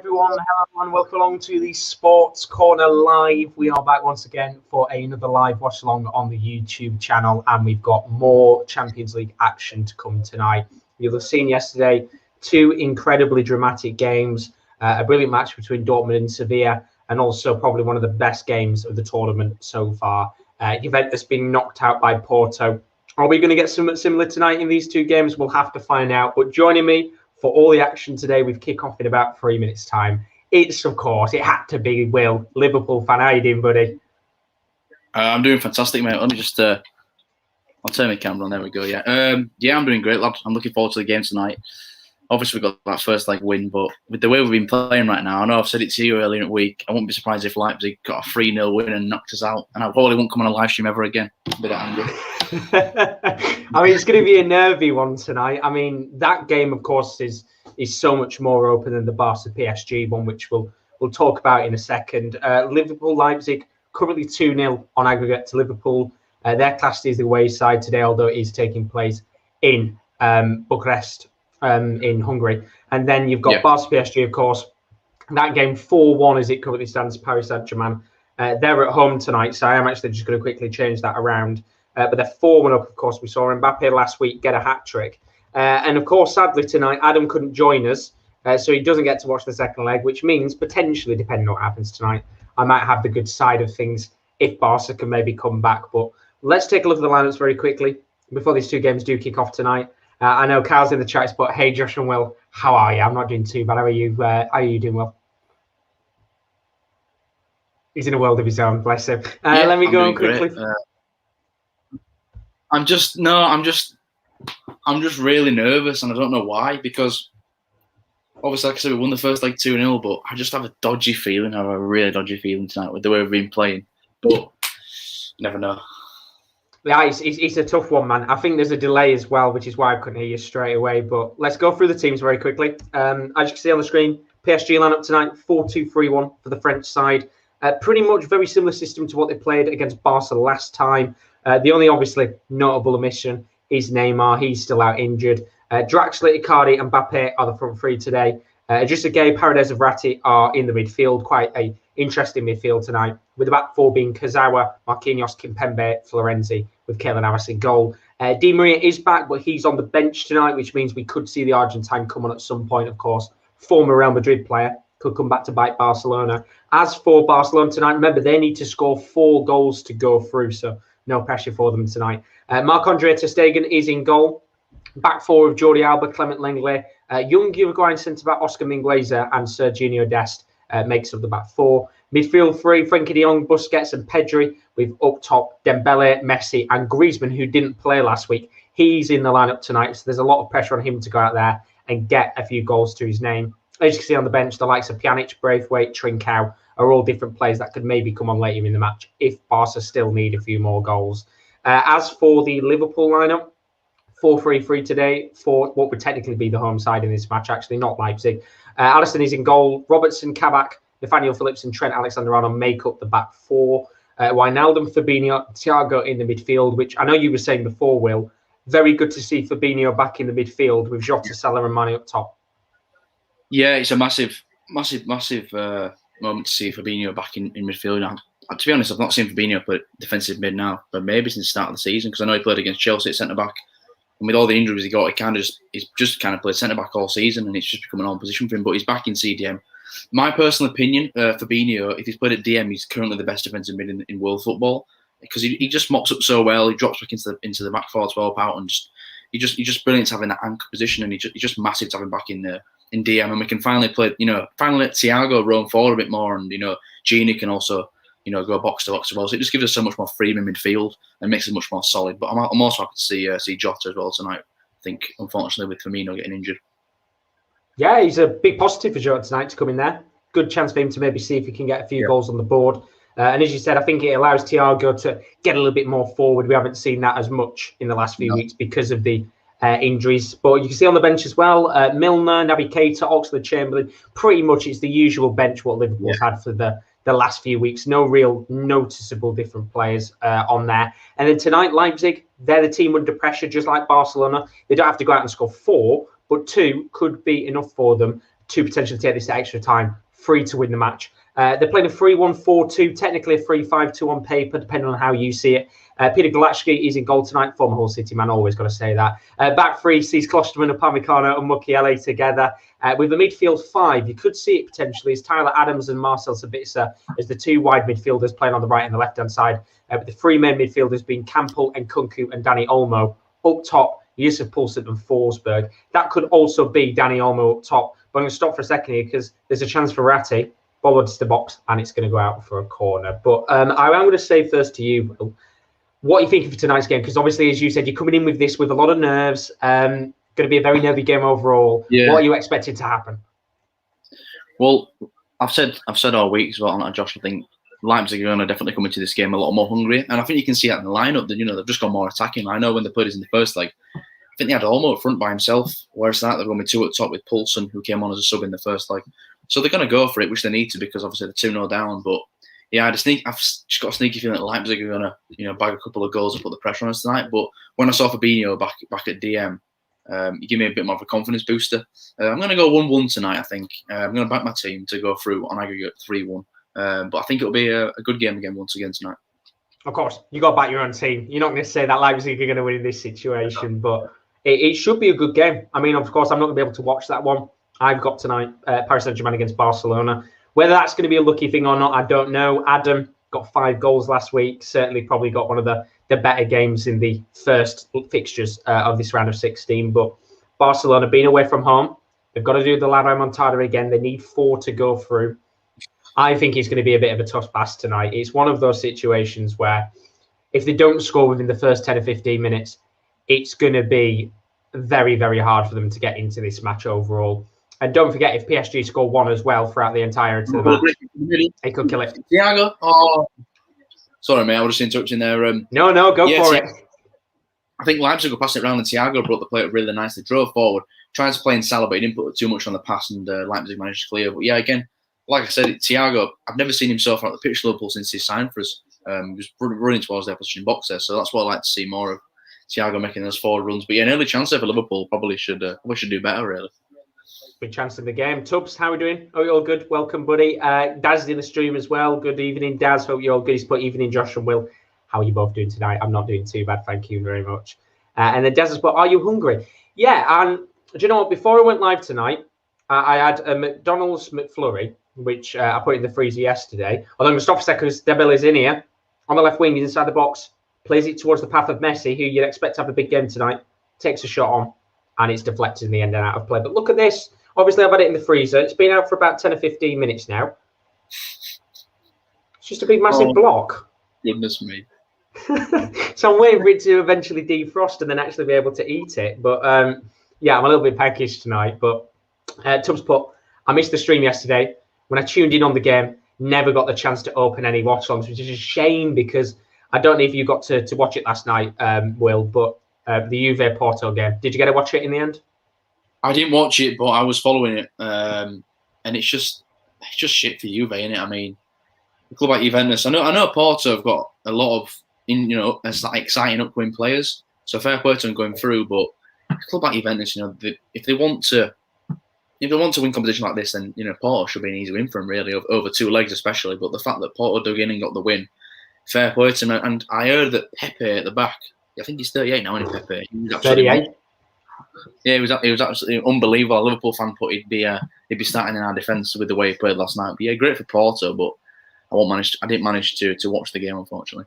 everyone. Hello and welcome along to the Sports Corner Live. We are back once again for another live watch along on the YouTube channel, and we've got more Champions League action to come tonight. You'll have seen yesterday two incredibly dramatic games, a brilliant match between Dortmund and Sevilla, and also probably one of the best games of the tournament so far. Juventus being knocked out by Porto. Are we going to get something similar tonight in these two games? We'll have to find out. But joining me for all the action today, we've kick off in about 3 minutes' time. It's, of course, it had to be Will, Liverpool fan. How you doing, buddy? I'm doing fantastic, mate. Let me just, I'll turn my camera on. There we go. Yeah, I'm doing great, lad. I'm looking forward to the game tonight. Obviously, we got that first leg win, but with the way we've been playing right now, I know I've said it to you earlier in the week. I wouldn't be surprised if Leipzig got a 3-0 win and knocked us out, and I probably won't come on a live stream ever again. A bit angry. I mean, it's going to be a nervy one tonight. I mean, that game, of course, is so much more open than the Barca PSG one, which we'll talk about in a second. Liverpool Leipzig currently 2-0 on aggregate to Liverpool. Their class is the away side today, although it is taking place in Bucharest. In Hungary, and then you've got Barca PSG, of course. That game 4-1 as it currently stands. Paris Saint-Germain. They're at home tonight, so I am actually just going to quickly change that around. But they're 4-1 up, of course. We saw Mbappe last week get a hat trick, and of course, sadly tonight Adam couldn't join us, so he doesn't get to watch the second leg, which means potentially, depending on what happens tonight, I might have the good side of things if Barca can maybe come back. But let's take a look at the lineups very quickly before these two games do kick off tonight. I know Carl's in the chat, but hey, Josh and Will, how are you? I'm not doing too bad. How are you? How are you doing, Will? He's in a world of his own, bless him. Let me go on quickly. I'm just really nervous, and I don't know why. Because obviously, like I said, we won the first leg 2-0, but I just have a dodgy feeling. I have a really dodgy feeling tonight with the way we've been playing. But you never know. Yeah, it's a tough one, man. I think there's a delay as well, which is why I couldn't hear you straight away. But let's go through the teams very quickly. As you can see on the screen, PSG lineup tonight, 4-2-3-1 for the French side. Pretty much very similar system to what they played against Barca last time. The only obviously notable omission is Neymar. He's still out injured. Draxler, Icardi and Mbappe are the front three today. Just Gay, Paredes and Verratti are in the midfield. Quite a interesting midfield tonight, with the back four being Kazawa, Marquinhos, Kimpembe, Florenzi, with Keylor Navas in goal. Di Maria is back, but he's on the bench tonight, which means we could see the Argentine come on at some point, of course. Former Real Madrid player, could come back to bite Barcelona. As for Barcelona tonight, remember, they need to score 4 goals to go through, so no pressure for them tonight. Marc-Andre ter Stegen is in goal. Back four of Jordi Alba, Clement Lenglet, young Uruguayan centre-back Oscar Mingueza and Serginho Dest makes up the back four. Midfield three, Frenkie de Jong, Busquets and Pedri, with up top Dembele, Messi and Griezmann, who didn't play last week. He's in the lineup tonight, so there's a lot of pressure on him to go out there and get a few goals to his name. As you can see on the bench, the likes of Pjanic, Braithwaite, Trincao are all different players that could maybe come on later in the match if Barca still need a few more goals. As for the Liverpool lineup, 4-3-3 today for what would technically be the home side in this match, actually, not Leipzig. Alisson is in goal. Robertson, Kabak, Nathaniel Phillips and Trent Alexander-Arnold make up the back four. Wijnaldum, Fabinho, Thiago in the midfield, which I know you were saying before, Will. Very good to see Fabinho back in the midfield with Jota, Salah and Mane up top. Yeah, it's a massive moment to see Fabinho back in midfield. Now, to be honest, I've not seen Fabinho play defensive mid now, but maybe since the start of the season, because I know he played against Chelsea at centre-back. And with all the injuries he got, he's just kind of played centre-back all season, and it's just become an own position for him. But he's back in CDM. My personal opinion, Fabinho, if he's played at DM, he's currently the best defensive mid in world football, because he just mops up so well. He drops back into the back four to help out, and he's just brilliant to have in that anchor position, and he's just massive to have him back in DM. And we can finally let Thiago roam forward a bit more, and Gini can also go box to box as well. So it just gives us so much more freedom in midfield and makes us much more solid. But I'm also happy to see Jota as well tonight. I think, unfortunately, with Firmino getting injured. Yeah, he's a big positive for Jota tonight to come in there. Good chance for him to maybe see if he can get a few goals on the board. And as you said, I think it allows Thiago to get a little bit more forward. We haven't seen that as much in the last few weeks because of the injuries. But you can see on the bench as well, Milner, Naby Keita, Oxlade-Chamberlain. Pretty much it's the usual bench what Liverpool's had for the last few weeks. No real noticeable different players on there. And then tonight, Leipzig, they're the team under pressure, just like Barcelona. They don't have to go out and score 4, but 2 could be enough for them to potentially take this to extra time, 3 to win the match. They're playing a 3-1-4-2, technically a 3-5-2 on paper, depending on how you see it. Peter Galacki is in goal tonight, former Hull City man, always got to say that. Back three sees Klosterman, Upamecano and Mukiele together. With the midfield five, you could see it potentially as Tyler Adams and Marcel Sabitzer as the two wide midfielders playing on the right and the left-hand side. With the three main midfielders being Campbell and Kunku and Danny Olmo. Up top, Yusuf Poulsen and Forsberg. That could also be Danny Olmo up top. But I'm going to stop for a second here because there's a chance for Ratti. Ball into the box and it's going to go out for a corner. But I'm going to say first to you, Will, what are you thinking for tonight's game? Because obviously, as you said, you're coming in with this with a lot of nerves. Going to be a very nervy game overall. Yeah. What are you expecting to happen? Well, I've said all week as well, Josh. I think Leipzig are going to definitely come into this game a lot more hungry, and I think you can see that in the lineup. That they've just gone more attacking. I know when they played us in the first leg, I think they had Olmo up front by himself. Whereas that they're going with two at top with Poulsen, who came on as a sub in the first leg. So they're going to go for it, which they need to because obviously they're 2-0 down. But yeah, I've just got a sneaky feeling that Leipzig are going to bag a couple of goals and put the pressure on us tonight. But when I saw Fabinho back at DM, you give me a bit more of a confidence booster. I'm going to go 1-1 tonight, I think. I'm going to back my team to go through on aggregate 3-1. But I think it'll be a good game again once again tonight. Of course, you got to back your own team. You're not going to say that Leipzig are going to win in this situation, but it should be a good game. I mean, of course, I'm not going to be able to watch that one. I've got tonight Paris Saint-Germain against Barcelona. Whether that's going to be a lucky thing or not, I don't know. Adam got 5 goals last week. Certainly probably got one of the better games in the first fixtures of this round of 16. But Barcelona being away from home, they've got to do the La Remontada again. They need 4 to go through. I think it's going to be a bit of a tough pass tonight. It's one of those situations where if they don't score within the first 10 or 15 minutes, it's going to be very, very hard for them to get into this match overall. And don't forget, if PSG score 1 as well throughout the entirety of the match, it could kill it. Thiago, oh, sorry, mate, I was just interrupting there. No, go for it. I think Leipzig were passing it around and Thiago brought the play up really nicely, drove forward, tried to play in Salah, but he didn't put too much on the pass and Leipzig managed to clear. But yeah, again, like I said, Thiago, I've never seen him so far at the pitch for Liverpool since he signed for us. He was running towards their position box there, so that's what I'd like to see more of. Thiago making those forward runs. But yeah, an early chance there for Liverpool. Probably should do better, really. Big chance in the game. Tubbs, how are we doing? Oh, you're all good. Welcome, buddy. Daz is in the stream as well. Good evening, Daz. Hope you're all good. He's put evening, Josh and Will. How are you both doing tonight? I'm not doing too bad. Thank you very much. And then Daz has put, are you hungry? Yeah, and do you know what? Before I went live tonight, I had a McDonald's McFlurry, which I put in the freezer yesterday. Although I'm going to stop for a second because Debel is in here. On the left wing, he's inside the box. Plays it towards the path of Messi, who you'd expect to have a big game tonight. Takes a shot on, and it's deflected in the end and out of play. But look at this. Obviously, I've had it in the freezer. It's been out for about 10 or 15 minutes now. It's just a big, massive block. Goodness me. So I'm waiting for it to eventually defrost and then actually be able to eat it. But, yeah, I'm a little bit peckish tonight. But Tubbs put, I missed the stream yesterday. When I tuned in on the game, never got the chance to open any watch-alongs, which is a shame because I don't know if you got to watch it last night, Will, but the Juve Porto game. Did you get to watch it in the end? I didn't watch it, but I was following it, and it's just shit for Juve, isn't it? I mean, a club like Juventus. I know Porto have got a lot of exciting upcoming players, so fair play to them going through. But a club like Juventus, if they want to win competition like this, then Porto should be an easy win for them, really, over 2 legs especially. But the fact that Porto dug in and got the win, fair play to them. And I heard that Pepe at the back, I think he's 38 now, isn't he, Pepe? 38. Yeah, it was absolutely unbelievable. A Liverpool fan put he'd be starting in our defence with the way he played last night. But yeah, great for Porto, but I didn't manage to watch the game, unfortunately.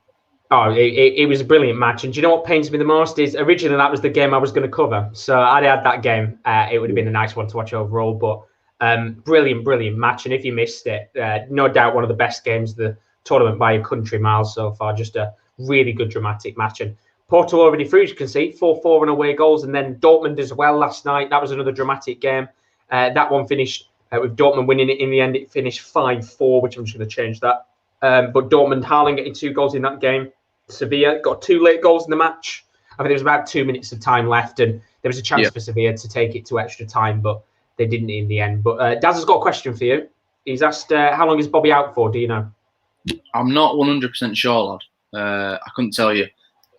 Oh, it was a brilliant match. And do you know what pains me the most is originally that was the game I was going to cover. So I'd had that game. It would have been a nice one to watch overall. But brilliant match. And if you missed it, no doubt one of the best games of the tournament by a country mile so far. Just a really good dramatic match. And Porto already through, as you can see, 4-4 and away goals. And then Dortmund as well last night. That was another dramatic game. That one finished with Dortmund winning it in the end. It finished 5-4, which I'm just going to change that. But Dortmund, Haaland getting 2 goals in that game. Sevilla got 2 late goals in the match. I think there was about 2 minutes of time left. And there was a chance for Sevilla to take it to extra time, but they didn't in the end. But Daz has got a question for you. He's asked, how long is Bobby out for? Do you know? I'm not 100% sure, lad. I couldn't tell you.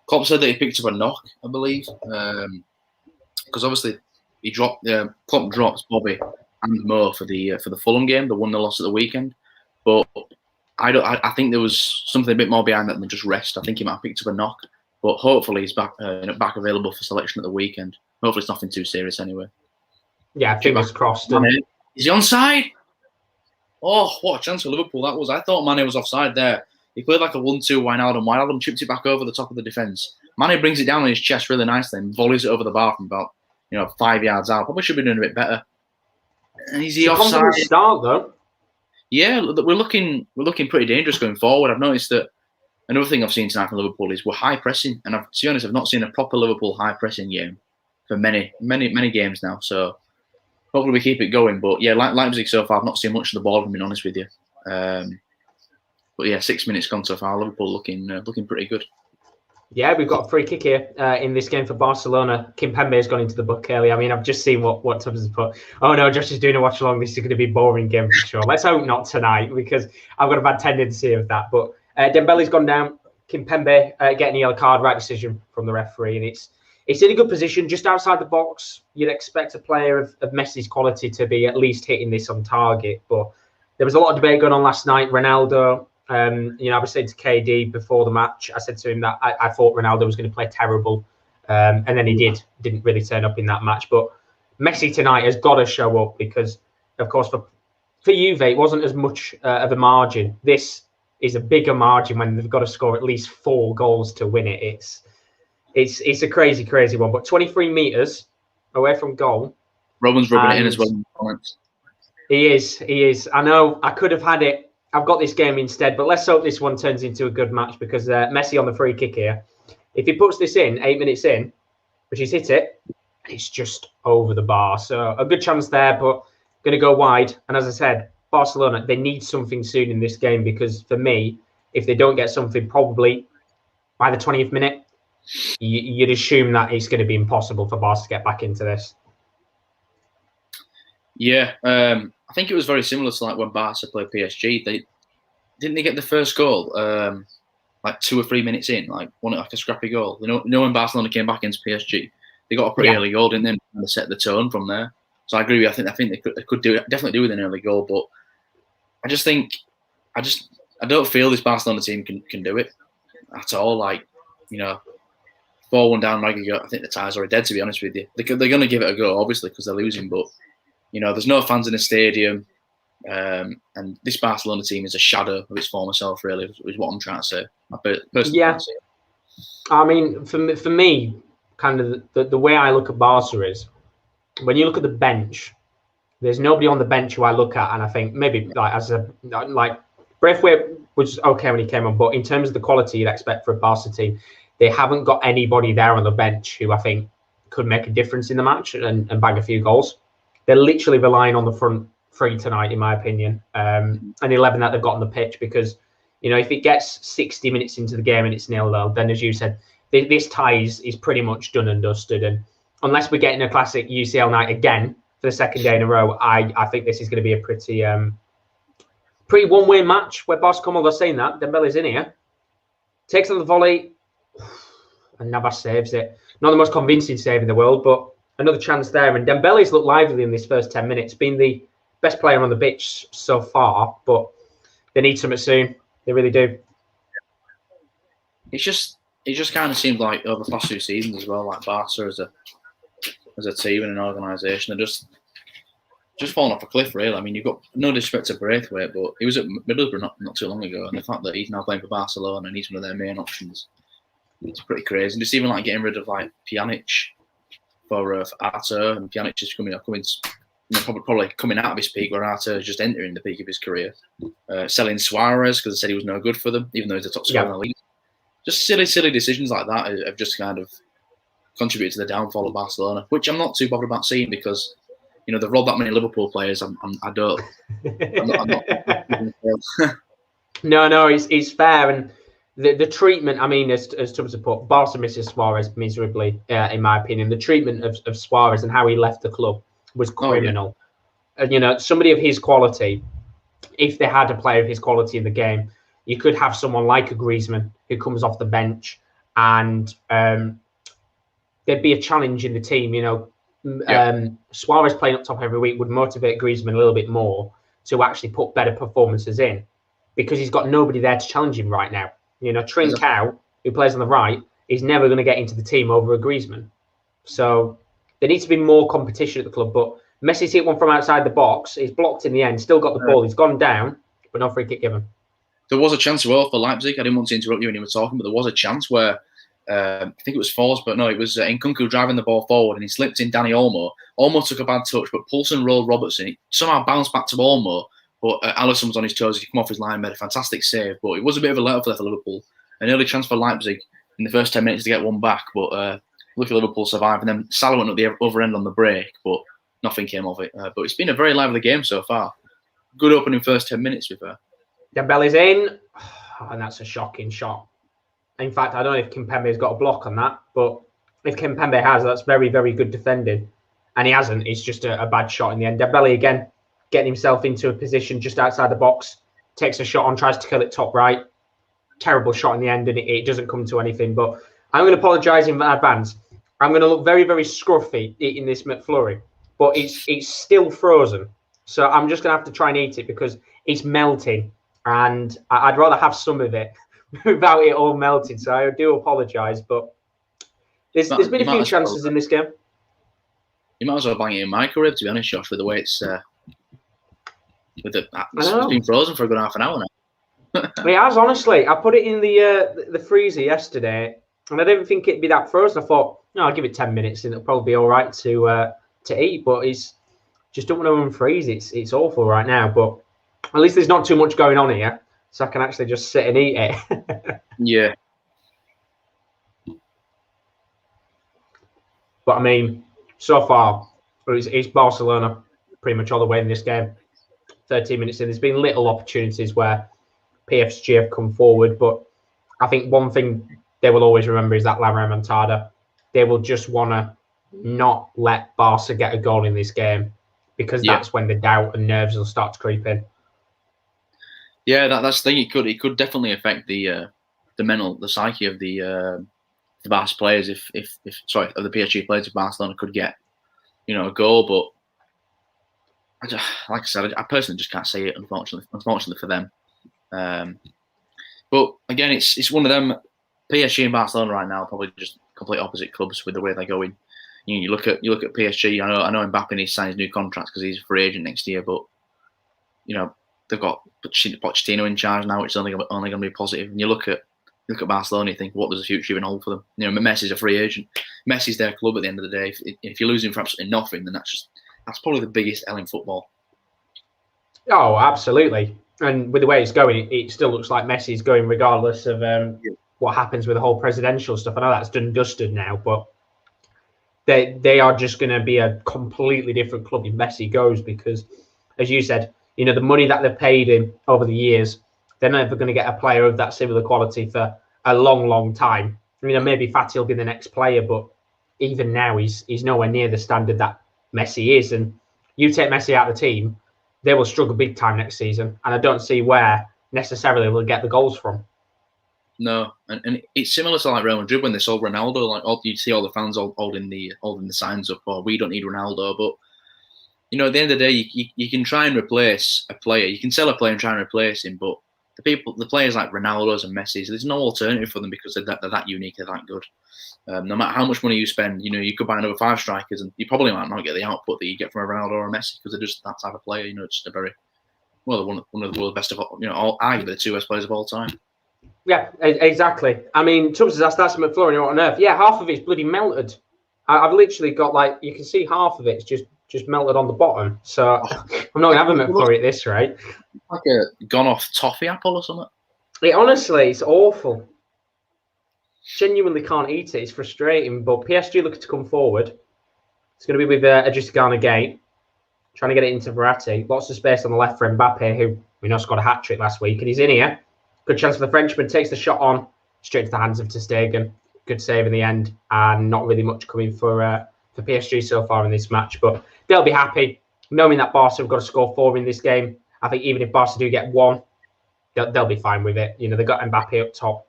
Klopp said that he picked up a knock, I believe, because obviously Klopp dropped Bobby and Mo for the Fulham game, the 1-0 loss at the weekend. But I think there was something a bit more behind that than just rest. I think he might have picked up a knock, but hopefully he's back available for selection at the weekend. Hopefully it's nothing too serious anyway. Yeah, fingers crossed. Is he onside? Oh, what a chance for Liverpool that was. I thought Mane was offside there. He played like a 1-2 Wijnaldum. Wijnaldum chipped it back over the top of the defence. Mane brings it down on his chest really nicely and volleys it over the bar from about 5 yards out. Probably should be doing a bit better. And is he offside? Start though. Yeah, we're looking pretty dangerous going forward. I've noticed that another thing I've seen tonight from Liverpool is we're high pressing, and to be honest, I've not seen a proper Liverpool high pressing game for many games now. So hopefully we keep it going. But yeah, Leipzig so far, I've not seen much of the ball. If I'm being honest with you. But yeah, 6 minutes gone so far. Liverpool looking pretty good. Yeah, we've got a free kick here in this game for Barcelona. Kimpembe has gone into the book early. I mean, I've just seen what Tubbs has put. Oh no, Josh is doing a watch along. This is going to be a boring game for sure. Let's hope not tonight, because I've got a bad tendency of that. But Dembele's gone down. Kimpembe getting a yellow card, right decision from the referee, and it's in a good position, just outside the box. You'd expect a player of Messi's quality to be at least hitting this on target. But there was a lot of debate going on last night. Ronaldo. I was saying to KD before the match, I said to him that I thought Ronaldo was going to play terrible, and then he didn't really turn up in that match. But Messi tonight has got to show up, because, of course, for Juve it wasn't as much of a margin. This is a bigger margin when they've got to score at least 4 goals to win it. It's a crazy one. But 23 meters away from goal. Robin's rubbing it in as well. He is. I know I could have had it. I've got this game instead, but let's hope this one turns into a good match, because Messi on the free kick here. If he puts this in 8 minutes in, which he's hit it, it's just over the bar. So a good chance there, but going to go wide. And as I said, Barcelona, they need something soon in this game, because for me, if they don't get something probably by the 20th minute, you'd assume that it's going to be impossible for Barca to get back into this. Yeah, I think it was very similar to like when Barca played PSG. Didn't they get the first goal like 2 or 3 minutes in, like a scrappy goal. When Barcelona came back into PSG, they got a pretty early goal, didn't they? And they set the tone from there. So I agree with you. I think they could definitely do with an early goal, but I don't feel this Barcelona team can do it at all. Like 4-1 down, I think the tie's already dead. To be honest with you, they're going to give it a go, obviously, because they're losing, but. There's no fans in the stadium, and this Barcelona team is a shadow of its former self, really, is what I'm trying to say. I mean, for me, kind of the way I look at Barca is, when you look at the bench, there's nobody on the bench who I look at and I think maybe Braithwaite was okay when he came on, but in terms of the quality you'd expect for a Barca team, they haven't got anybody there on the bench who I think could make a difference in the match and bag a few goals. They're literally relying on the front 3 tonight, in my opinion, and 11 that they've got on the pitch, because, if it gets 60 minutes into the game and it's 0-0, then, as you said, this tie is pretty much done and dusted. And unless we're getting a classic UCL night again for the second day in a row, I think this is going to be a pretty one-way match where Barca come over saying that. Dembele's in here, takes on the volley, and Navas saves it. Not the most convincing save in the world, but another chance there, and Dembele's looked lively in this first 10 minutes, been the best player on the pitch so far, but they need something soon. They really do. It just kind of seemed like over the past 2 seasons as well, like Barca as a team and an organisation, they're just falling off a cliff, really. I mean, you've got no disrespect to Braithwaite, but he was at Middlesbrough not too long ago, and the fact that he's now playing for Barcelona and he's one of their main options, it's pretty crazy. And just even like getting rid of like Pjanic for Arthur, and Pjanic is probably coming out of his peak, where Arthur is just entering the peak of his career. Selling Suarez because they said he was no good for them, even though he's the top scorer in the league. Just silly decisions like that have just kind of contributed to the downfall of Barcelona, which I'm not too bothered about seeing, because they've robbed that many Liverpool players. I'm not. No, it's fair. And the treatment, I mean, as Tubbs have put, Barca misses Suarez miserably, in my opinion. The treatment of Suarez and how he left the club was criminal. And, somebody of his quality, if they had a player of his quality in the game, you could have someone like a Griezmann who comes off the bench, and there'd be a challenge in the team. Suarez playing up top every week would motivate Griezmann a little bit more to actually put better performances in, because he's got nobody there to challenge him right now. Trincao, who plays on the right, is never going to get into the team over a Griezmann. So there needs to be more competition at the club. But Messi's hit one from outside the box. He's blocked in the end, still got the ball. He's gone down, but no free kick given. There was a chance as well for Leipzig. I didn't want to interrupt you when you were talking, but there was a chance where I think it was Forsberg. No, it was Nkunku driving the ball forward, and he slipped in Danny Olmo. Olmo took a bad touch, but Poulsen rolled Robertson. He somehow bounced back to Olmo, but Alisson was on his toes. He came off his line, made a fantastic save. But it was a bit of a let-off for Liverpool. An early chance for Leipzig in the first 10 minutes to get one back, but look at Liverpool survive. And then Salah went at the other end on the break, but nothing came of it. But it's been a very lively game so far. Good opening first 10 minutes with her. Dembele's in, and that's a shocking shot. In fact, I don't know if Kimpembe's got a block on that, but if Kimpembe has, that's very, very good defending. And he hasn't. It's just a bad shot in the end. Dembele, again, getting himself into a position just outside the box, takes a shot on, tries to kill it top right. Terrible shot in the end, and it doesn't come to anything. But I'm going to apologise in advance. I'm going to look very, very scruffy eating this McFlurry, but it's still frozen. So I'm just going to have to try and eat it because it's melting, and I'd rather have some of it without it all melting. So I do apologise, but there's been a few chances in this game. You might as well bang it in microwave, to be honest, Josh, with the way it's been frozen for a good half an hour now. It has, honestly. I put it in the freezer yesterday, and I didn't think it'd be that frozen. I thought, no, I'll give it 10 minutes, and it'll probably be all right to eat. But it's just don't want to unfreeze. It's awful right now. But at least there's not too much going on here, so I can actually just sit and eat it. Yeah. But I mean, so far, it's Barcelona pretty much all the way in this game. 13 minutes in, there's been little opportunities where PSG have come forward, but I think one thing they will always remember is that La Remontada. They will just want to not let Barca get a goal in this game, because that's when the doubt and nerves will start to creep in. Yeah, that's the thing. It could definitely affect the psyche of the Barca players of the PSG players if Barcelona could get a goal. But like I said, I personally just can't see it. Unfortunately for them. But again, it's one of them. PSG and Barcelona right now are probably just complete opposite clubs with the way they're going. You look at PSG. I know Mbappe needs to sign his new contract because he's a free agent next year. But they've got Pochettino in charge now, which is only going to be positive. And you look at Barcelona, you think, what does the future even hold for them? Messi's a free agent. Messi's their club at the end of the day. If you're losing for absolutely nothing, then that's probably the biggest L in football. Oh, absolutely. And with the way it's going, it still looks like Messi's going regardless of what happens with the whole presidential stuff. I know that's done and dusted now, but they are just going to be a completely different club if Messi goes, because, as you said, the money that they've paid him over the years, they're never going to get a player of that similar quality for a long, long time. Maybe Fati will be the next player, but even now he's nowhere near the standard that Messi is. And you take Messi out of the team, they will struggle big time next season. And I don't see where necessarily they'll get the goals from. No, and it's similar to like Real Madrid when they sold Ronaldo. Like you see all the fans holding the signs up, or we don't need Ronaldo. But at the end of the day, you can try and replace a player. You can sell a player and try and replace him, but the players like Ronaldo's and Messi's, there's no alternative for them because they're that unique, they're that good. No matter how much money you spend, you could buy another 5 strikers, and you probably might not get the output that you get from a Ronaldo or a Messi because they're just that type of player. It's a very one of the world's best of arguably the 2 best players of all time. Yeah, exactly. I mean, Tubbs has asked McFlurry what on earth. Yeah, half of it's bloody melted. I've literally got you can see half of it's just melted on the bottom. So I'm not gonna have a McFlurry at this rate. Like a gone off toffee apple or something. It's awful. Genuinely can't eat it. It's frustrating. But PSG looking to come forward. It's going to be with Adrian again, trying to get it into Verratti. Lots of space on the left for Mbappe, who we know scored a hat-trick last week, and he's in here. Good chance for the Frenchman. Takes the shot on straight to the hands of ter Stegen. Good save in the end, and not really much coming for PSG so far in this match. But they'll be happy knowing that Barca have got to score 4 in this game. I think even if Barca do get 1, they'll be fine with it. They've got Mbappe up top.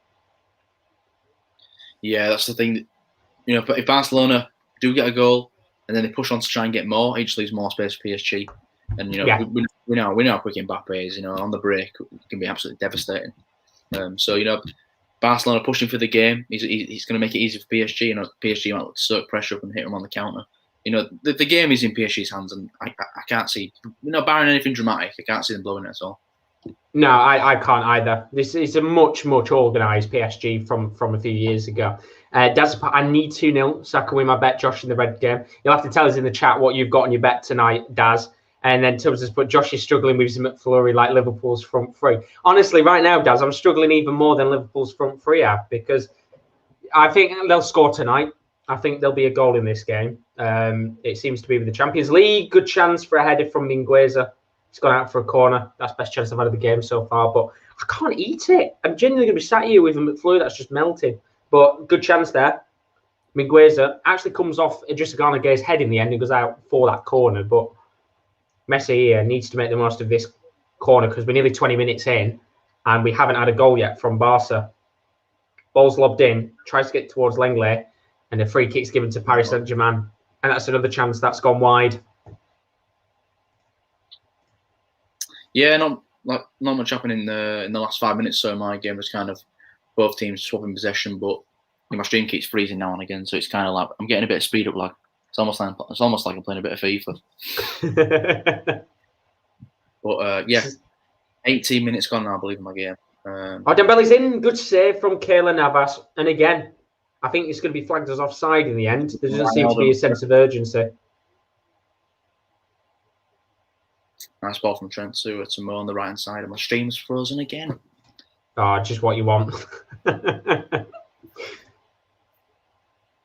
Yeah, that's the thing. If Barcelona do get a goal, and then they push on to try and get more. It just leaves more space for PSG. And we know how quick Mbappe is. On the break, it can be absolutely devastating. So Barcelona pushing for the game. He's going to make it easy for PSG. PSG might soak pressure up and hit him on the counter. The game is in PSG's hands, and I can't see, barring anything dramatic, I can't see them blowing it at all. No, I can't either. This is a much organised PSG from a few years ago. Daz, I need 2-0 so I can win my bet, Josh, in the red game. You'll have to tell us in the chat what you've got on your bet tonight, Daz. And then Tubbs has put, Josh is struggling with his McFlurry like Liverpool's front three. Honestly, right now, Daz, I'm struggling even more than Liverpool's front three have, because I think they'll score tonight. I think there'll be a goal in this game. It seems to be with the Champions League. Good chance for a header from Mingueza. He's gone out for a corner. That's the best chance I've had of the game so far. But I can't eat it. I'm genuinely going to be sat here with a McFlurry that's just melting. But good chance there. Mingueza actually comes off Idrissa Gana Gueye's head in the end and goes out for that corner. But Messi here needs to make the most of this corner because we're nearly 20 minutes in and we haven't had a goal yet from Barca. Ball's lobbed in, tries to get towards Lenglet, and a free kick's given to Paris Saint-Germain. And that's another chance that's gone wide. Yeah, not much happened in the last 5 minutes. So my game was kind of both teams swapping possession, but my stream keeps freezing now and again. So it's kind of like I'm getting a bit of speed up lag. It's almost like I'm playing a bit of FIFA. But 18 minutes gone now, I believe, in my game. Dembele's in. Good save from Keylor Navas. And again, I think it's going to be flagged as offside in the end. There doesn't seem to be a sense of urgency. Nice ball from Trent to Mo on the right hand side, and my stream's frozen again. Oh, just what you want.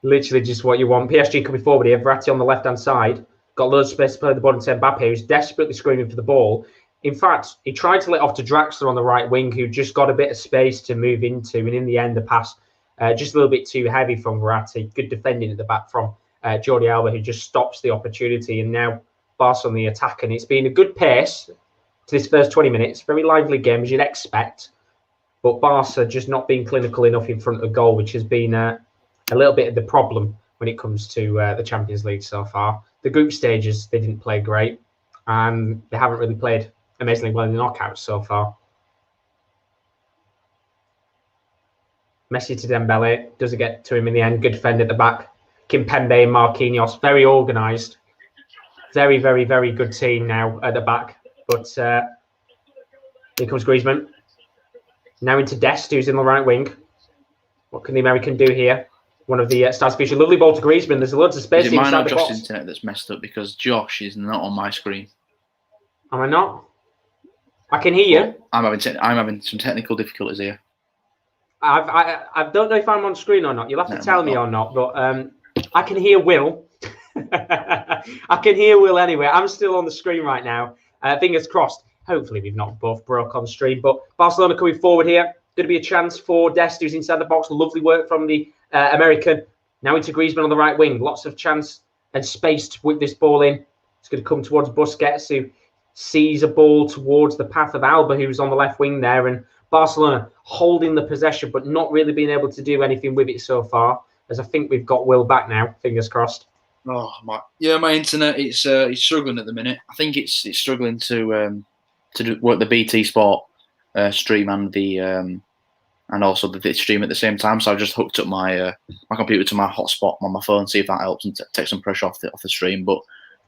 Literally just what you want. PSG coming forward here. Verratti on the left-hand side. Got loads of space to play the ball to Mbappe, who's desperately screaming for the ball. In fact, he tried to let off to Draxler on the right wing, who just got a bit of space to move into. And in the end, the pass just a little bit too heavy from Verratti. Good defending at the back from Jordi Alba, who just stops the opportunity. And now Barca on the attack. And it's been a good pace to this first 20 minutes. Very lively game, as you'd expect. But Barca just not being clinical enough in front of goal, which has been a little bit of the problem when it comes to the Champions League so far. The group stages, they didn't play great. And they haven't really played amazingly well in the knockouts so far. Messi to Dembele. Doesn't get to him in the end. Good defend at the back. Kimpembe and Marquinhos. Very organised. Very, very, very good team now at the back. But here comes Griezmann. Now into Dest, who's in the right wing. What can the American do here? One of the stars feature. Lovely ball to Griezmann. There's loads of space inside the box. Is it mine or Josh's internet that's messed up? Because Josh is not on my screen. Am I not? I can hear you. I'm having some technical difficulties here. I don't know if I'm on screen or not. You'll have to tell me or not. But I can hear Will. I can hear Will anyway. I'm still on the screen right now. Fingers crossed. Hopefully we've not both broke on stream. But Barcelona coming forward here. Going to be a chance for Dest, who's inside the box. Lovely work from the American. Now into Griezmann on the right wing. Lots of chance and space to whip this ball in. It's going to come towards Busquets, who sees a ball towards the path of Alba, who's on the left wing there. And Barcelona holding the possession, but not really being able to do anything with it so far, as I think we've got Will back now. Fingers crossed. Oh, my internet, it's struggling at the minute. I think it's struggling to work the BT Sport stream and the and also the stream at the same time. So I've just hooked up my computer to my hotspot on my phone, see if that helps and take some pressure off the stream. But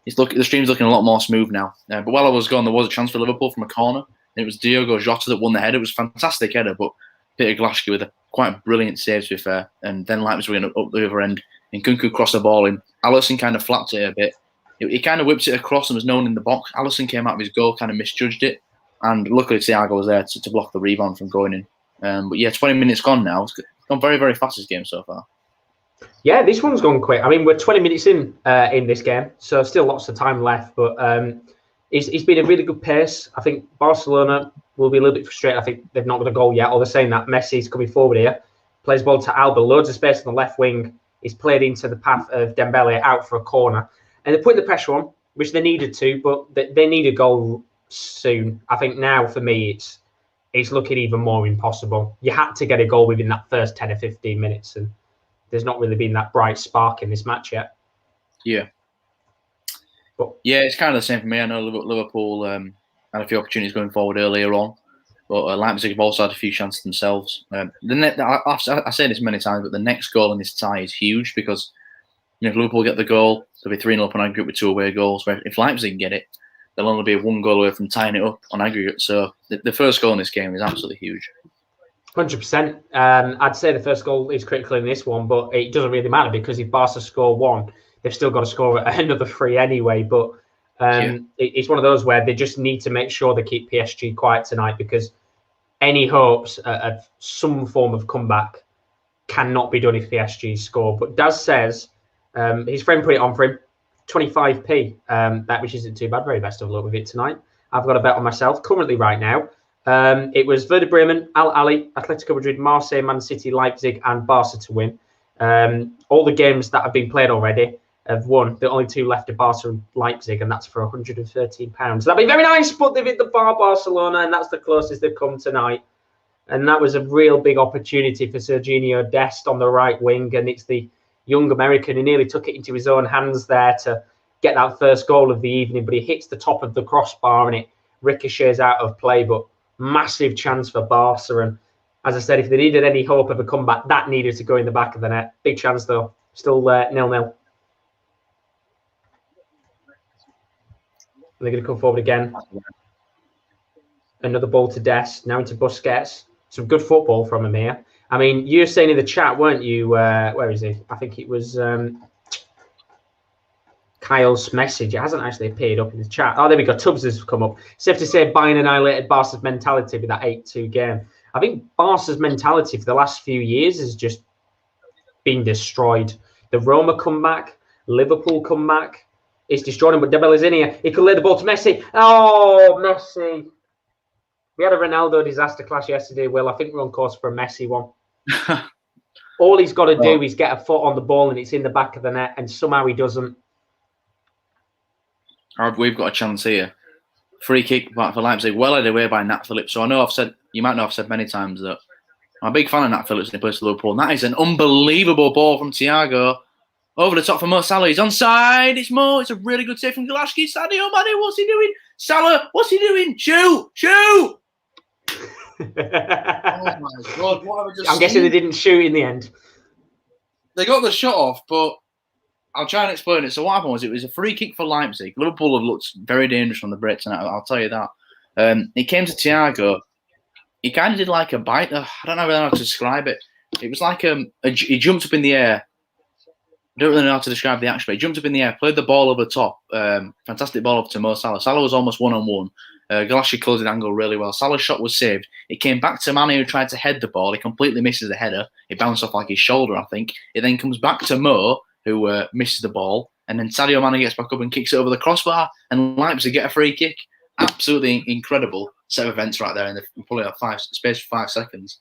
the stream's looking a lot more smooth now. But while I was gone, there was a chance for Liverpool from a corner. And it was Diogo Jota that won the header. It was a fantastic header, but Peter Glasgow with a quite brilliant save, to be fair. And then Leipzig went up the other end. And Nkunku crossed the ball in. Alisson kind of flapped it a bit. He kind of whipped it across and was no one in the box. Alisson came out of his goal, kind of misjudged it. And luckily, Thiago was there to block the rebound from going in. But yeah, 20 minutes gone now. It's gone very, very fast, this game so far. Yeah, this one's gone quick. I mean, we're 20 minutes in this game, so still lots of time left. But it's been a really good pace. I think Barcelona will be a little bit frustrated. I think they've not got a goal yet, or they're saying that Messi's coming forward here. Plays ball to Alba. Loads of space on the left wing. He's played into the path of Dembele out for a corner. And they're putting the pressure on, which they needed to, but they need a goal soon. I think now, for me, it's looking even more impossible. You had to get a goal within that first 10 or 15 minutes, and there's not really been that bright spark in this match yet. Yeah. But yeah, it's kind of the same for me. I know Liverpool had a few opportunities going forward earlier on, but Leipzig have also had a few chances themselves. I say this many times, but the next goal in this tie is huge because if Liverpool get the goal, they'll be 3-0 up on aggregate with 2 away goals. Where if Leipzig get it, they'll only be 1 goal away from tying it up on aggregate. So the first goal in this game is absolutely huge. 100%. I'd say the first goal is critical in this one, but it doesn't really matter because if Barca score 1, they've still got to score another 3 anyway. But it's one of those where they just need to make sure they keep PSG quiet tonight because any hopes of some form of comeback cannot be done if PSG score. But Daz says his friend put it on for him, 25p, that which isn't too bad. Very best of luck with it tonight. I've got a bet on myself currently right now. It was Werder Bremen, Al Ahly, Atletico Madrid, Marseille, Man City, Leipzig, and Barca to win. All the games that have been played already have won. The only 2 left are Barca and Leipzig, and that's for £113. That'd be very nice, but they've hit the bar, Barcelona, and that's the closest they've come tonight. And that was a real big opportunity for Serginho Dest on the right wing, and it's the young American who nearly took it into his own hands there to get that first goal of the evening, but he hits the top of the crossbar and it ricochets out of play, but massive chance for Barca. And as I said, if they needed any hope of a comeback, that needed to go in the back of the net. Big chance, though. Still 0-0. They're going to come forward again. Another ball to Dest, now into Puskas. Some good football from him here. I mean, you were saying in the chat, weren't you? Where is he? I think it was Kyle's message. It hasn't actually appeared up in the chat. Oh, there we go. Tubbs has come up. Safe to say Bayern annihilated Barca's mentality with that 8-2 game. I think Barca's mentality for the last few years has just been destroyed. The Roma comeback, Liverpool comeback, it's destroyed him. But Debel is in here. He could lay the ball to Messi. Oh, Messi. We had a Ronaldo disaster clash yesterday, Will. I think we're on course for a Messi one. All he's got to do is get a foot on the ball and it's in the back of the net, and somehow he doesn't. We've got a chance here. Free kick back for Leipzig, well led away by Nat Phillips. So I know you might know I've said many times that I'm a big fan of Nat Phillips when he plays for Liverpool. And that is an unbelievable ball from Thiago. Over the top for Mo Salah. He's onside. It's Mo. It's a really good save from Galashki. Sadio Mane, what's he doing? Salah, what's he doing? Shoot! Shoot! Oh my God, what have I just I'm guessing they didn't shoot in the end. They got the shot off, but I'll try and explain it. So what happened was it was a free kick for Leipzig. Liverpool have looked very dangerous on the break tonight, I'll tell you that. It came to Thiago. He kind of did like a bite. I don't know how to describe it. It was like he jumped up in the air. I don't really know how to describe the action, but he jumped up in the air, played the ball over the top. Fantastic ball up to Mo Salah. Salah was almost one-on-one. Galashki closed the angle really well. Salah's shot was saved. It came back to Mane, who tried to head the ball. He completely misses the header. It bounced off like his shoulder, I think. It then comes back to Mo, who misses the ball. And then Sadio Mane gets back up and kicks it over the crossbar. And Leipzig get a free kick. Absolutely incredible set of events right there in probably like space for 5 seconds.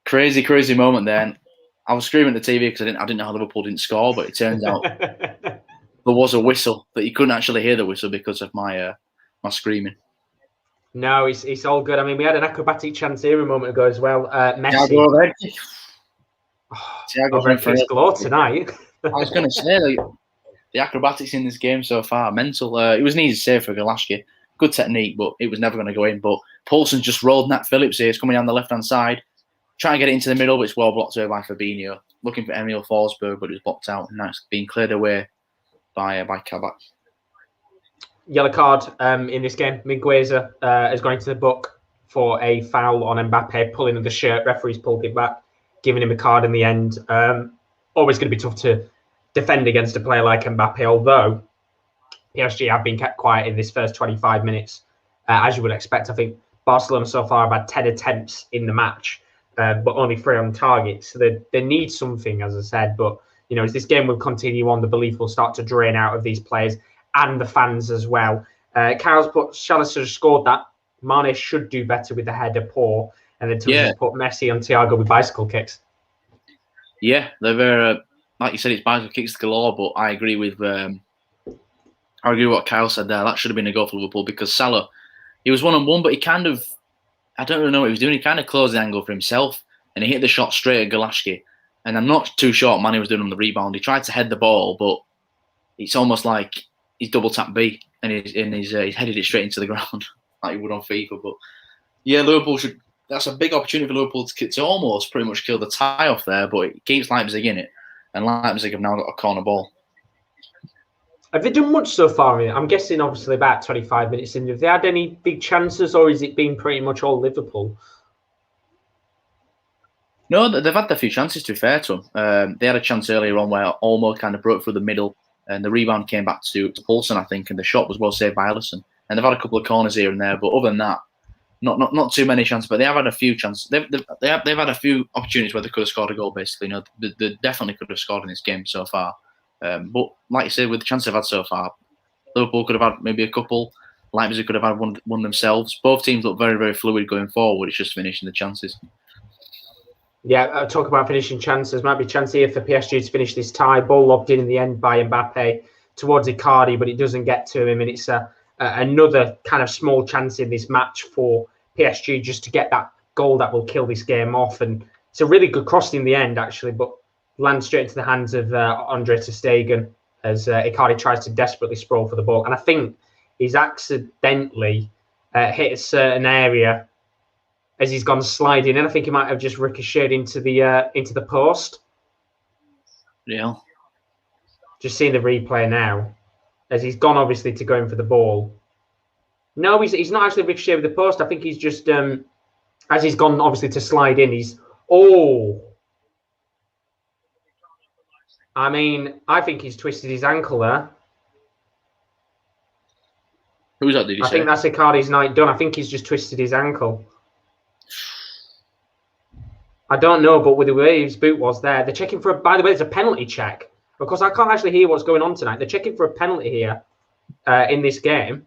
Crazy moment there. And I was screaming at the TV because I didn't know how Liverpool didn't score, but it turns out there was a whistle, but you couldn't actually hear the whistle because of my screaming. No, it's all good. I mean, we had an acrobatic chance here a moment ago as well. Messi. Thiago for his glow tonight. I was going to say the acrobatics in this game so far, mental. It was an easy save for Galashki. Good technique, but it was never going to go in. But Paulson just rolled Nat Phillips here. It's coming down the left-hand side. Trying to get it into the middle, but it's well blocked away by Fabinho. Looking for Emil Forsberg, but it was blocked out. And now it's being cleared away by Kabak. Yellow card in this game. Mingueza has gone into the book for a foul on Mbappe, pulling of the shirt. Referees pulled it back, giving him a card in the end. Always going to be tough to defend against a player like Mbappe, although PSG have been kept quiet in this first 25 minutes, as you would expect. I think Barcelona so far have had 10 attempts in the match, but only 3 on target. So they need something, as I said. But, you know, as this game will continue on, the belief will start to drain out of these players and the fans as well. Carol's put, Shalas has scored that. Mane should do better with the header, poor. And then put Messi and Thiago with bicycle kicks. Yeah, they're very, like you said, it's bicycle kicks galore, but I agree with what Kyle said there. That should have been a goal for Liverpool because Salah, he was one-on-one, but he kind of, I don't really know what he was doing. He kind of closed the angle for himself and he hit the shot straight at Galashki. And I'm not too sure what Mane was doing on the rebound. He tried to head the ball, but it's almost like he's double tapped B and he's headed it straight into the ground like he would on FIFA. But yeah, Liverpool should. That's a big opportunity for Liverpool to almost pretty much kill the tie off there, but it keeps Leipzig in it, and Leipzig have now got a corner ball. Have they done much so far? I'm guessing obviously about 25 minutes in. Have they had any big chances, or is it been pretty much all Liverpool? No, they've had a few chances, to be fair to them. They had a chance earlier on where Olmo kind of broke through the middle, and the rebound came back to Poulsen, I think, and the shot was well saved by Alisson. And they've had a couple of corners here and there, but other than that, not too many chances. But they have had a few chances. They've had a few opportunities where they could have scored a goal. Basically, they definitely could have scored in this game so far. But like you said, with the chance they've had so far, Liverpool could have had maybe a couple. Leipzig could have had one themselves. Both teams look very, very fluid going forward. It's just finishing the chances. Yeah, I'll talk about finishing chances. Might be a chance here for PSG to finish this tie. Ball lobbed in the end by Mbappe towards Icardi, but it doesn't get to him. And it's another kind of small chance in this match for PSG just to get that goal that will kill this game off. And it's a really good cross in the end, actually, but lands straight into the hands of Andre ter Stegen as Icardi tries to desperately sprawl for the ball. And I think he's accidentally hit a certain area as he's gone sliding in. I think he might have just ricocheted into the post. Yeah. Just seeing the replay now, as he's gone obviously to go in for the ball. No, he's not actually ricocheted with the post. I think he's just as he's gone obviously to slide in. I think he's twisted his ankle there. Who's that? Did you say? I think that's Icardi's night done. I think he's just twisted his ankle. I don't know, but with the way his boot was there, they're checking for by the way, there's a penalty check. Of course, I can't actually hear what's going on tonight. They're checking for a penalty here in this game.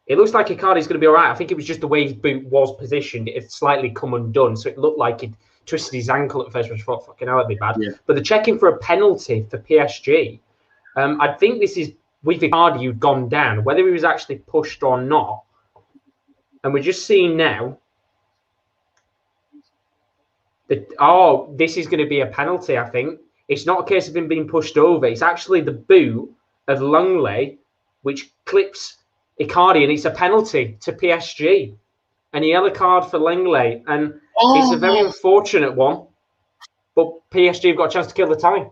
It looks like Icardi's going to be all right. I think it was just the way his boot was positioned. It had slightly come undone, so it looked like he'd twisted his ankle at first, which I thought, fucking hell, that'd be bad. Yeah. But they're checking for a penalty for PSG. I think this is with Icardi who'd gone down, whether he was actually pushed or not. And we're just seeing now that, this is going to be a penalty, I think. It's not a case of him being pushed over. It's actually the boot of Langley, which clips Icardi, and it's a penalty to PSG. And a yellow card for Langley. And it's a very unfortunate one. But PSG have got a chance to kill the tie.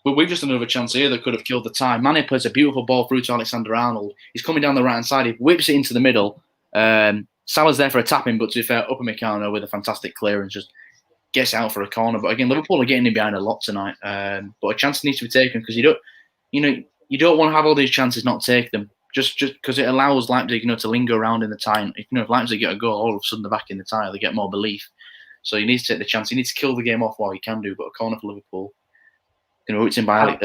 But we've just another chance here that could have killed the tie. Mane puts a beautiful ball through to Alexander-Arnold. He's coming down the right-hand side. He whips it into the middle. Salah's there for a tap-in, but to be fair, Upamecano with a fantastic clearance just gets out for a corner. But again, Liverpool are getting in behind a lot tonight. But a chance needs to be taken because you don't want to have all these chances, not take them. Just because it allows Leipzig, to linger around in the tie. If Leipzig get a goal, all of a sudden they're back in the tie. They get more belief. So you need to take the chance. You need to kill the game off while you can do. But a corner for Liverpool. It's in by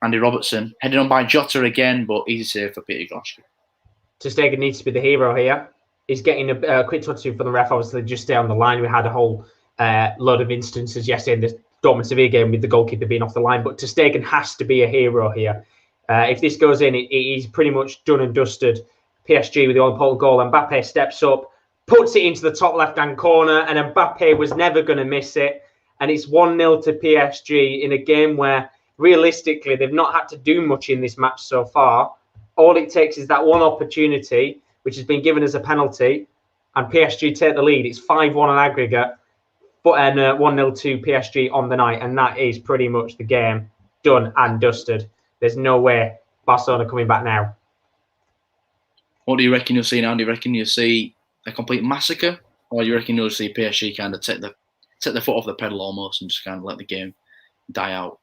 Andy Robertson. Headed on by Jota again, but easy save for Peter Gosch. ter Stegen needs to be the hero here. He's getting a quick touch from the ref, obviously, just stay on the line. We had a whole load of instances yesterday in the Dortmund Sevilla game with the goalkeeper being off the line. But ter Stegen has to be a hero here. If this goes in, he's pretty much done and dusted. PSG with the all-important goal. Mbappe steps up, puts it into the top left-hand corner, and Mbappe was never going to miss it. And it's 1-0 to PSG in a game where, realistically, they've not had to do much in this match so far. All it takes is that one opportunity, which has been given as a penalty, and PSG take the lead. It's 5-1 on aggregate, and 1-0 to PSG on the night. And that is pretty much the game done and dusted. There's no way Barcelona coming back now. What do you reckon you'll see now? Do you reckon you'll see a complete massacre? Or do you reckon you'll see PSG kind of take the foot off the pedal almost and just kind of let the game die out?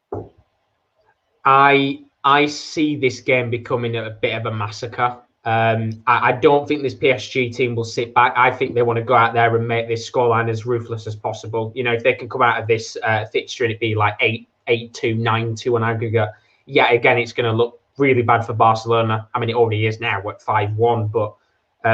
I see this game becoming a bit of a massacre. I don't think this PSG team will sit back. I think they want to go out there and make this scoreline as ruthless as possible. If they can come out of this fixture and it be like 8-2, 9-2 on aggregate, yeah, again, it's going to look really bad for Barcelona. I mean, it already is now at 5-1, but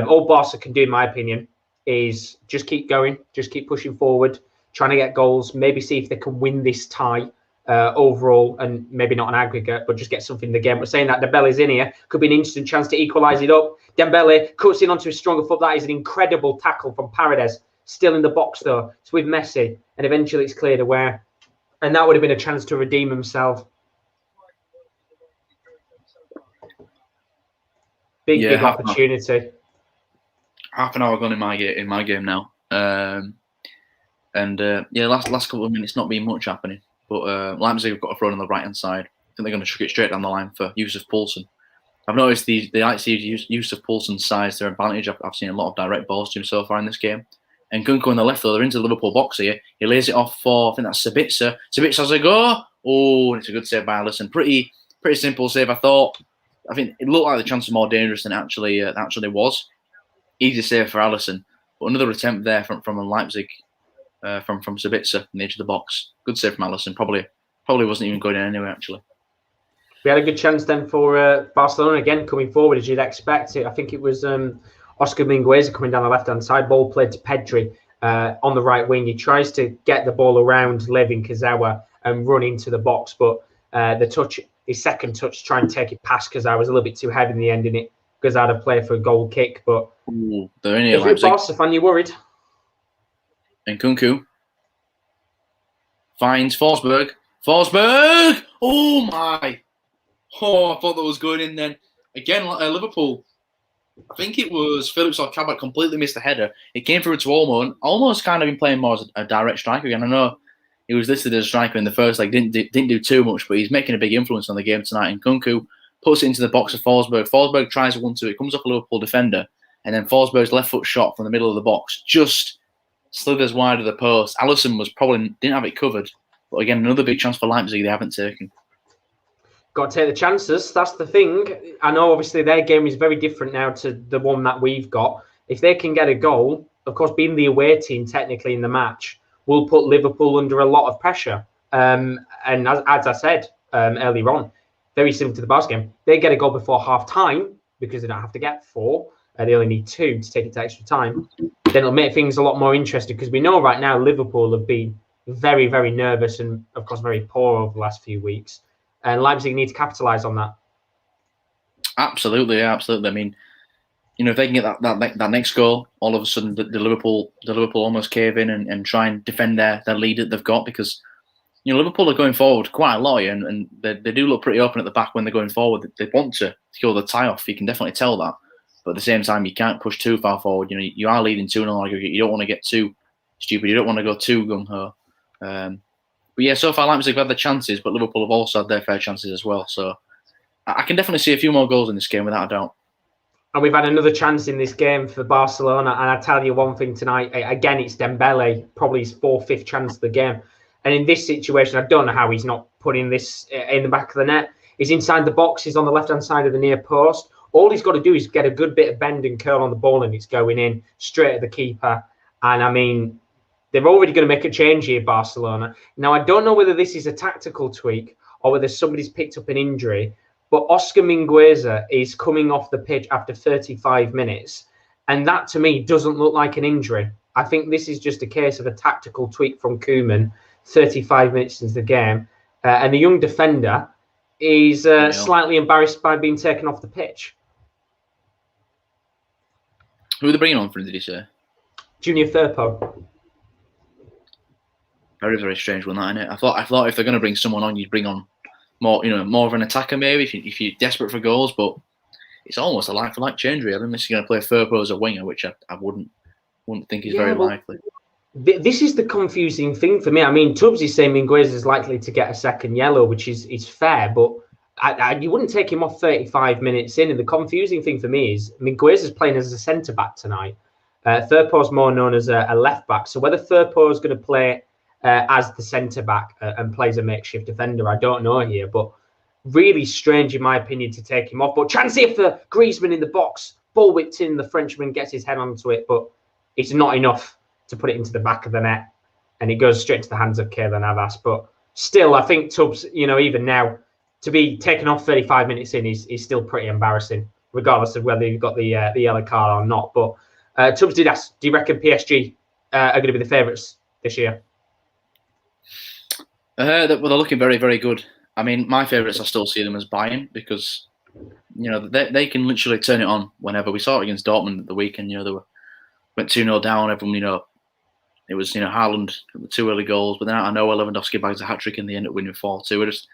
all Barca can do, in my opinion, is just keep going, just keep pushing forward, trying to get goals, maybe see if they can win this tie overall, and maybe not an aggregate, but just get something in the game. But saying that, Dembele's in here, could be an instant chance to equalise it up. Dembele cuts in onto his stronger foot. That is an incredible tackle from Paredes. Still in the box, though. It's with Messi, and eventually it's cleared away. And that would have been a chance to redeem himself. Big opportunity. Half an hour gone in my game now. Last couple of minutes not been much happening. But Leipzig have got a throw on the right hand side. I think they're going to chuck it straight down the line for Yusuf Poulsen. I've noticed they like to use Yusuf Poulsen's size to their advantage. I've seen a lot of direct balls to him so far in this game. And Kunku on the left, though, they're into the Liverpool box here. He lays it off for, I think that's Sabitzer. Sabitzer has a go. Oh, and it's a good save by Alisson. Pretty simple save, I thought. I think it looked like the chance was more dangerous than it actually was. Easy save for Alisson. But another attempt there from Leipzig, from Sabitzer in the edge of the box. Good save from Alisson. Probably wasn't even going in anyway, actually. We had a good chance then for Barcelona again coming forward as you'd expect it. I think it was Oscar Mingueza coming down the left-hand side. Ball played to Pedri on the right wing. He tries to get the ball around Levin Kazawa and run into the box, but his second touch to try and take it past Kazawa was a little bit too heavy in the end, and it Kazawa had to play for a goal kick. But they're in here, if you're a Barca fan, you're worried. And Kunku finds Forsberg. Forsberg! Oh my! Oh, I thought that was going in then. Again, Liverpool, I think it was Phillips or Cabot completely missed the header. It came through to Olmo, almost kind of been playing more as a direct striker again. I know he was listed as a striker in the first leg, didn't do too much, but he's making a big influence on the game tonight. And Kunku puts it into the box of Forsberg. Forsberg tries 1-2. It comes off a Liverpool defender. And then Forsberg's left foot shot from the middle of the box just slithers wide of the post. Alisson didn't have it covered. But again, another big chance for Leipzig they haven't taken. Got to take the chances. That's the thing. I know, obviously, their game is very different now to the one that we've got. If they can get a goal, of course, being the away team technically in the match, will put Liverpool under a lot of pressure. And as I said earlier on, very similar to the Barca game, they get a goal before half-time because they don't have to get 4. They only need 2 to take it to extra time. Then it'll make things a lot more interesting because we know right now Liverpool have been very, very nervous and, of course, very poor over the last few weeks. And Leipzig need to capitalise on that. Absolutely, yeah, absolutely. I mean, if they can get that next goal, all of a sudden the Liverpool almost cave in and try and defend their lead that they've got because Liverpool are going forward quite a lot and they do look pretty open at the back when they're going forward. They want to kill the tie off. You can definitely tell that, but at the same time you can't push too far forward. You are leading 2-0 aggregate. You don't want to get too stupid. You don't want to go too gung ho. But yeah, so far Leipzig have had the chances, but Liverpool have also had their fair chances as well. So I can definitely see a few more goals in this game without a doubt. And we've had another chance in this game for Barcelona. And I tell you one thing tonight, again, it's Dembele, probably his 4th, 5th chance of the game. And in this situation, I don't know how he's not putting this in the back of the net. He's inside the box. He's on the left-hand side of the near post. All he's got to do is get a good bit of bend and curl on the ball, and it's going in straight at the keeper. And I mean, they're already going to make a change here, Barcelona. Now, I don't know whether this is a tactical tweak or whether somebody's picked up an injury, but Oscar Mingueza is coming off the pitch after 35 minutes. And that, to me, doesn't look like an injury. I think this is just a case of a tactical tweak from Koeman, 35 minutes into the game. And the young defender is slightly embarrassed by being taken off the pitch. Who are they bringing on for, did he say? Junior Firpo. Very, very strange one, that, isn't it? I thought if they're going to bring someone on, you'd bring on more of an attacker maybe if you're desperate for goals. But it's almost a like-for-like change, really. Unless you're going to play Firpo as a winger, which I wouldn't think is very likely. This is the confusing thing for me. I mean, Tubbs is saying Mingueza is likely to get a second yellow, which is fair, but you wouldn't take him off 35 minutes in. And the confusing thing for me is Mingueza is playing as a centre-back tonight. Firpo's more known as a left-back. So whether Firpo is going to play as the centre-back and plays a makeshift defender, I don't know here, but really strange in my opinion to take him off. But chance here for Griezmann in the box, ball whipped in, the Frenchman gets his head onto it, but it's not enough to put it into the back of the net, and it goes straight to the hands of Keylor Navas. But still, I think Tubbs, even now, to be taken off 35 minutes in is still pretty embarrassing, regardless of whether you've got the yellow card or not. But Tubbs did ask, do you reckon PSG are going to be the favourites this year? They're looking very, very good. I mean, my favourites, I still see them as Bayern because, they can literally turn it on whenever. We saw it against Dortmund at the weekend. They went 2-0 down. Everyone, it was, Haaland, 2 early goals. But then I know Lewandowski bags a hat-trick and they end up winning 4-2.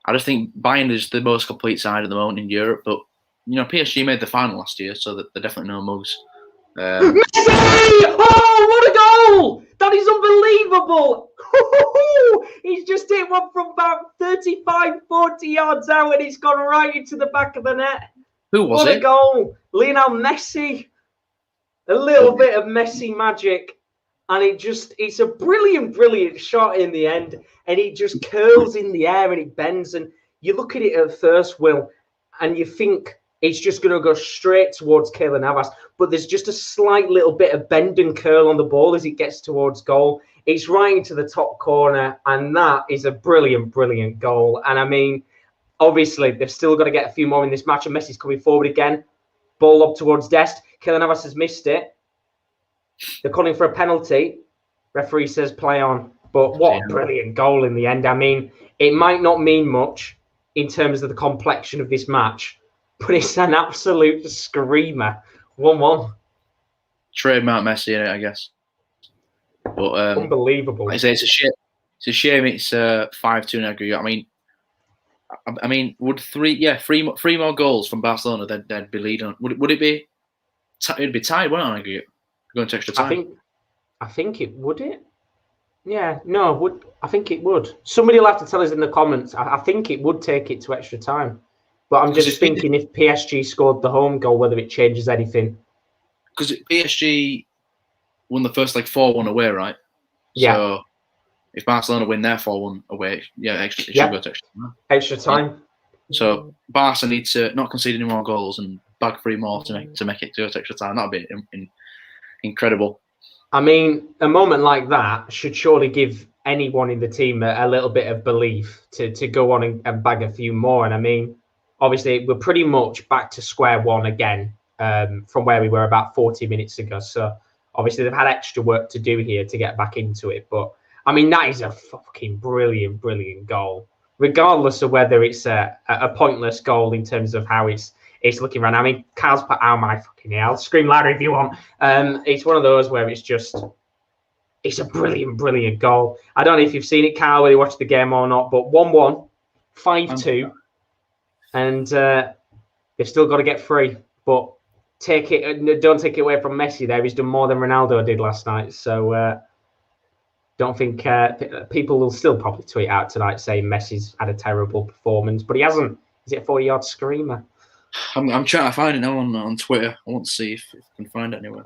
I just think Bayern is the most complete side at the moment in Europe. But PSG made the final last year, so that they're definitely no mugs. Messi! Oh, what a goal! That is unbelievable! He's just hit one from about 35, 40 yards out, and it's gone right into the back of the net. Who was it? What a goal! Lionel Messi. A little bit of Messi magic. And it's a brilliant, brilliant shot in the end. And it just curls in the air and it bends. And you look at it at first, Will, and you think it's just going to go straight towards Keylor Navas. But there's just a slight little bit of bend and curl on the ball as it gets towards goal. It's right into the top corner. And that is a brilliant, brilliant goal. And I mean, obviously, they've still got to get a few more in this match. And Messi's coming forward again. Ball up towards Dest. Keylor Navas has missed it. They're calling for a penalty. Referee says play on. But what a brilliant goal in the end. I mean, it might not mean much in terms of the complexion of this match, but it's an absolute screamer. 1-1. Trademark Messi in it, I guess. But unbelievable. I say it's a shame. It's a shame it's 5-2 in aggregate. I mean, would three more goals from Barcelona, they'd be leading. Would it be? It'd be tied, wouldn't it, on aggregate? Going to extra time. I think it would. It. Yeah. No. I think it would. Somebody will have to tell us in the comments. I think it would take it to extra time. But I'm just thinking if PSG scored the home goal, whether it changes anything. Because PSG won the first 4-1 away, right? Yeah. So if Barcelona win their 4-1 away, it should go to extra time. Extra time. Yeah. So Barca need to not concede any more goals and bag 3 more to make it to extra time. That'd be incredible. I mean, a moment like that should surely give anyone in the team a little bit of belief to go on and bag a few more. And I mean, obviously, we're pretty much back to square one again from where we were about 40 minutes ago. So obviously, they've had extra work to do here to get back into it. But I mean, that is a fucking brilliant, brilliant goal, regardless of whether it's a pointless goal in terms of how it's looking around. I mean, Kyle's put out my fucking ear. I'll scream louder if you want. It's one of those where it's a brilliant, brilliant goal. I don't know if you've seen it, Kyle, whether you watched the game or not, but 1-1, 5-2, and they've still got to get 3. But don't take it away from Messi there. He's done more than Ronaldo did last night. So don't think people will still probably tweet out tonight saying Messi's had a terrible performance, but he hasn't. Is it a 40-yard screamer? I'm trying to find it now on Twitter. I want to see if I can find it anywhere.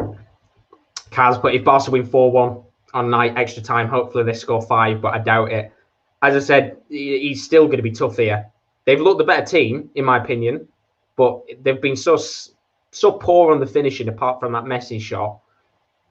Carl's put if Barca win 4-1 on night extra time, hopefully they score 5, but I doubt it. As I said, he's still going to be tough here. They've looked the better team, in my opinion, but they've been so poor on the finishing, apart from that Messi shot,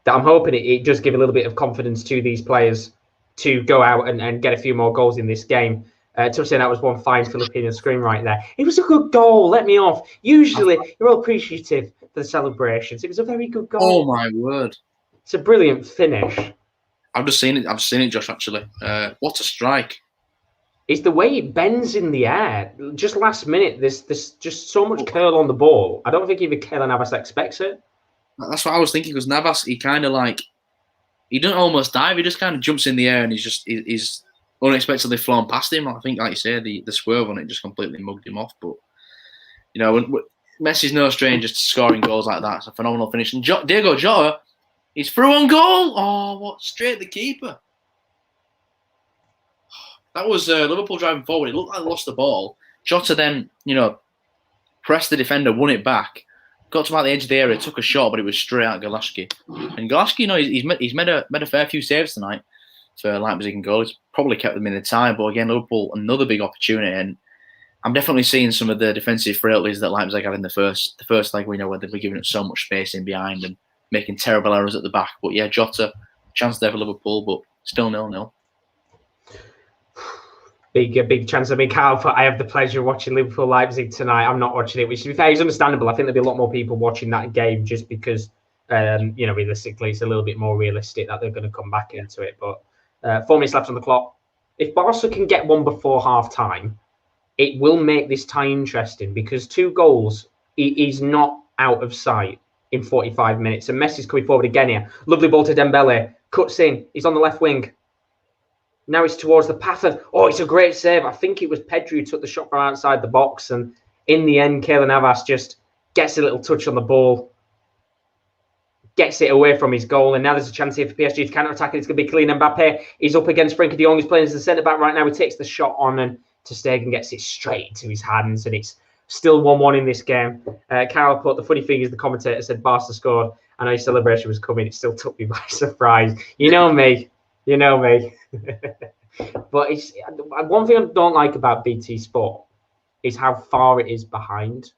that I'm hoping it does give a little bit of confidence to these players to go out and get a few more goals in this game. To say that was one fine Filipino scream right there. It was a good goal. Let me off. Usually, you're all appreciative for the celebrations. It was a very good goal. Oh my word! It's a brilliant finish. I've just seen it, Josh. Actually, what a strike! It's the way it bends in the air. Just last minute, there's just so much curl on the ball. I don't think even Keylor Navas expects it. That's what I was thinking. Because Navas, he kind of he doesn't almost dive. He just kind of jumps in the air and he's unexpectedly flown past him. I think, like you say, the swerve on it just completely mugged him off. But Messi's no stranger to scoring goals like that. It's a phenomenal finish. And Diego Jota, he's through on goal. Oh, what? Straight at the keeper. That was Liverpool driving forward. It looked like they lost the ball. Jota then, pressed the defender, won it back, got to about the edge of the area, took a shot, but it was straight at Golaski. And Golaski, he's made a fair few saves tonight for Leipzig and goal. He's probably kept them in the tie, but again, Liverpool, another big opportunity. And I'm definitely seeing some of the defensive frailties that Leipzig had in the first leg, where they've been giving it so much space in behind and making terrible errors at the back. But yeah, Jota, chance there for Liverpool, but still 0-0. Big chance. I mean, Carl, I have the pleasure of watching Liverpool Leipzig tonight. I'm not watching it, which, to be fair, is understandable. I think there'll be a lot more people watching that game just because, realistically, it's a little bit more realistic that they're going to come back into it. But 4 minutes left on the clock. If Barca can get one before half time, it will make this tie interesting because 2 goals is not out of sight in 45 minutes. And Messi's coming forward again here. Lovely ball to Dembele. Cuts in. He's on the left wing. Now it's towards the path of... Oh, it's a great save. I think it was Pedri who took the shot from outside the box. And in the end, Keylor Navas just gets a little touch on the ball, gets it away from his goal, and now there's a chance here for PSG to counter-attack, and it's going to be Kylian Mbappe. He's up against Frenkie de Jong, who's playing as the centre-back right now. He takes the shot on, and ter Stegen gets it straight into his hands, and it's still 1-1 in this game. Carol put, the funny thing is the commentator said Barca scored. I know his celebration was coming. It still took me by surprise. You know me. But it's one thing I don't like about BT Sport is how far it is behind.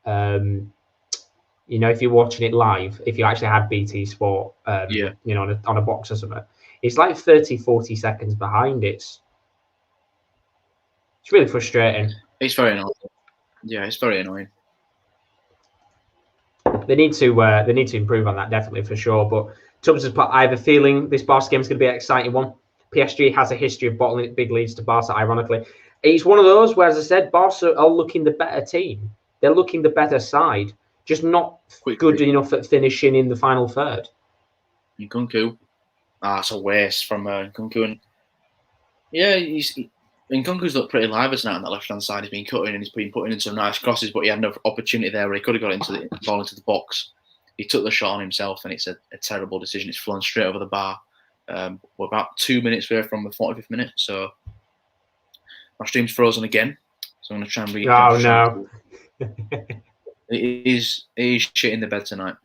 If you're watching it live, if you actually had BT Sport, on a box or something, it's like 30, 40 seconds behind. It's really frustrating. It's very annoying. Yeah, it's very annoying. They need to improve on that, definitely, for sure. But Tubbs has put, I have a feeling this Barca game is going to be an exciting one. PSG has a history of bottling big leads to Barca, ironically. It's one of those where, as I said, Barca are looking the better team. They're looking the better side, just not good enough at finishing in the final third. Nkunku. It's a waste from Nkunku. And Nkunku's looked pretty lively tonight on that left-hand side. He's been cutting and he's been putting in some nice crosses, but he had no opportunity there where he could have got into the ball into the box. He took the shot on himself, and it's a terrible decision. It's flown straight over the bar. We're about 2 minutes away from the 45th minute, so my stream's frozen again. So I'm going to try and read. Oh no! It is shit in the bed tonight.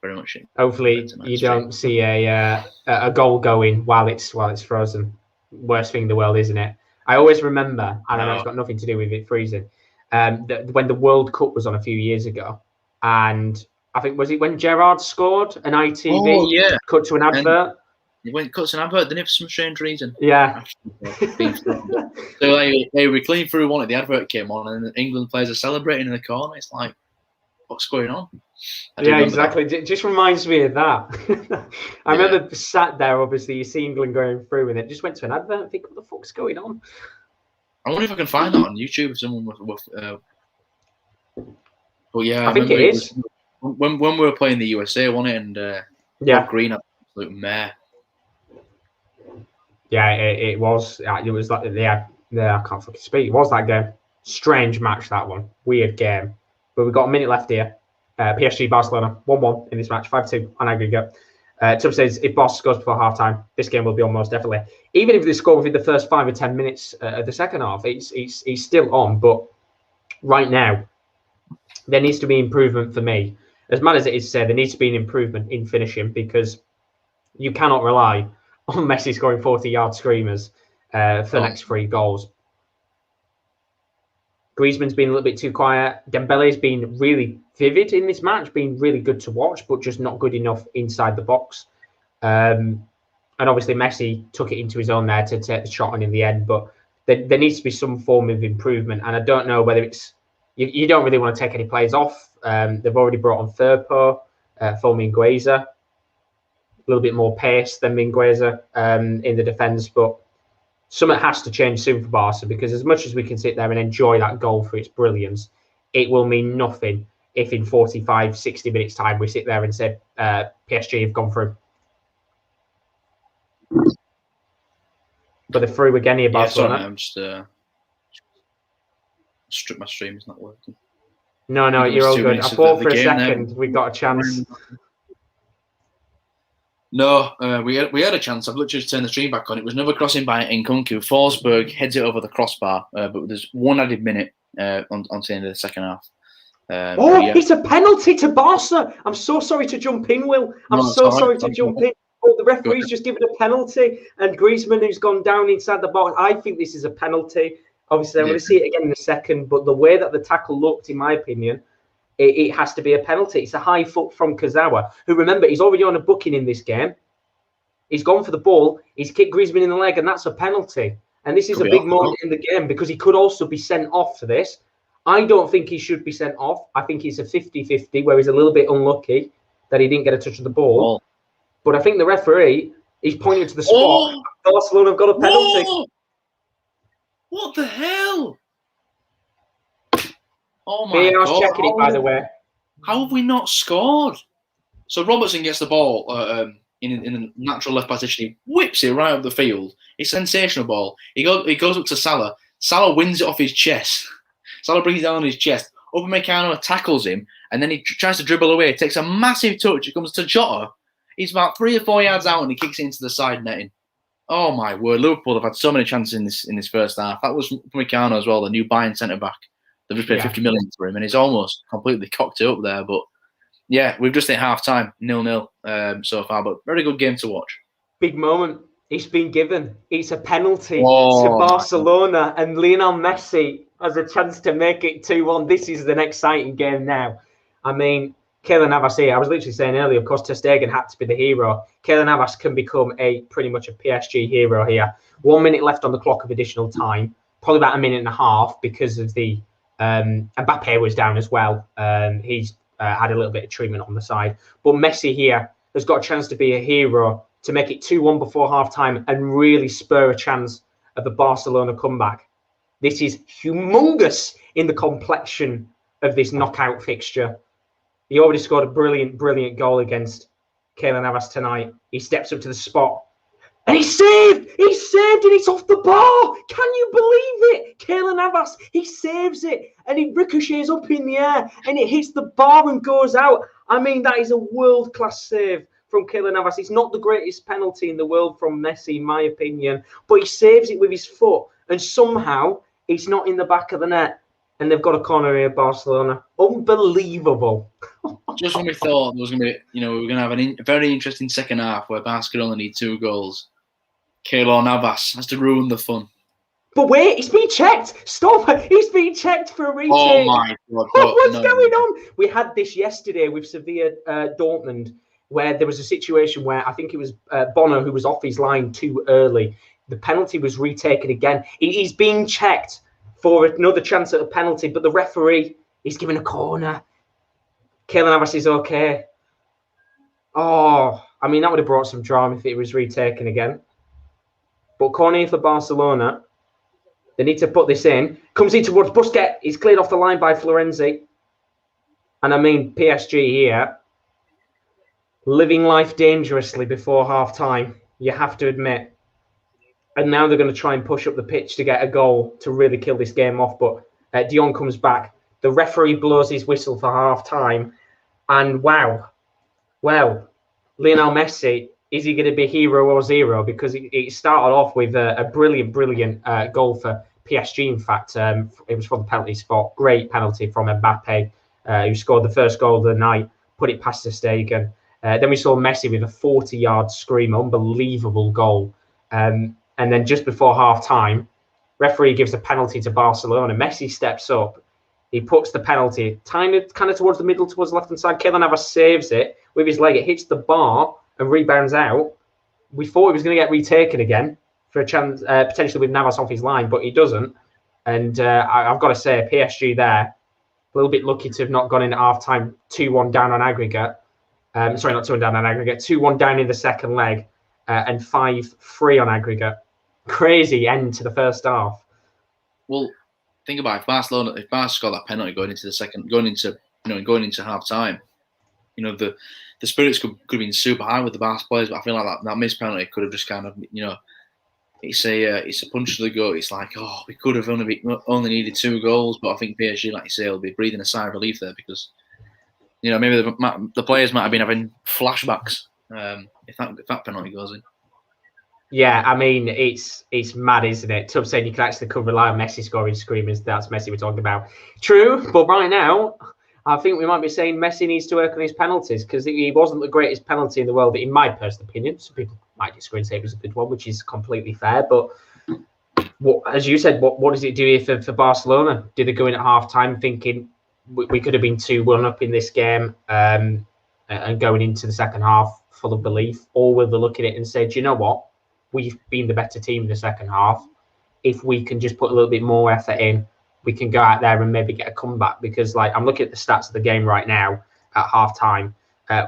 Very much shit. Hopefully you don't see a goal going while it's frozen. Worst thing in the world, isn't it? I always remember, and I know it's got nothing to do with it freezing, when the World Cup was on a few years ago, and I think, was it when Gerrard scored an ITV cut to an advert? He went cut to an advert, didn't he, for some strange reason? Yeah. So they were clean through one, the advert came on, and the England players are celebrating in the corner. It's like, what's going on? Yeah, exactly. It just reminds me of that. I remember sat there, obviously, you see England going through, and it just went to an advert and think, what the fuck's going on? I wonder if I can find that on YouTube if someone with but yeah, I think it is. When we were playing the USA, wasn't it? And Green had absolute mare. Yeah, it was. It was like, I can't fucking speak. It was that game. Strange match, that one. Weird game. But we've got a minute left here. PSG Barcelona 1-1 in this match, 5-2 on aggregate. Tubb says if Barca scores before half time, this game will be on most definitely. Even if they score within the first 5 or 10 minutes of the second half, it's still on. But right now, there needs to be improvement for me. As mad as it is to say, there needs to be an improvement in finishing, because you cannot rely on Messi scoring 40-yard screamers for the next 3 goals. Griezmann's been a little bit too quiet. Dembele's been really vivid in this match, been really good to watch, but just not good enough inside the box. And obviously Messi took it into his own there to take the shot on in the end, but there needs to be some form of improvement. And I don't know whether it's... You don't really want to take any players off. They've already brought on Firpo for Mingueza. A little bit more pace than Mingueza in the defence, but something has to change soon for Barca, because as much as we can sit there and enjoy that goal for its brilliance, it will mean nothing if in 45, 60 minutes time we sit there and say PSG have gone through. But they're through again here, Barcelona. Sorry, I'm just struck my stream, it's not working. No, you're all good. I thought for a second we got a chance. No, we had a chance. I've literally just turned the stream back on. It was another crossing by Nkunku. Forsberg heads it over the crossbar, but there's one added minute onto the end of the second half. It's a penalty to Barca. I'm so sorry to jump in, Will. I'm so sorry to jump in. Oh, the referee's just given a penalty, and Griezmann, who's gone down inside the box. I think this is a penalty. Obviously, I'm going to see it again in a second, but the way that the tackle looked, in my opinion, it has to be a penalty. It's a high foot from Kazawa, who, remember, he's already on a booking in this game. He's gone for the ball. He's kicked Griezmann in the leg, and that's a penalty. And this is a big moment in the game, because he could also be sent off for this. I don't think he should be sent off. I think it's a 50-50, where he's a little bit unlucky that he didn't get a touch of the ball. But I think the referee is pointing to the spot. Barcelona have got a penalty. What the hell? Oh my VAR's God. Checking it, by the way. How have we not scored? So Robertson gets the ball in a natural left position. He whips it right up the field. It's a sensational ball. He goes up to Salah. Salah wins it off his chest. Salah brings it down on his chest. Upamecano tackles him, and then he tries to dribble away, takes a massive touch, it comes to Jota, he's about 3 or 4 yards out and he kicks it into the side netting. Oh my word, Liverpool have had so many chances in this first half. That was Upamecano as well, the new Bayern centre-back. They've just paid 50 million for him and he's almost completely cocked it up there. But yeah, we've just hit half-time, 0-0 so far, but very good game to watch. Big moment. It's been given. It's a penalty to Barcelona and Lionel Messi has a chance to make it 2-1. This is an exciting game now. I mean, Keylor Navas here, I was literally saying earlier, of course, Ter Stegen had to be the hero. Keylor Navas can become pretty much a PSG hero here. 1 minute left on the clock of additional time, probably about a minute and a half because of the Mbappe was down as well. He's had a little bit of treatment on the side. But Messi here has got a chance to be a hero, to make it 2-1 before half-time and really spur a chance of the Barcelona comeback. This is humongous in the complexion of this knockout fixture. He already scored a brilliant goal against Keylor Navas tonight. He steps up to the spot and he saved! He saved and it's off the bar! Can you believe it? Keylor Navas, he saves it and it ricochets up in the air and it hits the bar and goes out. I mean, that is a world-class save from Keylor Navas. It's not the greatest penalty in the world from Messi, in my opinion, but he saves it with his foot, and somehow it's not in the back of the net, and they've got a corner here, Barcelona. Unbelievable. Just when we thought there was going to be, we were going to have a very interesting second half where Barcelona need 2 goals, Keylor Navas has to ruin the fun. But wait, he's been checked. Stop. He's been checked for a retake. Oh my God. What's going on? We had this yesterday with Sevilla Dortmund, where there was a situation where I think it was Bono who was off his line too early. The penalty was retaken again. He's being checked for another chance at a penalty, but the referee is giving a corner. Keylor Navas is okay. Oh, I mean, that would have brought some drama if it was retaken again. But corner for Barcelona. They need to put this in. Comes in towards Puskas. He's cleared off the line by Florenzi. And I mean, PSG here, living life dangerously before half-time, you have to admit. And now they're going to try and push up the pitch to get a goal to really kill this game off. But De Jong comes back. The referee blows his whistle for half-time. And wow, well, Lionel Messi, is he going to be hero or zero? Because it started off with a brilliant goal for PSG. In fact, it was from the penalty spot. Great penalty from Mbappe, who scored the first goal of the night, put it past Ter Stegen. Then we saw Messi with a 40-yard scream, unbelievable goal. And then just before half-time, referee gives a penalty to Barcelona. Messi steps up. He puts the penalty kind of towards the middle, towards the left-hand side. Keylor Navas saves it with his leg. It hits the bar and rebounds out. We thought it was going to get retaken again for a chance, potentially with Navas off his line, but he doesn't. And I've got to say, PSG there, a little bit lucky to have not gone in at half-time 2-1 down on aggregate. Sorry, not 2-1 down on aggregate. 2-1 down in the second leg and 5-3 on aggregate. Crazy end to the first half. Well, think about it. If Barca scored that penalty going into half-time, the spirits could have been super high with the Barca players, but I feel like that missed penalty could have just kind of, it's a punch to the gut. It's like, we could have only needed 2 goals, but I think PSG, like you say, will be breathing a sigh of relief there because, maybe the players might have been having flashbacks if that penalty goes in. Yeah, I mean, it's mad, isn't it? Tough saying you can actually rely on Messi scoring screamers. That's Messi we're talking about. True, but right now, I think we might be saying Messi needs to work on his penalties because he wasn't the greatest penalty in the world, in my personal opinion. Some people might disagree and say it was a good one, which is completely fair. But as you said, what does it do here for Barcelona? Did they go in at half-time thinking we could have been 2-1 up in this game and going into the second half full of belief? Or will they look at it and say, do you know what? We've been the better team in the second half. If we can just put a little bit more effort in, we can go out there and maybe get a comeback. Because, I'm looking at the stats of the game right now at half-time.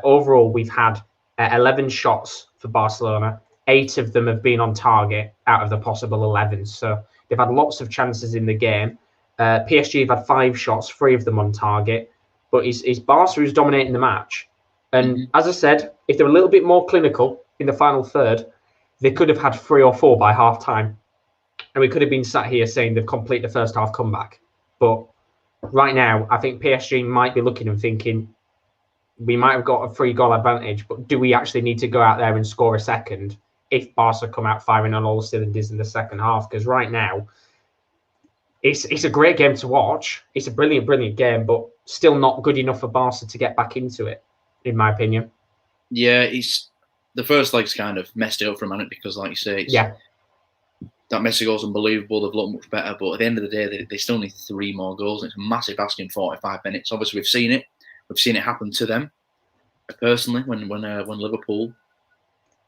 Overall, we've had 11 shots for Barcelona. 8 of them have been on target out of the possible 11. So they've had lots of chances in the game. PSG have had 5 shots, 3 of them on target. But it's Barca who's dominating the match. And as I said, if they're a little bit more clinical in the final third, they could have had 3 or 4 by half-time. And we could have been sat here saying they've completed the first half comeback. But right now, I think PSG might be looking and thinking, we might have got a 3-goal advantage, but do we actually need to go out there and score a second if Barca come out firing on all cylinders in the second half? Because right now, it's a great game to watch. It's a brilliant, brilliant game, but still not good enough for Barca to get back into it, in my opinion. Yeah, the first leg's kind of messed it up for a minute because, like you say, that Messi goal's unbelievable. They've looked much better, but at the end of the day, they still need 3 more goals. It's a massive ask in 45 minutes. Obviously, we've seen it. We've seen it happen to them personally when Liverpool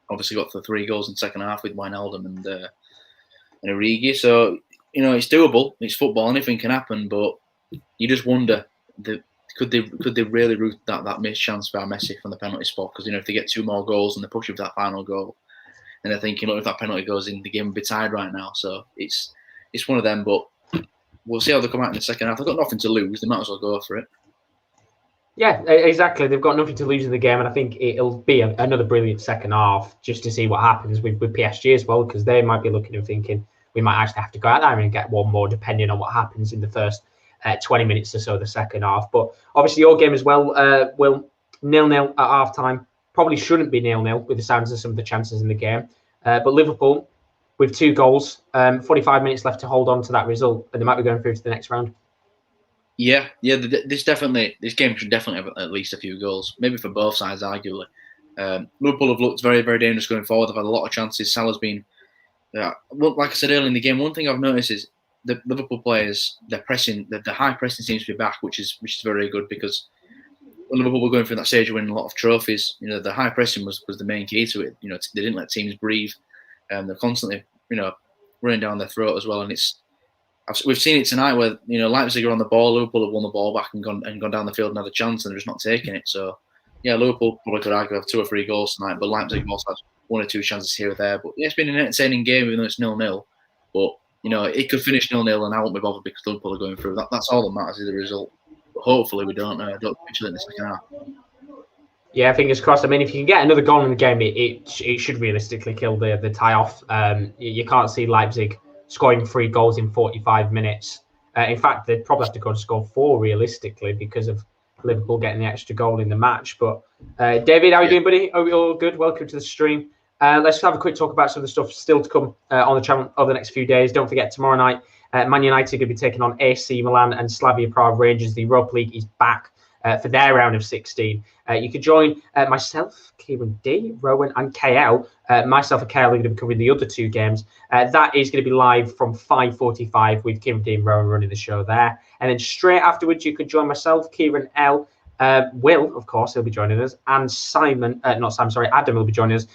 obviously got the 3 goals in the second half with Wijnaldum and Origi. So it's doable. It's football. Anything can happen, but you just wonder could they really root that missed chance by Messi from the penalty spot? Because if they get 2 more goals and they push for that final goal, and they're thinking, look, if that penalty goes in, the game will be tied right now. So it's one of them. But we'll see how they come out in the second half. They've got nothing to lose. They might as well go for it. Yeah, exactly. They've got nothing to lose in the game, and I think it'll be another brilliant second half just to see what happens with PSG as well, because they might be looking and thinking we might actually have to go out there and get 1 more, depending on what happens in the first 20 minutes or so of the second half. But obviously, your game as well will 0-0 at half time. Probably shouldn't be 0-0 with the sounds of some of the chances in the game. But Liverpool, with 2 goals, 45 minutes left to hold on to that result, and they might be going through to the next round. Yeah. This game should definitely have at least a few goals, maybe for both sides, arguably. Liverpool have looked very, very dangerous going forward. They've had a lot of chances. Salah's been, like I said earlier in the game, one thing I've noticed is the Liverpool players, their pressing, the high pressing seems to be back, which is very good, because when Liverpool were going through that stage of winning a lot of trophies, the high pressing was the main key to it. They didn't let teams breathe, and they're constantly, running down their throat as well, and we've seen it tonight where Leipzig are on the ball, Liverpool have won the ball back and gone down the field and had a chance, and they're just not taking it. So yeah, Liverpool probably could argue have 2 or 3 goals tonight, but Leipzig also had 1 or 2 chances here or there. But yeah, it's been an entertaining game, even though it's 0-0. But it could finish 0-0, and I won't be bothered because Liverpool are going through. That's all that matters, is the result. But hopefully we don't pitch it in the second half. Yeah, fingers crossed. I mean, if you can get another goal in the game, it should realistically kill the tie-off. You can't see Leipzig scoring 3 goals in 45 minutes. In fact, they'd probably have to go and score 4 realistically because of Liverpool getting the extra goal in the match. But David, how are you doing, buddy? Are we all good? Welcome to the stream. Let's have a quick talk about some of the stuff still to come on the channel over the next few days. Don't forget, tomorrow night, Man United are going to be taking on AC Milan and Slavia Prague Rangers. The Europa League is back for their round of 16. You could join myself, Kieran D, Rowan, and KL. Myself and KL are going to be covering the other 2 games. That is going to be live from 5:45 with Kieran D and Rowan running the show there. And then straight afterwards, you could join myself, Kieran L. Will, of course, he'll be joining us, and Adam will be joining us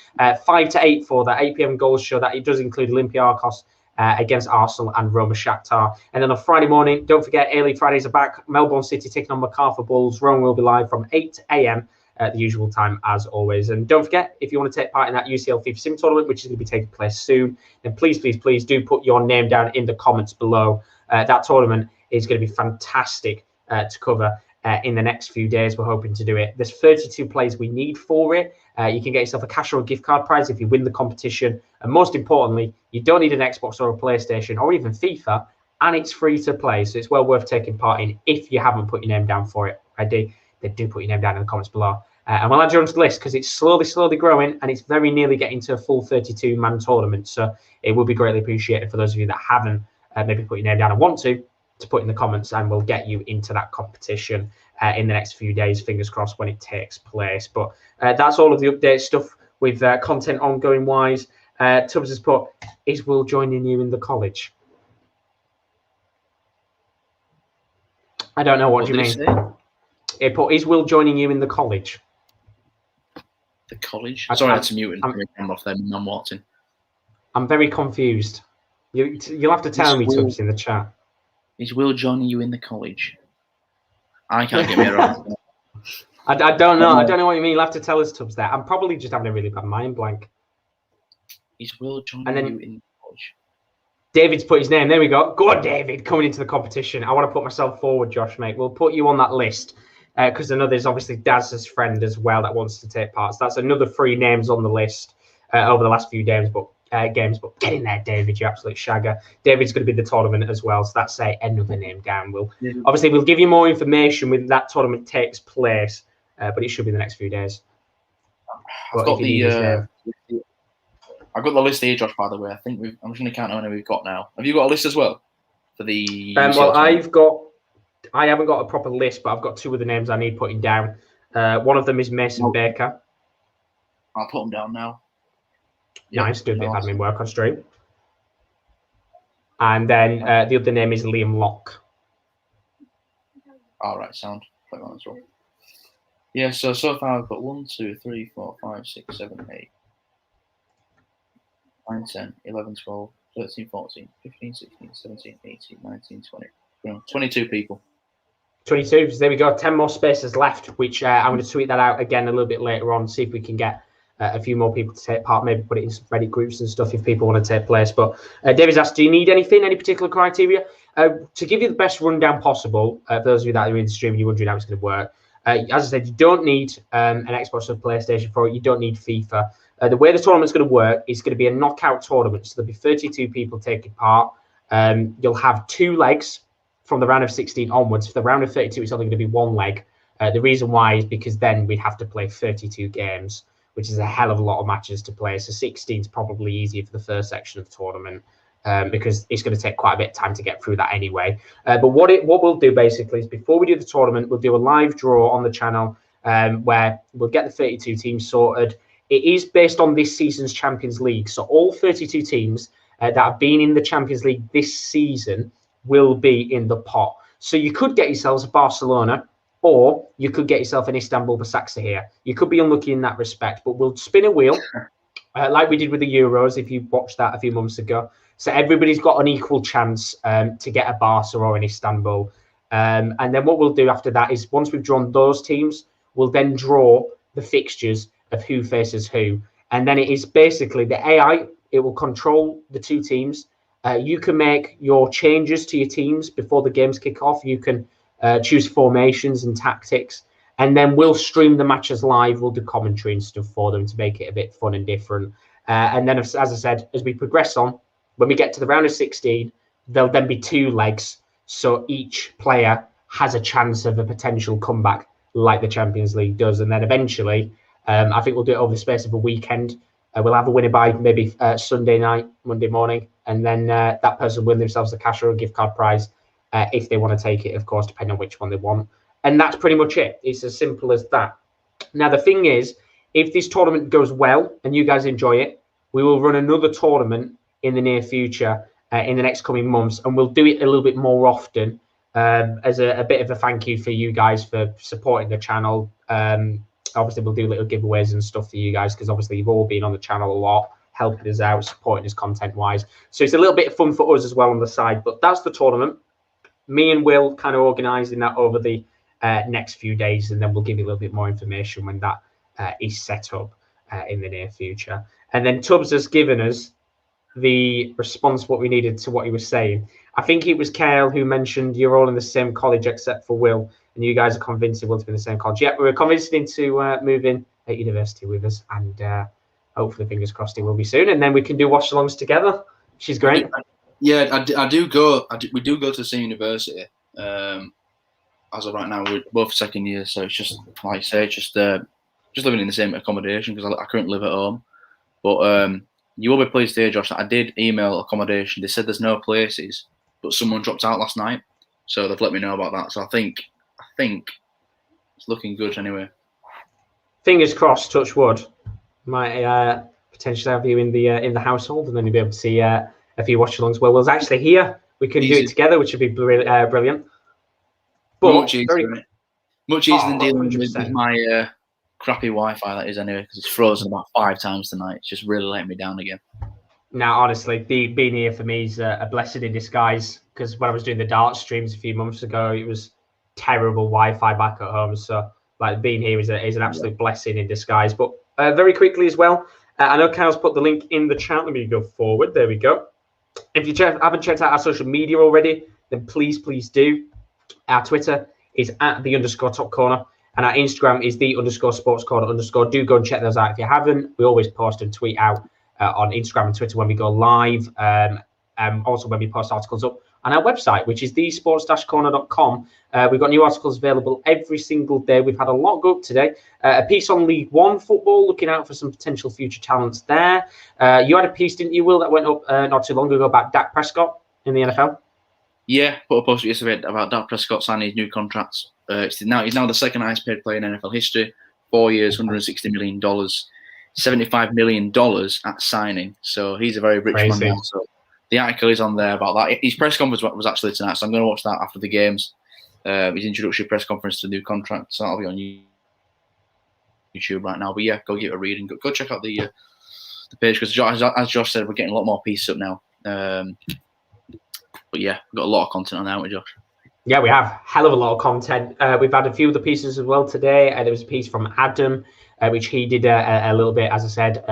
5 to 8 for that 8 p.m. goals show. That it does include Olympiacos against Arsenal and Roma Shakhtar. And then on Friday morning, don't forget, early Fridays are back. Melbourne City taking on MacArthur Bulls. Rome will be live from 8 a.m. at the usual time, as always. And don't forget, if you want to take part in that UCL FIFA Sim tournament, which is going to be taking place soon, then please do put your name down in the comments below. That tournament is going to be fantastic to cover in the next few days. We're hoping to do it. There's 32 players we need for it. You can get yourself a cash or a gift card prize if you win the competition. And most importantly, you don't need an Xbox or a PlayStation or even FIFA, and it's free to play. So it's well worth taking part in if you haven't put your name down for it already. Then do put your name down in the comments below. And we'll add you onto the list because it's slowly growing, and it's very nearly getting to a full 32-man tournament. So it will be greatly appreciated for those of you that haven't maybe put your name down and want to put in the comments, and we'll get you into that competition in the next few days, fingers crossed, when it takes place. But that's all of the update stuff with content ongoing wise. Tubbs has put, is Will joining you in the college? I don't know. What do you mean? He put, is Will joining you in the college? The college? Sorry, I had to mute and off there. I'm watching. I'm very confused. You'll have to tell me, Tubbs, in the chat. Is Will joining you in the college? I can't get me around. I don't know. I don't know what you mean. You'll have to tell us, Tubbs, there. I'm probably just having a really bad mind blank. Is Will joining you in the college? David's put his name. There we go. Go on, David, coming into the competition. I want to put myself forward, Josh, mate. We'll put you on that list because I know there's obviously Daz's friend as well that wants to take part. So that's another 3 names on the list over the last few days. But games. But get in there, David, you absolute shagger. David's going to be the tournament as well, so that's another name down. Obviously, we'll give you more information when that tournament takes place, but it should be the next few days. I've got the list here, Josh, by the way. I'm just going to count how many we've got now. Have you got a list as well for the? Well, I haven't got a proper list, but I've got 2 of the names I need putting down. One of them is Mason Baker. I'll put them down now. Nice, do a bit of admin work on stream. And then the other name is Liam Locke. All right, sound. Put that on as well. Yeah, so far I've got 1, 2, 3, 4, 5, 6, 7, 8, 9, 10, 11, 12, 13, 14, 15, 16, 17, 18, 19, 20. 22 people. 22. So there we go. 10 more spaces left, which I'm going to tweet that out again a little bit later on, see if we can get a few more people to take part, maybe put it in some Reddit groups and stuff if people want to take place. But David's asked, do you need anything, any particular criteria? To give you the best rundown possible, for those of you that are in the stream and you're wondering how it's going to work, as I said, you don't need an Xbox or PlayStation for it. You don't need FIFA. The way the tournament's going to work is going to be a knockout tournament. So there'll be 32 people taking part. You'll have 2 legs from the round of 16 onwards. For the round of 32, it's only going to be 1 leg. The reason why is because then we'd have to play 32 games, which is a hell of a lot of matches to play. So 16 is probably easier for the first section of the tournament because it's going to take quite a bit of time to get through that anyway. But what we'll do basically is before we do the tournament, we'll do a live draw on the channel where we'll get the 32 teams sorted. It is based on this season's Champions League. So all 32 teams that have been in the Champions League this season will be in the pot. So you could get yourselves a Barcelona, or you could get yourself an Istanbul Basaksehir. You could be unlucky in that respect, but we'll spin a wheel like we did with the Euros, if you watched that a few months ago. So everybody's got an equal chance to get a Barca or an Istanbul. And then what we'll do after that is once we've drawn those teams, we'll then draw the fixtures of who faces who. And then it is basically the AI, it will control the 2 teams. You can make your changes to your teams before the games kick off. You can choose formations and tactics, and then we'll stream the matches live. We'll do commentary and stuff for them to make it a bit fun and different. And then, as I said, as we progress on, when we get to the round of 16, there'll then be 2 legs. So each player has a chance of a potential comeback like the Champions League does. And then eventually, I think we'll do it over the space of a weekend. We'll have a winner by maybe Sunday night, Monday morning, and then that person will win themselves a cash or a gift card prize if they want to take it, of course, depending on which one they want. And that's pretty much it. It's as simple as that. Now, the thing is, if this tournament goes well and you guys enjoy it, we will run another tournament in the near future, in the next coming months, and we'll do it a little bit more often as a bit of a thank you for you guys for supporting the channel. Obviously, we'll do little giveaways and stuff for you guys because obviously you've all been on the channel a lot, helping us out, supporting us content-wise. So it's a little bit of fun for us as well on the side. But that's the tournament. Me and Will kind of organising that over the next few days, and then we'll give you a little bit more information when that is set up in the near future. And then Tubbs has given us the response what we needed to what he was saying. I think it was Kale who mentioned you're all in the same college except for Will, and you guys are convinced he will be in the same college. Yeah, we were convinced him to move in at university with us, and hopefully, fingers crossed, he will be soon, and then we can do watch-alongs together. She's great. Yeah, I do go. We do go to the same university. As of right now, we're both second year, so it's just like I say, just living in the same accommodation because I currently live at home. But you will be pleased to hear, Josh, that I did email accommodation. They said there's no places, but someone dropped out last night, so they've let me know about that. So I think it's looking good anyway. Fingers crossed. Touch wood. Might potentially have you in the household, and then you'll be able to see a few watch-alongs. Well, Will's actually here. We can do it together, which would be brilliant. But much easier than dealing with my crappy Wi-Fi that is anyway, because it's frozen about 5 times tonight. It's just really letting me down again. Now, honestly, being here for me is a blessing in disguise, because when I was doing the darts streams a few months ago, it was terrible Wi-Fi back at home. So, like, being here is an absolute blessing in disguise. But very quickly as well, I know Kyle's put the link in the chat. Let me go forward. There we go. If you haven't checked out our social media already, then please do. Our Twitter is @the_top corner, and our Instagram is _sportscorner_. Do go and check those out if you haven't. We always post and tweet out on Instagram and Twitter when we go live. Also when we post articles up on our website, which is thesports-corner.com. We've got new articles available every single day. We've had a lot go up today. A piece on League One football, looking out for some potential future talents there. You had a piece, didn't you, Will, that went up not too long ago about Dak Prescott in the NFL? Yeah, put a post yesterday about Dak Prescott signing his new contracts. He's now the second highest paid player in NFL history. 4 years, $160 million, $75 million at signing. So he's a very rich man now. So the article is on there about that. His press conference was actually tonight, so I'm going to watch that after the games. His introductory press conference to the new contract. So that'll be on YouTube right now. But yeah, go give it a read and go check out the page, because as Josh said, we're getting a lot more pieces up now. But yeah, we've got a lot of content on there, haven't we, Josh? Yeah, we have hell of a lot of content. We've had a few of the pieces as well today. There was a piece from Adam, which he did a little bit, as I said.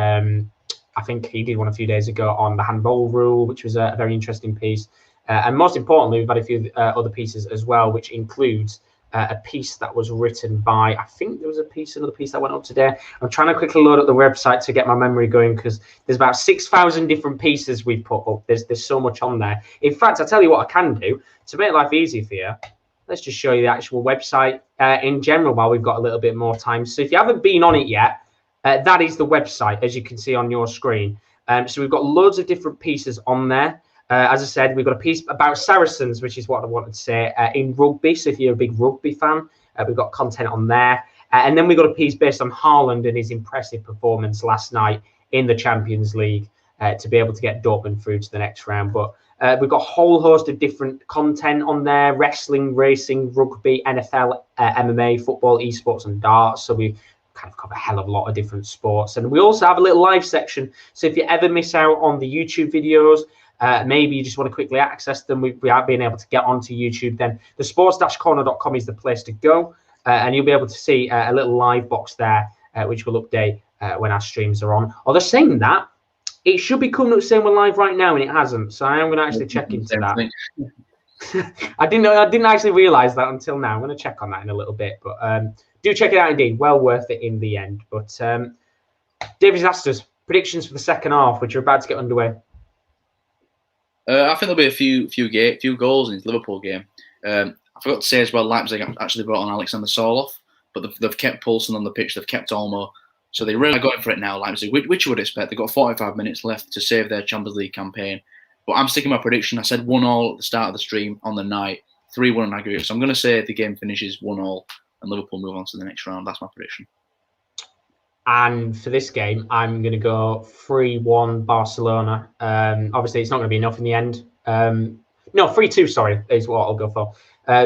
I think he did one a few days ago on the handball rule, which was a very interesting piece. And most importantly, we've had a few other pieces as well, which includes a piece that was written by, I think there was another piece that went up today. I'm trying to quickly load up the website to get my memory going, because there's about 6,000 different pieces we've put up. There's so much on there. In fact, I'll tell you what I can do to make life easy for you. Let's just show you the actual website in general while we've got a little bit more time. So if you haven't been on it yet, that is the website, as you can see on your screen. So we've got loads of different pieces on there. As I said, we've got a piece about Saracens, which is what I wanted to say, in rugby. So if you're a big rugby fan, we've got content on there. And then we've got a piece based on Haaland and his impressive performance last night in the Champions League to be able to get Dortmund through to the next round. But we've got a whole host of different content on there: wrestling, racing, rugby, NFL, MMA, football, esports, and darts. So we kind of cover a hell of a lot of different sports. And we also have a little live section. So if you ever miss out on the YouTube videos, maybe you just want to quickly access them, we are being able to get onto YouTube, then the sports-corner.com is the place to go. And you'll be able to see a little live box there, which will update when our streams are on. Although saying that, it should be coming up saying we're live right now, and it hasn't. So I am going to actually check into that. I didn't actually realise that until now. I'm going to check on that in a little bit. But do check it out indeed. Well worth it in the end. But David's asked us predictions for the second half, which are about to get underway. I think there'll be a few goals in the Liverpool game. I forgot to say as well, Leipzig actually brought on Alexander Soloff, but they've kept Poulsen on the pitch. They've kept Olmo, so they really are going for it now. Leipzig, which you would expect. They've got 45 minutes left to save their Champions League campaign. But I'm sticking my prediction. I said 1-1 at the start of the stream on the night, 3-1 in aggregate. So I'm going to say the game finishes 1-1 and Liverpool move on to the next round. That's my prediction. And for this game, I'm going to go 3-1 Barcelona. Obviously, it's not going to be enough in the end. No, 3-2, sorry, is what I'll go for.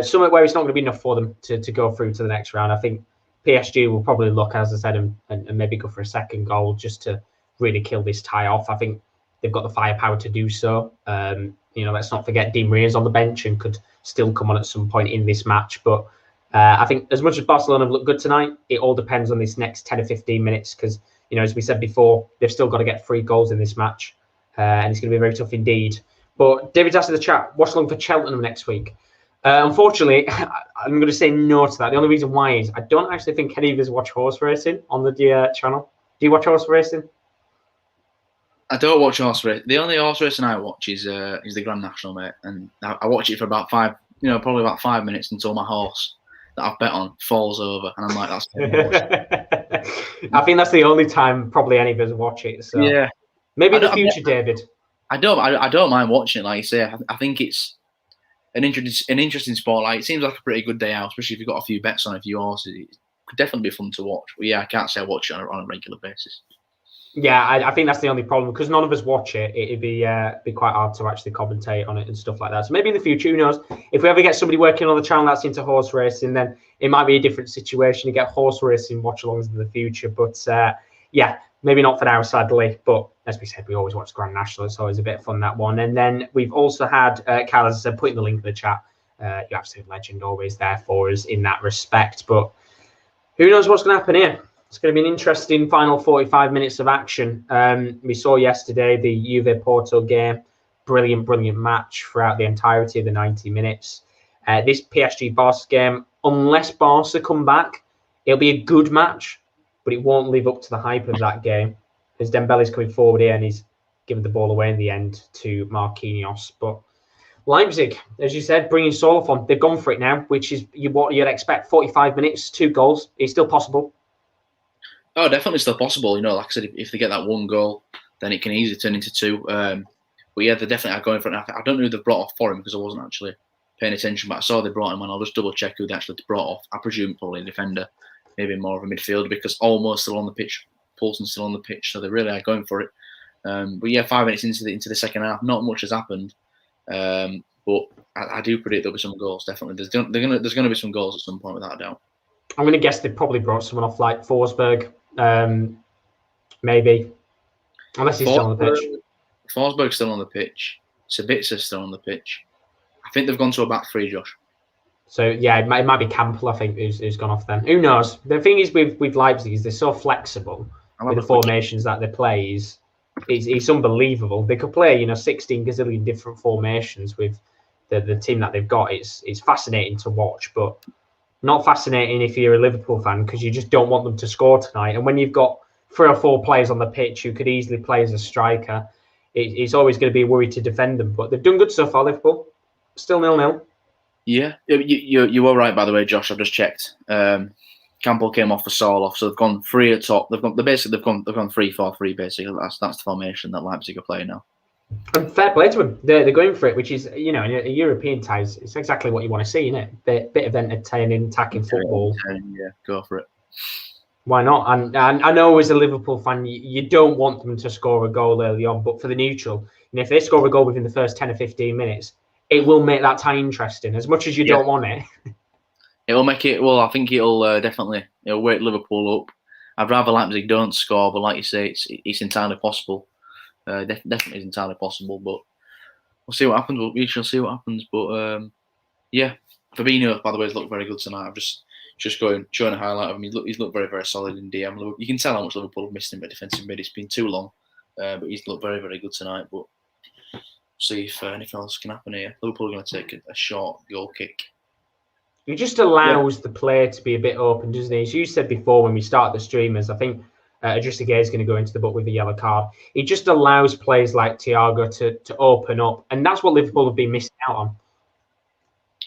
Somewhere where it's not going to be enough for them to go through to the next round. I think PSG will probably look, as I said, and maybe go for a second goal just to really kill this tie off. I think they've got the firepower to do so. Let's not forget Di Maria's on the bench and could still come on at some point in this match. But I think as much as Barcelona have looked good tonight, it all depends on this next 10 or 15 minutes because, as we said before, they've still got to get 3 goals in this match. And it's going to be very tough indeed. But David's asked in the chat, watch along for Cheltenham next week. Unfortunately, I'm going to say no to that. The only reason why is I don't actually think any of us watch horse racing on the channel. Do you watch horse racing? I don't watch horse racing. The only horse racing I watch is the Grand National, mate. And I watch it for about probably about 5 minutes until my horse that I've bet on falls over, and I'm like, that's I think that's the only time probably any of us watch it. So yeah, maybe in the future, David. I don't mind watching it. Like you say, I think it's an interesting sport. Like it seems like a pretty good day out, especially if you've got a few bets on a few horses. It could definitely be fun to watch. But yeah, I can't say I watch it on a regular basis. Yeah, I think that's the only problem because none of us watch it. It'd be quite hard to actually commentate on it and stuff like that. So maybe in the future, who knows? If we ever get somebody working on the channel that's into horse racing, then it might be a different situation to get horse racing watch-alongs in the future. But yeah, maybe not for now, sadly. But as we said, we always watch the Grand National. It's always a bit of fun, that one. And then we've also had, Cal, as I said, putting the link in the chat. You're absolute legend, always there for us in that respect. But who knows what's going to happen here? It's going to be an interesting final 45 minutes of action. We saw yesterday the Juve Porto game. Brilliant match throughout the entirety of the 90 minutes. This PSG Barca game, unless Barca come back, it'll be a good match, but it won't live up to the hype of that game. as Dembele's coming forward here and he's given the ball away in the end to Marquinhos. But Leipzig, as you said, bringing Soloff on. They've gone for it now, which is what you'd expect. 45 minutes, 2 goals. It's still possible. Oh, definitely still possible. You know, like I said, if they get that 1 goal, then it can easily turn into 2. But yeah, they definitely are going for it. I don't know who they've brought off for him because I wasn't actually paying attention, but I saw they brought him on. I'll just double check who they actually brought off. I presume probably a defender, maybe more of a midfielder because almost still on the pitch, Poulsen's still on the pitch, so they really are going for it. But yeah, 5 minutes into the second half, not much has happened. But I do predict there'll be some goals. Definitely, there's going to be some goals at some point, without a doubt. I'm going to guess they probably brought someone off like Forsberg, maybe, unless he's still on the pitch. Forsberg's still on the pitch. Sabitza's still on the pitch. I think they've gone to a back 3, Josh. So yeah, it might be Campbell, I think, who's gone off then. Who knows? The thing is with Leipzig is they're so flexible with the formations that they play. It's unbelievable. They could play 16 gazillion different formations with the team that they've got. It's fascinating to watch, but not fascinating if you're a Liverpool fan because you just don't want them to score tonight. And when you've got 3 or 4 players on the pitch who could easily play as a striker, it's always going to be a worry to defend them. But they've done good so far, Liverpool. Still 0-0. Yeah, you were right, by the way, Josh. I've just checked. Campbell came off for Soloff, so they've gone 3 at top. They've gone 3-4-3 basically. That's the formation that Leipzig are playing now. And fair play to them. They're going for it, which is in a European ties, it's exactly what you want to see, isn't it? Bit of entertaining, attacking football. Yeah, go for it. Why not? And I know as a Liverpool fan, you don't want them to score a goal early on, but for the neutral, if they score a goal within the first 10 or 15 minutes, it will make that tie interesting, as much as you don't want it. It'll make it, well, I think it'll definitely wake Liverpool up. I'd rather Leipzig don't score, but like you say, it's entirely possible. Definitely is entirely possible, but we'll see what happens. We shall see what happens. But yeah, Fabinho, by the way, has looked very good tonight. I've just showing a highlight of him. He's looked very, very solid in DM. You can tell how much Liverpool have missed him at defensive mid. It's been too long, but he's looked very, very good tonight. But see if anything else can happen here. Liverpool are going to take a short goal kick. It just allows the player to be a bit open, doesn't it? As you said before when we started the streamers, I think Idrissa Gueye is going to go into the book with the yellow card. It just allows players like Thiago to open up, and that's what Liverpool have been missing out on.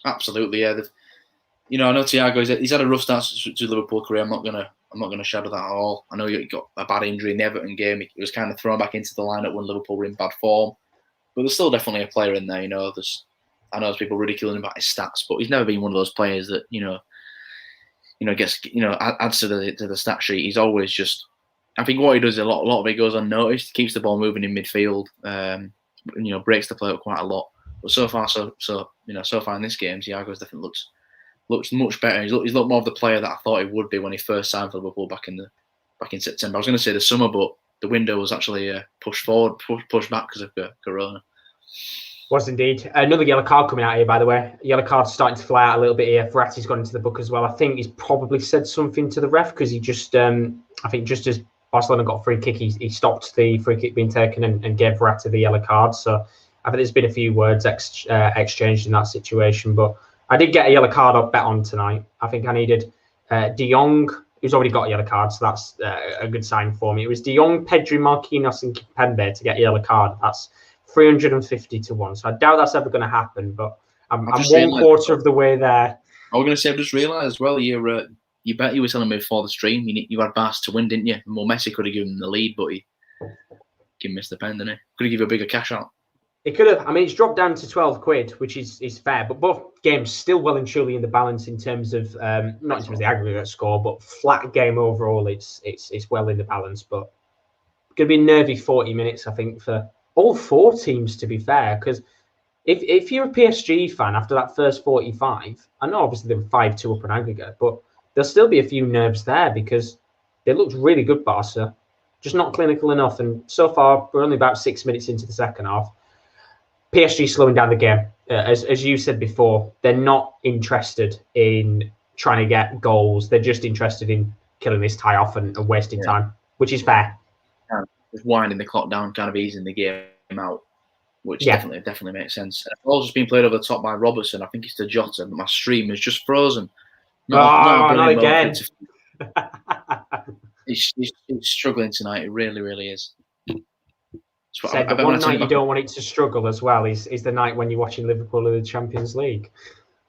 Absolutely, yeah. I know Thiago. He's had a rough start to Liverpool career. I'm not gonna shadow that at all. I know he got a bad injury in the Everton game. He was kind of thrown back into the lineup when Liverpool were in bad form, but there's still definitely a player in there. I know there's people ridiculing about his stats, but he's never been one of those players that gets adds to the stat sheet. He's always just. I think what he does a lot of it goes unnoticed. He keeps the ball moving in midfield. Breaks the play up quite a lot. But so far in this game, Thiago's definitely looks much better. He's looked more of the player that I thought he would be when he first signed for Liverpool back in September. I was going to say the summer, but the window was actually pushed back because of Corona. Was indeed. Another yellow card coming out here, by the way. Yellow card's starting to fly out a little bit here. Verratti's gone into the book as well. I think he's probably said something to the ref because he just, I think just as Barcelona got a free kick, he stopped the free kick being taken and gave Verratti the yellow card. So I think there's been a few words exchanged in that situation. But I did get a yellow card up bet on tonight. I think I needed De Jong, who's already got a yellow card, so that's a good sign for me. It was De Jong, Pedri, Marquinhos and Kimpembe to get a yellow card. That's 350 to 1. So I doubt that's ever going to happen, but I'm 1/4 of the way there. I was going to say, I've just realised as well, you bet you were telling me before the stream, you had Barca to win, didn't you? Well, Messi could have given him the lead, but he missed the pen, didn't he? Could have given you a bigger cash out. It could have. I mean, it's dropped down to 12 quid, which is fair, but both games still well and truly in the balance in terms of, not in terms of the aggregate score, but flat game overall, it's well in the balance, but going to be a nervy 40 minutes, I think, for all 4 teams, to be fair, because if you're a PSG fan after that first 45, I know obviously they were 5-2 up on aggregate, but there'll still be a few nerves there because they looked really good, Barca, just not clinical enough. And so far, we're only about 6 minutes into the second half. PSG slowing down the game. As you said before, they're not interested in trying to get goals. They're just interested in killing this tie off and wasting time, which is fair. Just winding the clock down, kind of easing the game out, which definitely makes sense. The ball's just been played over the top by Robertson. I think it's to Jota, but my stream is just frozen. Not again. It's struggling tonight. It really, really is. Said the one night you don't want it to struggle as well is the night when you're watching Liverpool in the Champions League.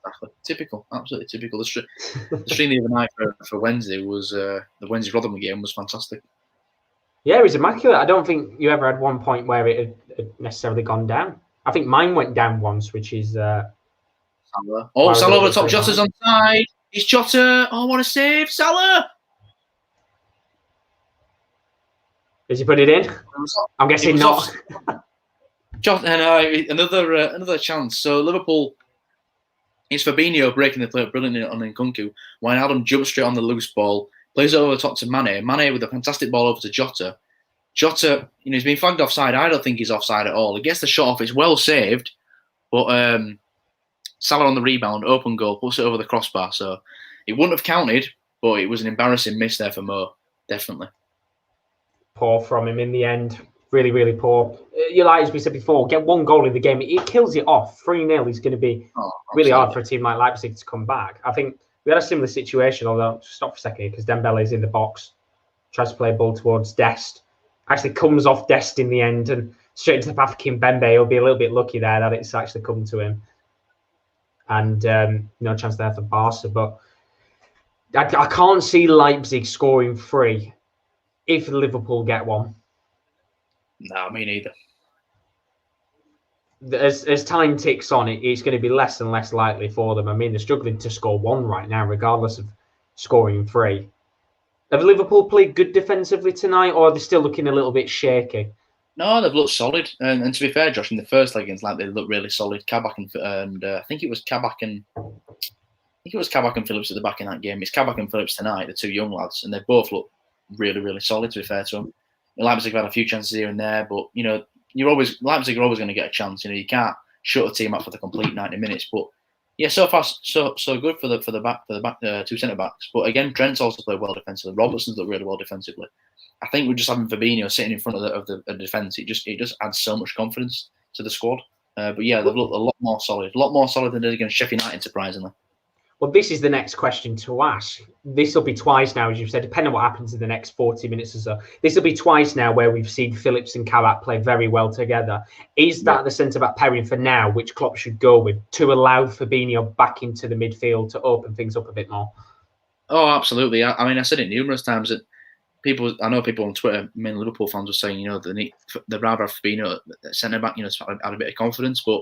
Exactly. Typical, absolutely typical. The stream the other night for Wednesday was the Wednesday Rotherham game was fantastic. Yeah, it was immaculate. I don't think you ever had one point where it had necessarily gone down. I think mine went down once, which is Salah. Oh, Salah over the top. Jota's onside. It's Jota. Oh, what a save, Salah! Did you put it in? I'm guessing not. Jota, and another chance. So Liverpool. It's Fabinho breaking the play brilliantly on Nkunku. Wijnaldum jumps straight on the loose ball, plays it over the top to Mane. Mane with a fantastic ball over to Jota. Jota, he's been flagged offside. I don't think he's offside at all. He gets the shot off. It's well saved, but Salah on the rebound, open goal, puts it over the crossbar. So it wouldn't have counted, but it was an embarrassing miss there for Mo. Definitely. Poor from him in the end. Really, really poor. As we said before, get one goal in the game. It kills it off. 3-0 is going to be really hard for a team like Leipzig to come back. I think we had a similar situation, although stop for a second because Dembele is in the box, tries to play a ball towards Dest. Actually comes off Dest in the end and straight into the path of Kimpembe. He'll be a little bit lucky there that it's actually come to him. And no chance there for Barca. But I can't see Leipzig scoring 3 if Liverpool get one. No, me neither. As time ticks on, it's going to be less and less likely for them. I mean, they're struggling to score 1 right now, regardless of scoring 3. Have Liverpool played good defensively tonight, or are they still looking a little bit shaky? No, they've looked solid. And to be fair, Josh, in the first leg against they looked really solid. Kabak and I think it was Kabak and Phillips at the back in that game. It's Kabak and Phillips tonight, the 2 young lads, and they both look really, really solid. To be fair to them, Leipzig have had a few chances here and there, but Leipzig are always going to get a chance. You can't shut a team up for the complete 90 minutes. But yeah, so far so good for the back 2 centre backs. But again, Trent's also played well defensively. Robertson's looked really well defensively. I think we're just having Fabinho sitting in front of the defence. It just adds so much confidence to the squad. But yeah, they've looked a lot more solid than they did against Sheffield United, surprisingly. Well, this is the next question to ask. This will be twice now, as you've said, depending on what happens in the next 40 minutes or so. This will be twice now where we've seen Phillips and Kabak play very well together. Is that the centre-back pairing for now, which Klopp should go with, to allow Fabinho back into the midfield to open things up a bit more? Oh, absolutely. I mean, I said it numerous times that I know people on Twitter, mainly Liverpool fans, were saying, they'd rather have Fabinho at centre-back, to add a bit of confidence, but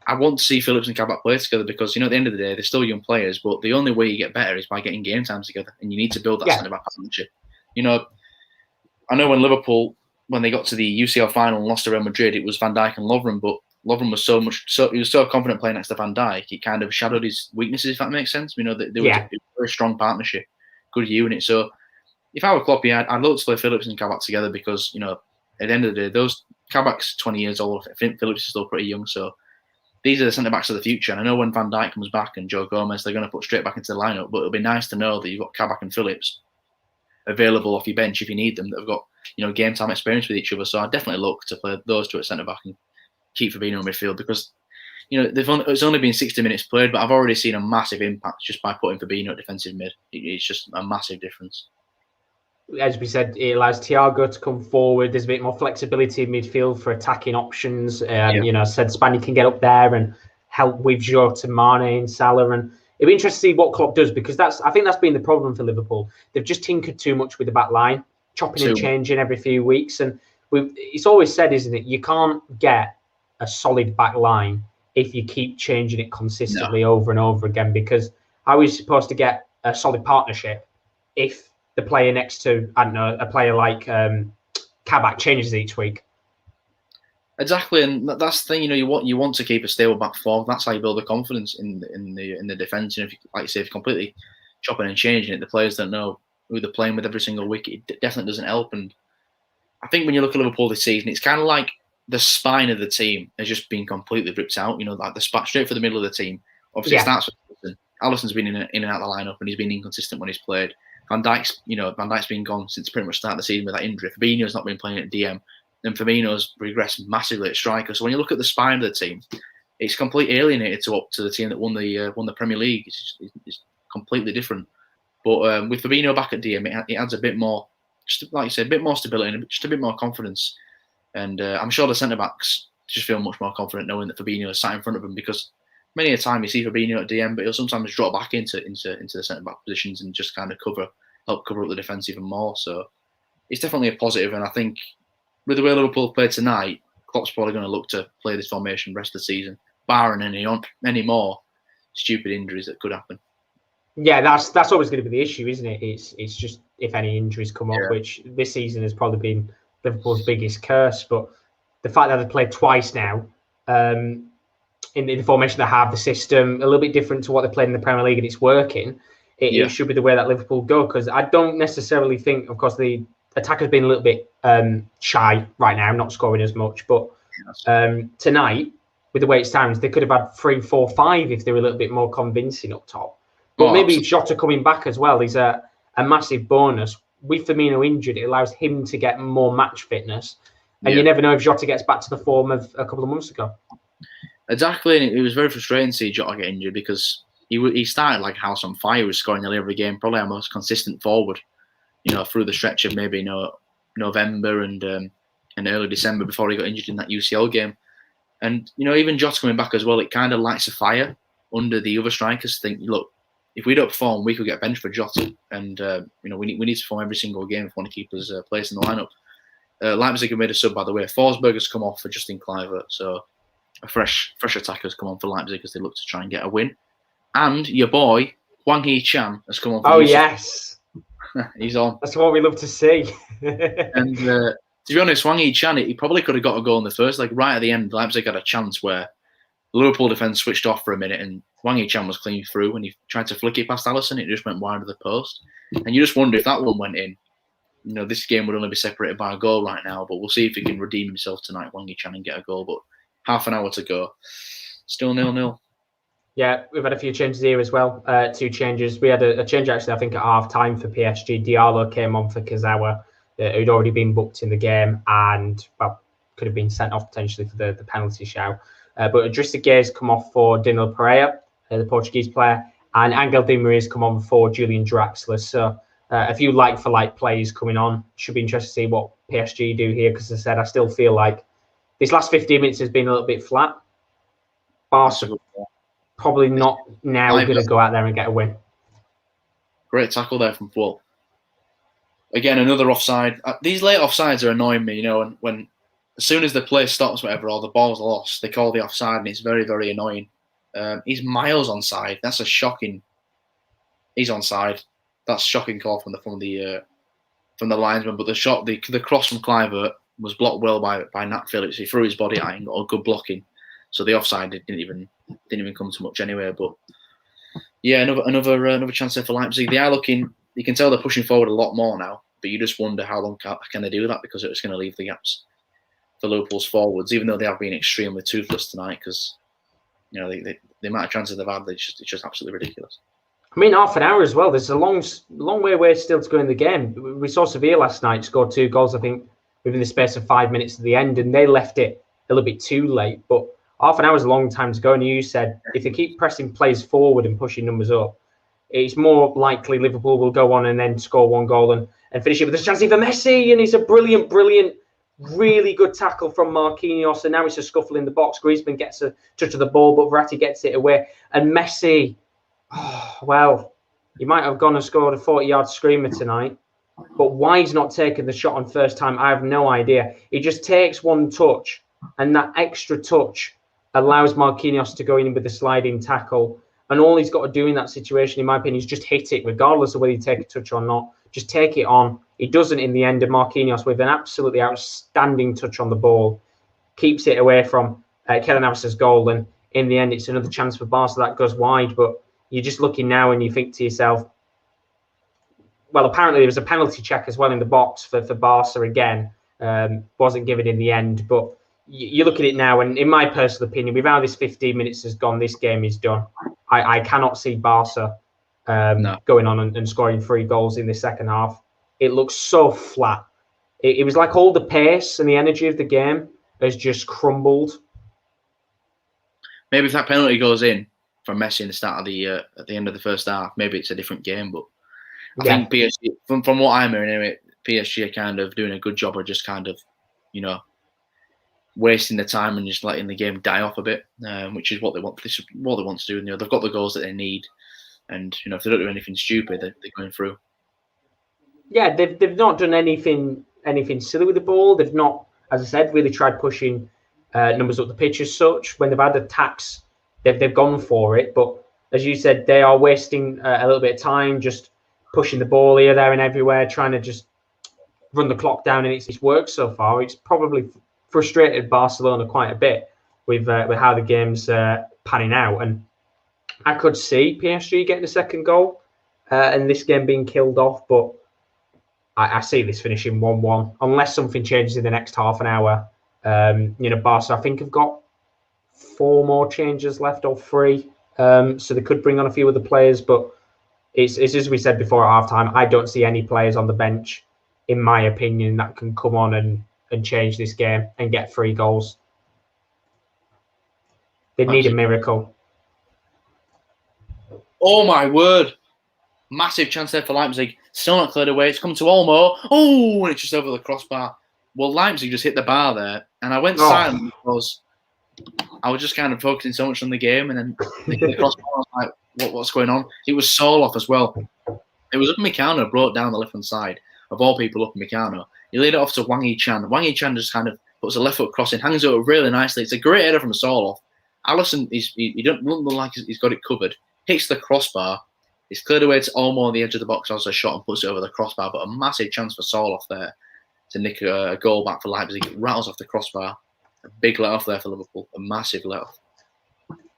I want to see Phillips and Kabak play together because, at the end of the day, they're still young players, but the only way you get better is by getting game times together, and you need to build that centre-back partnership. I know when Liverpool, when they got to the UCL final and lost to Real Madrid, it was Van Dijk and Lovren, but Lovren was he was so confident playing next to Van Dijk, it kind of shadowed his weaknesses, if that makes sense. There was a very strong partnership, good unit. So if I were Klopp, I'd love to play Phillips and Kabak together because, at the end of the day, those Kabak's 20 years old, I think Phillips is still pretty young, so these are the centre-backs of the future. And I know when Van Dijk comes back and Joe Gomez, they're going to put straight back into the lineup. But it'll be nice to know that you've got Kabak and Phillips available off your bench if you need them, that have got, game time experience with each other. So I definitely look to play those 2 at centre-back and keep Fabinho in midfield because, it's only been 60 minutes played, but I've already seen a massive impact just by putting Fabinho at defensive mid. It's just a massive difference. As we said, it allows Thiago to come forward. There's a bit more flexibility in midfield for attacking options. Said Spaniard can get up there and help with Jota, Mane and Salah. And it'll be interesting to see what Klopp does because I think that's been the problem for Liverpool. They've just tinkered too much with the back line, chopping and changing every few weeks. And it's always said, isn't it? You can't get a solid back line if you keep changing it consistently over and over again because how are you supposed to get a solid partnership if the player next to, a player like Kabak changes each week? Exactly, and that's the thing. You want to keep a stable back four. That's how you build the confidence in the defence. If you, like you say, if you're completely chopping and changing it, the players don't know who they're playing with every single week. It definitely doesn't help. And I think when you look at Liverpool this season, it's kind of like the spine of the team has just been completely ripped out. Like the straight for the middle of the team. Obviously, it starts with Alisson. Alisson's been in and out of the lineup, and he's been inconsistent when he's played. Van Dijk's been gone since pretty much the start of the season with that injury. Fabinho's not been playing at DM. And Firmino's regressed massively at striker. So when you look at the spine of the team, it's completely alienated to the team that won the Premier League. It's completely different. But with Fabinho back at DM, it adds a bit more just like you said, a bit more stability and just a bit more confidence. And I'm sure the centre-backs just feel much more confident knowing that Fabinho is sat in front of them, because many a time you see Fabinho at DM, but he'll sometimes drop back into the centre-back positions and just kind of help cover up the defence even more. So it's definitely a positive, and I think with the way Liverpool play tonight, Klopp's probably going to look to play this formation the rest of the season, barring any more stupid injuries that could happen. Yeah, that's always going to be the issue, isn't it? It's just if any injuries come up, which this season has probably been Liverpool's biggest curse. But the fact that they've played twice now, in the formation they have, the system a little bit different to what they played in the Premier League, and it's working. It should be the way that Liverpool go, because I don't necessarily think, of course, the attack has been a little bit shy right now, not scoring as much. But tonight, with the way it stands, they could have had 3, 4, 5 if they were a little bit more convincing up top. But maybe Jota coming back as well is a massive bonus. With Firmino injured, it allows him to get more match fitness. And you never know if Jota gets back to the form of a couple of months ago. Exactly, and it was very frustrating to see Jota get injured, because he started like a house on fire. He was scoring nearly every game, probably our most consistent forward, through the stretch of maybe November and early December before he got injured in that UCL game. And, even Jota coming back as well, it kind of lights a fire under the other strikers. Think, look, if we don't perform, we could get benched for Jota. And, we need to perform every single game if we want to keep his place in the lineup. Leipzig have made a sub, by the way. Forsberg has come off for Justin Kluivert. So a fresh attacker has come on for Leipzig as they look to try and get a win. And your boy, Hwang Hee-chan, has come on for yes. He's on. That's what we love to see. And to be honest, Hwang Hee-chan, he probably could have got a goal in the first. Like right at the end, Leipzig had a chance where the Liverpool defence switched off for a minute and Hwang Hee-chan was clean through, and he tried to flick it past Alisson. It just went wide of the post. And you just wonder if that one went in. This game would only be separated by a goal right now, but we'll see if he can redeem himself tonight, Hwang Hee-chan, and get a goal. But half an hour to go. Still 0-0. Yeah, we've had a few changes here as well. 2 changes. We had a change actually, I think, at half time for PSG. Diallo came on for Kazawa, who'd already been booked in the game and could have been sent off potentially for the penalty shout. But Idrissa Gueye's come off for Danilo Pereira, the Portuguese player, and Angel Di Maria's come on for Julian Draxler. So a few like-for-like players coming on. Should be interesting to see what PSG do here, because as I said, I still feel like this last 15 minutes has been a little bit flat. Barca probably not now going to go out there and get a win. Great tackle there from Full. Again, another offside. These late offsides are annoying me, when as soon as the play stops, whatever, or the ball's lost, they call the offside, and it's very, very annoying. He's miles onside. That's a shocking. He's onside. That's a shocking call from the linesman. But the cross from Kluivert was blocked well by Nat Phillips. He threw his body at him, got a good blocking. So the offside didn't even come to much anyway. But yeah, another chance there for Leipzig. They are looking. You can tell they're pushing forward a lot more now. But you just wonder how long can they do that, because it's going to leave the gaps for Liverpool's forwards, even though they have been extremely toothless tonight, because the amount of chances they've had, it's just absolutely ridiculous. I mean, half an hour as well. There's a long way still to go in the game. We saw Sevilla last night score 2 goals, I think, within the space of 5 minutes at the end, and they left it a little bit too late. But half an hour is a long time to go, and you said if they keep pressing players forward and pushing numbers up, it's more likely Liverpool will go on and then score 1 goal and finish it. But there's a chance for Messi, and it's a brilliant, really good tackle from Marquinhos, and now it's a scuffle in the box. Griezmann gets a touch of the ball, but Verratti gets it away. And Messi, he might have gone and scored a 40-yard screamer tonight, but why he's not taken the shot on first time, I have no idea. He just takes 1 touch, and that extra touch allows Marquinhos to go in with a sliding tackle. And all he's got to do in that situation, in my opinion, is just hit it, regardless of whether you take a touch or not. Just take it on. He doesn't in the end, of Marquinhos, with an absolutely outstanding touch on the ball, keeps it away from Keylor Navas's goal. And in the end, it's another chance for Barca that goes wide. But you're just looking now and you think to yourself, well, apparently there was a penalty check as well in the box for Barca again. Wasn't given in the end. But you look at it now, and in my personal opinion, with how this 15 minutes has gone, this game is done. I cannot see Barca going on and scoring 3 goals in the second half. It looks so flat. It was like all the pace and the energy of the game has just crumbled. Maybe if that penalty goes in from Messi in the start of at the end of the first half, maybe it's a different game. But I think PSG, from what I'm hearing anyway, PSG are kind of doing a good job of just kind of, wasting the time and just letting the game die off a bit, which is what they want. This is what they want to do. They've got the goals that they need, and if they don't do anything stupid, they're going through. Yeah, they've not done anything silly with the ball. They've not, as I said, really tried pushing numbers up the pitch as such. When they've had attacks, they've gone for it. But as you said, they are wasting a little bit of time just pushing the ball here, there, and everywhere, trying to just run the clock down, and it's worked so far. It's probably frustrated Barcelona quite a bit with how the game's panning out. And I could see PSG getting a second goal and this game being killed off, but I see this finishing 1-1 unless something changes in the next half an hour. Barca, I think, have got 4 more changes left or 3, so they could bring on a few other players. But it's as we said before at halftime, I don't see any players on the bench, in my opinion, that can come on and change this game and get 3 goals. They need a miracle. Oh my word! Massive chance there for Leipzig. Still not cleared away. It's come to Olmo. Oh, and it's just over the crossbar. Well, Leipzig just hit the bar there, and I went silent because I was just kind of focusing so much on the game, and then the crossbar, I was like, what's going on? It was Soloff as well. It was Upamecano brought down the left-hand side. Of all people, Upamecano. He laid it off to Wang Yi-chan. Wang Yi-chan just kind of puts a left foot crossing, hangs it up really nicely. It's a great header from Soloff. Alisson, he doesn't look like he's got it covered. Hits the crossbar. It's cleared away to Olmo on the edge of the box as a shot and puts it over the crossbar. But a massive chance for Soloff there to nick a goal back for Leipzig. It rattles off the crossbar. A big let-off there for Liverpool. A massive let-off.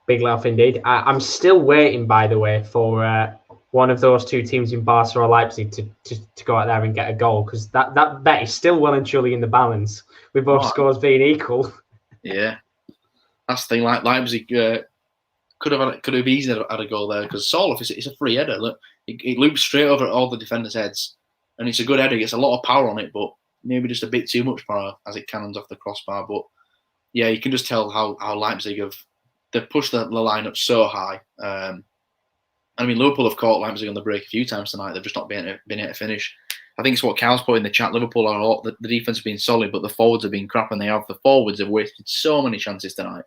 Big let-off indeed. I'm still waiting, by the way, for one of those 2 teams in Barca or Leipzig to go out there and get a goal, because that bet is still well and truly in the balance with both scores being equal. Yeah. That's the thing. Like Leipzig could have easily had a goal there, because Soloff is a free header. Look, it loops straight over all the defenders' heads, and it's a good header. It gets a lot of power on it, but maybe just a bit too much power as it cannons off the crossbar. But yeah, you can just tell how Leipzig they've pushed the line up so high. I mean, Liverpool have caught Leipzig on the break a few times tonight. They've just not been able to finish. I think it's what Cal's put in the chat. Liverpool the defense has been solid, but the forwards have been crap, and the forwards have wasted so many chances tonight.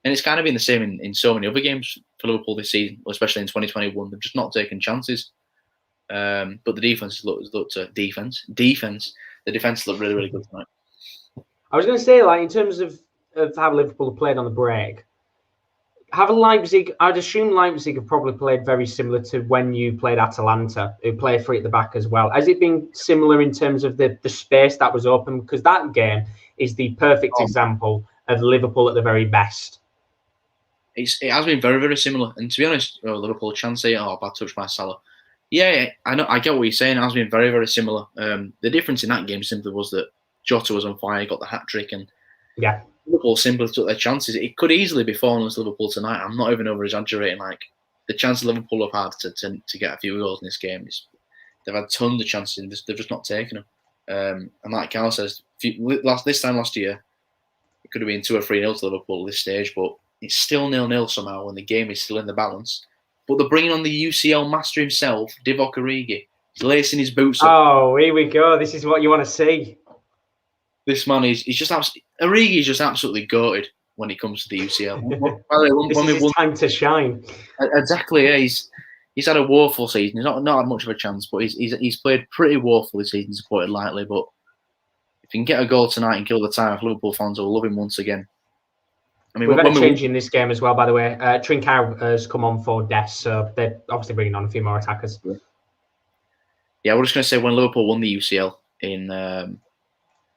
And it's kind of been the same in so many other games for Liverpool this season, especially in 2021. They've just not taken chances. But the defense looked defense. The defense looked really, really good tonight. I was going to say, like, in terms of how Liverpool have played on the break, I'd assume Leipzig have probably played very similar to when you played Atalanta, who played 3 at the back as well. Has it been similar in terms of the space that was open? Because that game is the perfect example of Liverpool at the very best. It has been very, very similar. And to be honest, Liverpool chance say, bad touch by Salah. Yeah, I know. I get what you're saying. It has been very, very similar. The difference in that game simply was that Jota was on fire, got the hat-trick, and Liverpool simply took their chances. It could easily be 4-0 to Liverpool tonight. I'm not even over-exaggerating. Like, the chances Liverpool have had to get a few goals in this game, they've had tons of chances, and they've just not taken them. And like Carl says, this time last year, it could have been 2 or 3-0 to Liverpool at this stage, but it's still 0-0 somehow, and the game is still in the balance. But they're bringing on the UCL master himself, Divock Origi. He's lacing his boots up. Oh, here we go. This is what you want to see. This man he's just Origi is just absolutely goated when it comes to the UCL. By the way, this is his time to shine. Exactly. Yeah, he's had a woeful season. He's not had much of a chance, but he's played pretty woeful this season, to put it lightly. But if he can get a goal tonight and kill the time, Liverpool fans will love him once again. I mean, we've had a change in this game as well, by the way. Trincao has come on for Des, so they're obviously bringing on a few more attackers. Yeah, we're just going to say when Liverpool won the UCL in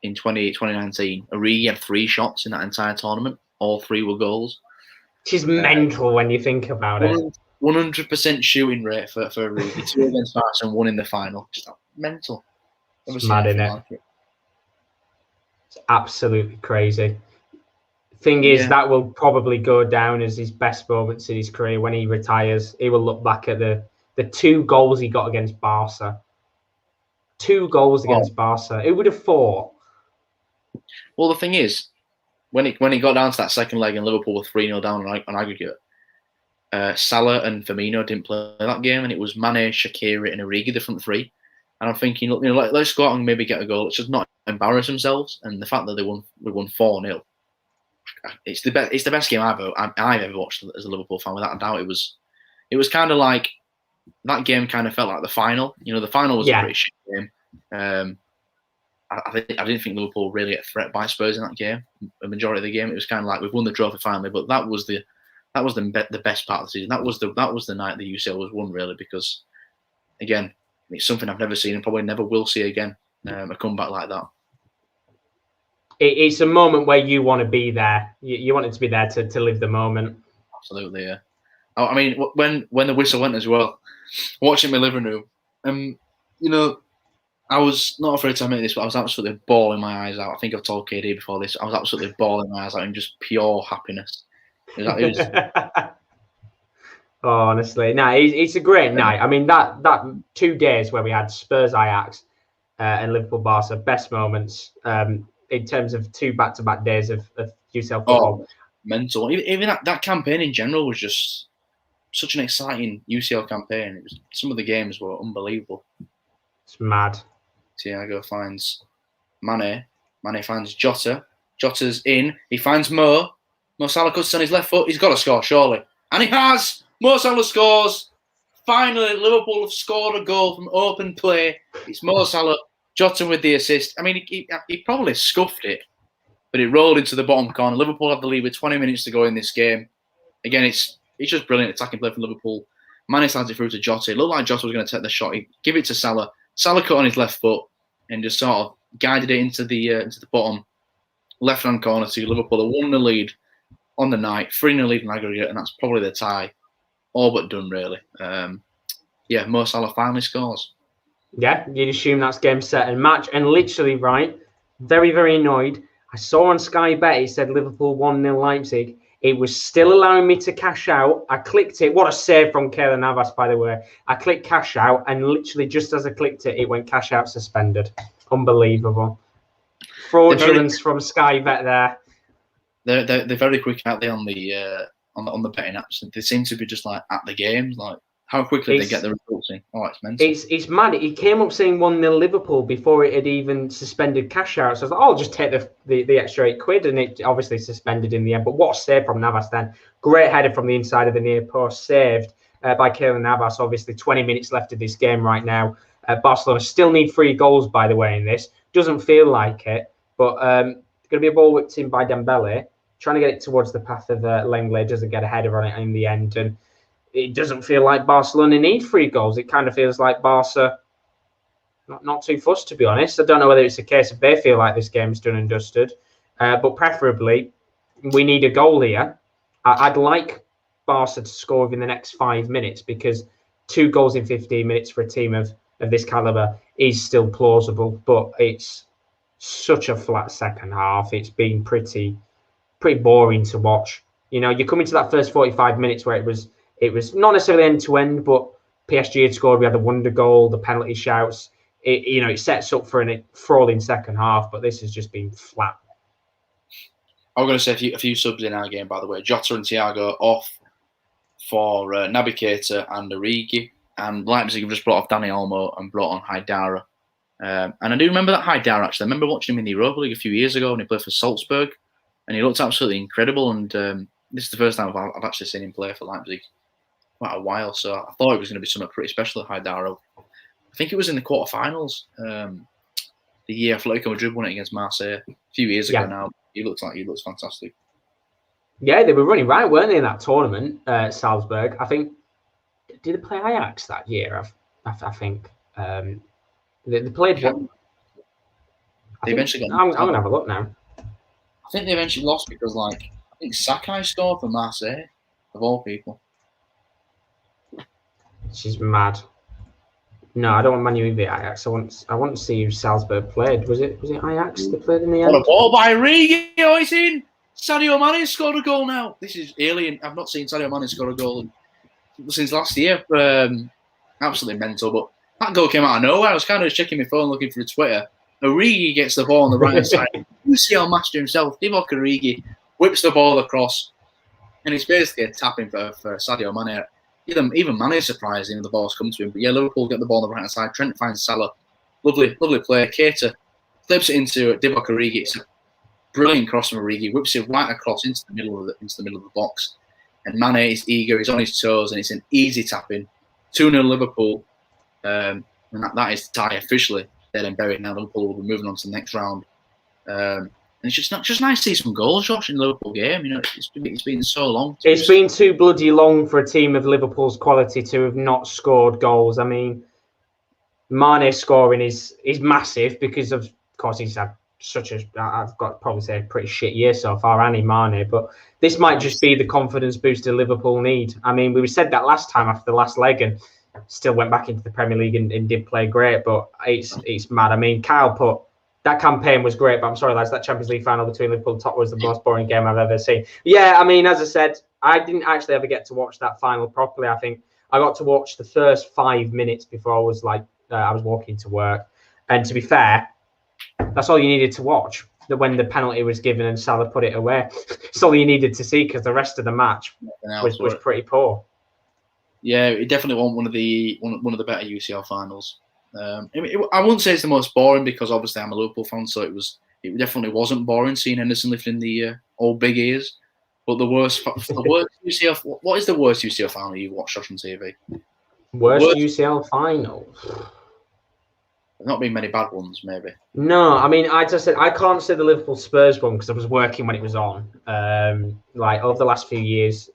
2019, Origi had 3 shots in that entire tournament. All 3 were goals. Which is mental when you think about it. 100% shooting rate for Origi. 2 against Barca and 1 in the final. Just mental. It's mad, innit? It's absolutely crazy. Thing is, that will probably go down as his best moments in his career when he retires. He will look back at the 2 goals he got against Barca. 2 goals against Barca. Who would have thought? Well, the thing is, when it got down to that second leg and Liverpool were 3-0 down on aggregate, Salah and Firmino didn't play that game, and it was Mane, Shaqiri, and Origi, the front 3. And I'm thinking, let's go out and maybe get a goal. Let's just not embarrass themselves. And the fact that we won 4-0, it's the best game I've ever watched as a Liverpool fan, without a doubt. It was kind of like that game kind of felt like the final. The final was a pretty shit game. I didn't think Liverpool really get threat by Spurs in that game. The majority of the game, it was kind of like we've won the trophy finally, but that was the best part of the season. That was the night the UCL was won, really, because again, it's something I've never seen and probably never will see again. A comeback like that. It's a moment where you want to be there. You want it to be there to live the moment. Absolutely, yeah. I mean, when the whistle went as well, watching my living room, I was not afraid to admit this, but I was absolutely bawling my eyes out. I think I've told KD before this. I was absolutely bawling my eyes out in just pure happiness. It was Oh, honestly, no, it's a great night. I mean, that 2 days where we had Spurs, Ajax, and Liverpool, Barca, best moments in terms of 2 back-to-back days of UCL football. Mental. Even that campaign in general was just such an exciting UCL campaign. Some of the games were unbelievable. It's mad. Thiago finds Mane. Mane finds Jota. Jota's in. He finds Mo. Mo Salah cuts on his left foot. He's got to score, surely. And he has! Mo Salah scores. Finally, Liverpool have scored a goal from open play. It's Mo Salah, Jota with the assist. I mean, he probably scuffed it, but it rolled into the bottom corner. Liverpool have the lead with 20 minutes to go in this game. Again, it's just brilliant attacking play from Liverpool. Mane slides it through to Jota. It looked like Jota was going to take the shot. He give it to Salah. Salah cut on his left foot and just sort of guided it into the bottom left-hand corner to Liverpool. They won the lead on the night, 3-0 lead in aggregate, and that's probably the tie. All but done, really. Mo Salah finally scores. Yeah, you'd assume that's game, set, and match. And literally, right, very, very annoyed. I saw on Sky Bet, it said Liverpool 1-0 Leipzig. It was still allowing me to cash out. I clicked it. What a save from Keylor Navas, by the way. I clicked cash out, and literally just as I clicked it, it went cash out suspended. Unbelievable. Fraudulence from Sky Bet there. They're very quick, aren't they, on the betting apps? They seem to be just like at the games, like how quickly they get the results in. Oh, it's mental. It's mad. It came up saying 1-0 Liverpool before it had even suspended cash out. So I was like, I'll just take the extra £8, and it obviously suspended in the end. But what a save from Navas then. Great header from the inside of the near post, saved by Keylor Navas. Obviously, 20 minutes left of this game right now. Barcelona still need 3 goals, by the way, in this. Doesn't feel like it, but going to be a ball whipped in by Dembele, trying to get it towards the path of Lenglet, doesn't get a header on it in the end. And it doesn't feel like Barcelona need 3 goals. It kind of feels like Barca not too fussed, to be honest. I don't know whether it's a case of they feel like this game's done and dusted, but preferably we need a goal here. I'd like Barca to score within the next 5 minutes, because 2 goals in 15 minutes for a team of this calibre is still plausible, but it's such a flat second half. It's been pretty boring to watch. You come into that first 45 minutes where it was not necessarily end to end, but PSG had scored. We had the wonder goal, the penalty shouts. It sets up for a falling second half, but this has just been flat. I'm going to say a few subs in our game, by the way. Jota and Thiago off for Naby Keita and Origi, and Leipzig have just brought off Dani Olmo and brought on Haidara. And I do remember that Haidara, actually. I remember watching him in the Europa League a few years ago when he played for Salzburg, and he looked absolutely incredible. And this is the first time I've actually seen him play for Leipzig quite a while, so I thought it was going to be something pretty special at Haidara. I think it was in the quarterfinals, the year Atletico Madrid won it against Marseille a few years ago now. He looks fantastic. Yeah, they were running right, weren't they, in that tournament, Salzburg? I think, did they play Ajax that year? I think they played. They eventually got. I'm going to have a look now. I think they eventually lost because, I think Sakai scored for Marseille, of all people. She's mad. No, I don't want Man U v Ajax. I want to see who Salzburg played. Was it Ajax that played in the end? What a ball by Origi! Oh, it's in! Sadio Mane scored a goal now. This is alien. I've not seen Sadio Mane score a goal since last year. Absolutely mental. But that goal came out of nowhere. I was kind of checking my phone looking for Twitter. Origi gets the ball on the right side. UCL master himself, Divock Origi, whips the ball across. And it's basically a tapping for Sadio Mane. Even Mane is surprised the ball's come to him. But yeah, Liverpool get the ball on the right-hand side. Trent finds Salah. Lovely player. Keita flips it into Divock Origi. It's a brilliant cross from Origi. Whips it right across into the middle of the box. And Mane is eager. He's on his toes, and it's an easy tap-in. 2-0 Liverpool. And that is the tie officially. Dead and buried now. Liverpool will be moving on to the next round. And it's just nice to see some goals, Josh, in the Liverpool game. You know, it's been so long. It's been too bloody long for a team of Liverpool's quality to have not scored goals. I mean, Mane scoring is massive because of course he's had I've got to probably say a pretty shit year so far, Annie Mane, but this might just be the confidence booster Liverpool need. I mean, we said that last time after the last leg and still went back into the Premier League and did play great, but it's mad. I mean, Kyle put that campaign was great, but I'm sorry, lads, that Champions League final between Liverpool and Tottenham was the most boring game I've ever seen. Yeah, I mean, as I said, I didn't actually ever get to watch that final properly. I think I got to watch the first 5 minutes before I was walking to work. And to be fair, that's all you needed to watch. When the penalty was given and Salah put it away, it's all you needed to see because the rest of the match was pretty poor. Yeah, it definitely wasn't one of the better UCL finals. I wouldn't say it's the most boring because obviously I'm a Liverpool fan, so it definitely wasn't boring seeing Henderson lifting the old big ears. But the worst UCL. What is the worst UCL final you've watched on TV? Worst UCL final. There's not been many bad ones, maybe. No, I mean, I just said I can't say the Liverpool Spurs one because I was working when it was on. Over the last few years,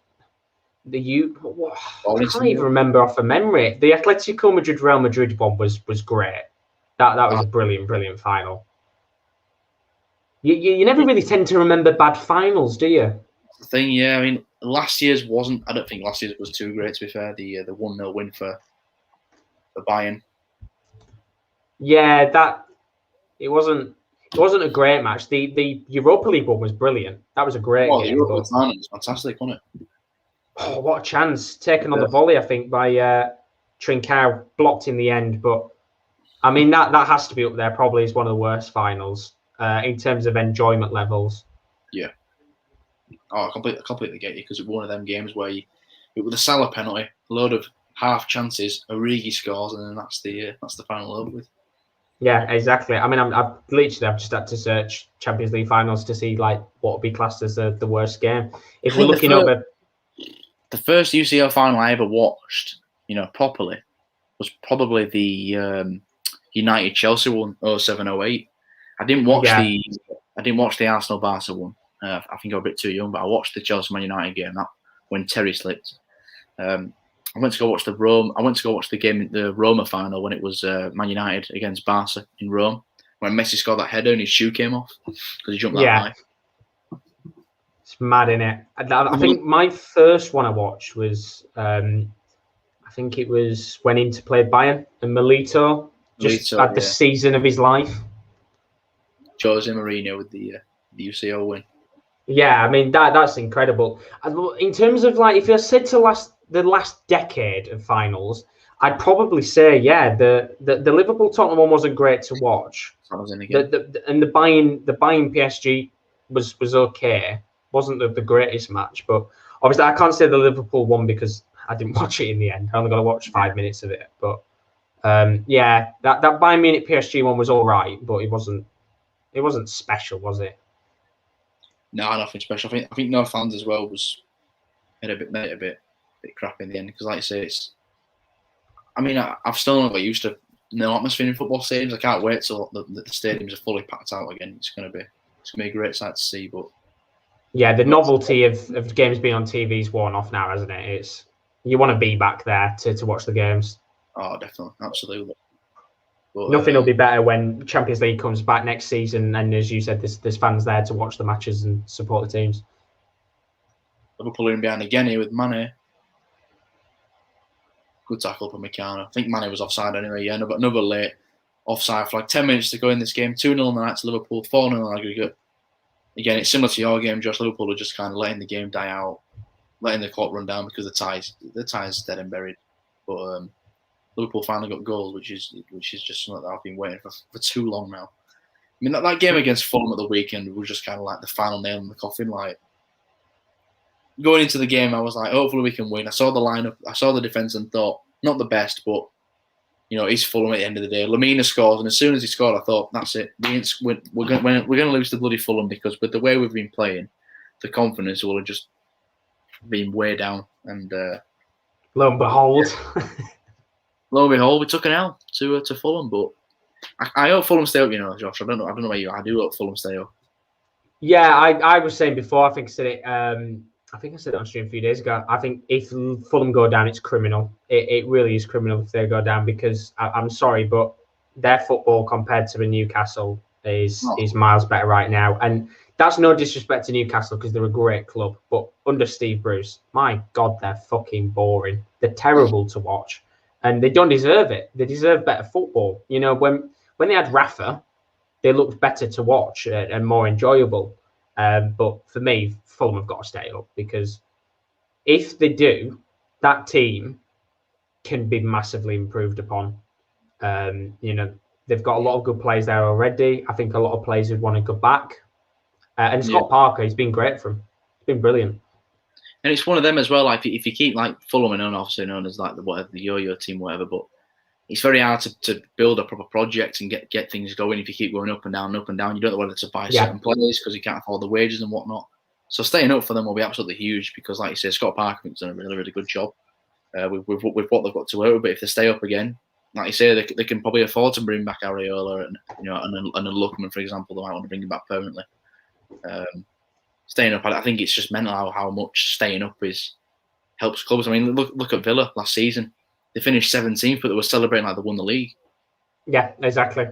I can't even remember off of memory. The Atletico Madrid Real Madrid one was great. That was a brilliant final. You never really tend to remember bad finals, do you? That's the thing, yeah. I mean, last year's wasn't. I don't think last year's was too great. To be fair, the 1-0 win for Bayern. Yeah, it wasn't a great match. The Europa League one was brilliant. That was a great game. The Europa League final was fantastic, wasn't it? Oh, what a chance. Taken on the volley, I think, by Trincao, blocked in the end. But, I mean, that has to be up there probably as one of the worst finals in terms of enjoyment levels. Yeah. Oh, I completely get you because it was one of them games where it was a Salah penalty, a load of half chances, Origi scores, and then that's the final over with. Yeah, exactly. I mean, I've just had to search Champions League finals to see what would be classed as the worst game. If we're looking over... The first UCL final I ever watched, properly, was probably the United Chelsea one, 07-08. I didn't watch the Arsenal Barca one. I think I was a bit too young, but I watched the Chelsea Man United game that when Terry slipped. I went to go watch the game, the Roma final when it was Man United against Barca in Rome, when Messi scored that header and his shoe came off because he jumped that high. It's mad, innit? I think my first one I watched was, I think it was when Inter played Bayern and Milito had the season of his life. Jose Mourinho with the UCL win. Yeah, I mean that's incredible. In terms of if you said to the last decade of finals, I'd probably say the Liverpool Tottenham one wasn't great to watch. And the Bayern PSG was okay. Wasn't the greatest match, but obviously I can't say the Liverpool one because I didn't watch it in the end. I only got to watch 5 minutes of it. But that Bayern Munich PSG one was all right, but it wasn't special, was it? No, nothing special. I think no fans as well made a bit crap in the end because, like I say, I've still not got used to no atmosphere in football stadiums. I can't wait till the stadiums are fully packed out again. It's gonna be a great sight to see. But yeah, the novelty of games being on TV is worn off now, hasn't it? You want to be back there to watch the games. Oh, definitely, absolutely. But, nothing will be better when Champions League comes back next season, and as you said, there's fans there to watch the matches and support the teams. Liverpool in behind again here with Mane. Good tackle from Mikano. I think Mane was offside anyway. Yeah, another late offside flag. 10 minutes to go in this game. 2-0 on the night to Liverpool. 4-0 on aggregate. Again, it's similar to your game, Josh. Liverpool are just kind of letting the game die out, letting the clock run down because the tie's dead and buried. But Liverpool finally got goals, which is just something that I've been waiting for too long now. I mean, that game against Fulham at the weekend was just kind of like the final nail in the coffin. Going into the game, I was like, hopefully we can win. I saw the lineup, I saw the defence and thought, not the best, but It's Fulham at the end of the day. Lamina scores, and as soon as he scored, I thought, that's it. We're going to lose to bloody Fulham, because with the way we've been playing, the confidence will have just been way down. And lo and behold, we took an L to Fulham. But I hope Fulham stay up. Josh. I don't know about you. I do hope Fulham stay up. Yeah, I was saying before. I think I said it. I think I said it on stream a few days ago. I think if Fulham go down, it's criminal. It really is criminal if they go down, because I'm sorry, but their football compared to the Newcastle is miles better right now. And that's no disrespect to Newcastle, because they're a great club. But under Steve Bruce, my God, they're fucking boring. They're terrible to watch, and they don't deserve it. They deserve better football. When they had Rafa, they looked better to watch and more enjoyable. But for me, Fulham have got to stay up, because if they do, that team can be massively improved upon. They've got a lot of good players there already. I think a lot of players would want to go back. And Scott Parker, he's been great for him. He's been brilliant. And it's one of them as well. Like, if you keep like Fulham, and obviously known as like the yo-yo team, whatever, but it's very hard to build a proper project and get things going if you keep going up and down, up and down. You don't know whether to buy certain players because you can't afford the wages and whatnot. So staying up for them will be absolutely huge, because, like you say, Scott Parker has done a really, really good job with what they've got to work with. But if they stay up again, like you say, they can probably afford to bring back Areola and a Lookman, for example. They might want to bring him back permanently. Staying up, I think it's just mental how much staying up helps clubs. I mean, look at Villa last season. They finished 17th, but they were celebrating like they won the league. Yeah, exactly.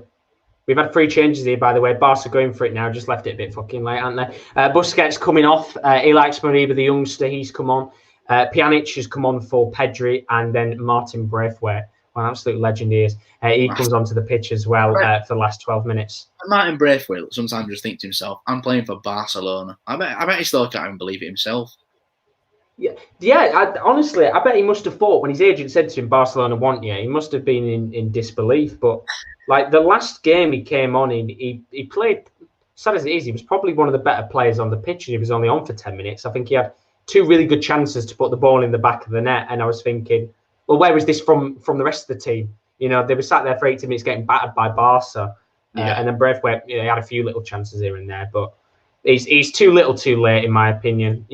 We've had 3 changes here, by the way. Barca going for it now. Just left it a bit fucking late, haven't they? Busquets coming off. He likes Mariba, the youngster. He's come on. Pjanic has come on for Pedri, and then Martin Braithwaite. Well, absolute legend he is. He comes onto the pitch as well for the last 12 minutes. Martin Braithwaite sometimes just thinks to himself, I'm playing for Barcelona. I bet he still can't even believe it himself. Honestly, I bet he must have thought when his agent said to him, Barcelona want you, he must have been in disbelief. But like the last game he came on in, he played, sad as it is, he was probably one of the better players on the pitch, and he was only on for 10 minutes. I think he had 2 really good chances to put the ball in the back of the net, and I was thinking, well, where is this from the rest of the team? They were sat there for 80 minutes getting battered by Barca. And then Braithwaite, he had a few little chances here and there, but he's too little too late, in my opinion.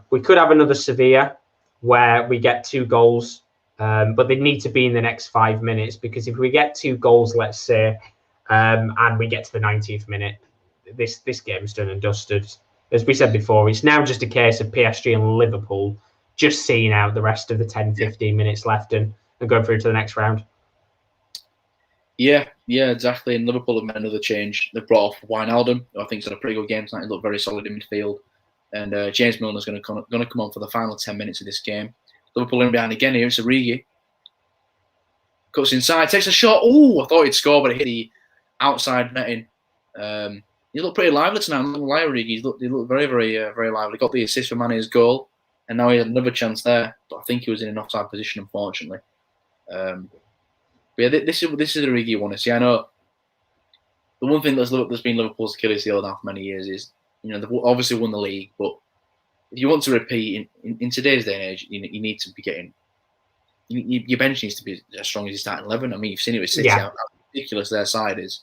We could have another Sevilla where we get 2 goals, but they need to be in the next 5 minutes, because if we get 2 goals, let's say, and we get to the 90th minute, this game's done and dusted. As we said before, it's now just a case of PSG and Liverpool just seeing out the rest of the 10, 15 minutes left and going through to the next round. Yeah, exactly. And Liverpool have made another change. They've brought off Wijnaldum, who I think has had a pretty good game tonight. He looked very solid in midfield. And James Milner's going to come on for the final 10 minutes of this game. Liverpool in behind again here. It's Origi. Cuts inside, takes a shot. Oh, I thought he'd score, but it hit the outside netting. He looked pretty lively tonight. I'm not going to lie, Origi. He looked very, very, very lively. Got the assist for Mane's goal. And now he had another chance there. But I think he was in an offside position, unfortunately. But yeah, this is the Origi you want to see. I know the one thing that's been Liverpool's Achilles heel now for many years is, they've obviously won the league, but if you want to repeat in today's day and age, you need to be getting your bench needs to be as strong as your starting 11. I mean, you've seen it with City, how ridiculous their side is.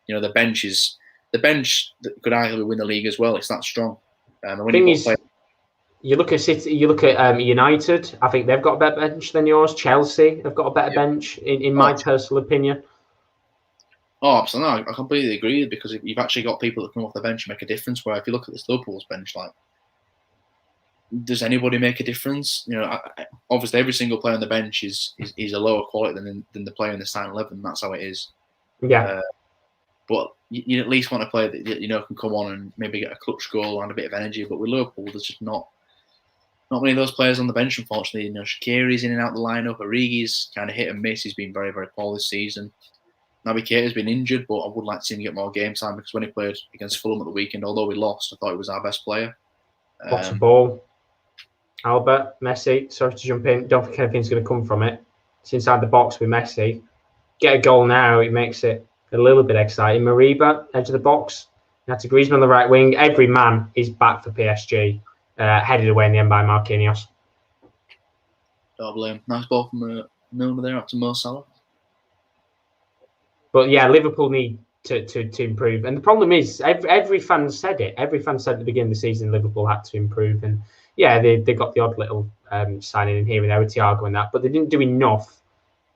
The bench that could arguably win the league as well. It's that strong. And when you look at City, you look at United. I think they've got a better bench than yours. Chelsea have got a better bench, in my personal opinion. Oh, absolutely. I completely agree, because you've actually got people that come off the bench and make a difference. Where if you look at this Liverpool's bench, like, does anybody make a difference? Obviously, every single player on the bench is a lower quality than the player in the starting 11. That's how it is. Yeah. But you at least want a player that can come on and maybe get a clutch goal and a bit of energy. But with Liverpool, there's just not many of those players on the bench, unfortunately. Shaqiri's in and out the lineup. Origi's kind of hit and miss. He's been very, very poor this season. Naby Keita's been injured, but I would like to see him get more game time, because when he played against Fulham at the weekend, although we lost, I thought he was our best player. What's the ball? Albert, Messi, sorry to jump in. Don't think anything's going to come from it. It's inside the box with Messi. Get a goal now, it makes it a little bit exciting. Mariba, edge of the box. That's a Griezmann on the right wing. Every man is back for PSG. Headed away in the end by Don't blame. Nice ball from Milner there up to Mo Salah. But yeah, Liverpool need to improve. And the problem is, every fan said it. Every fan said at the beginning of the season, Liverpool had to improve. And yeah, they got the odd little signing in here and there with Thiago and that, but they didn't do enough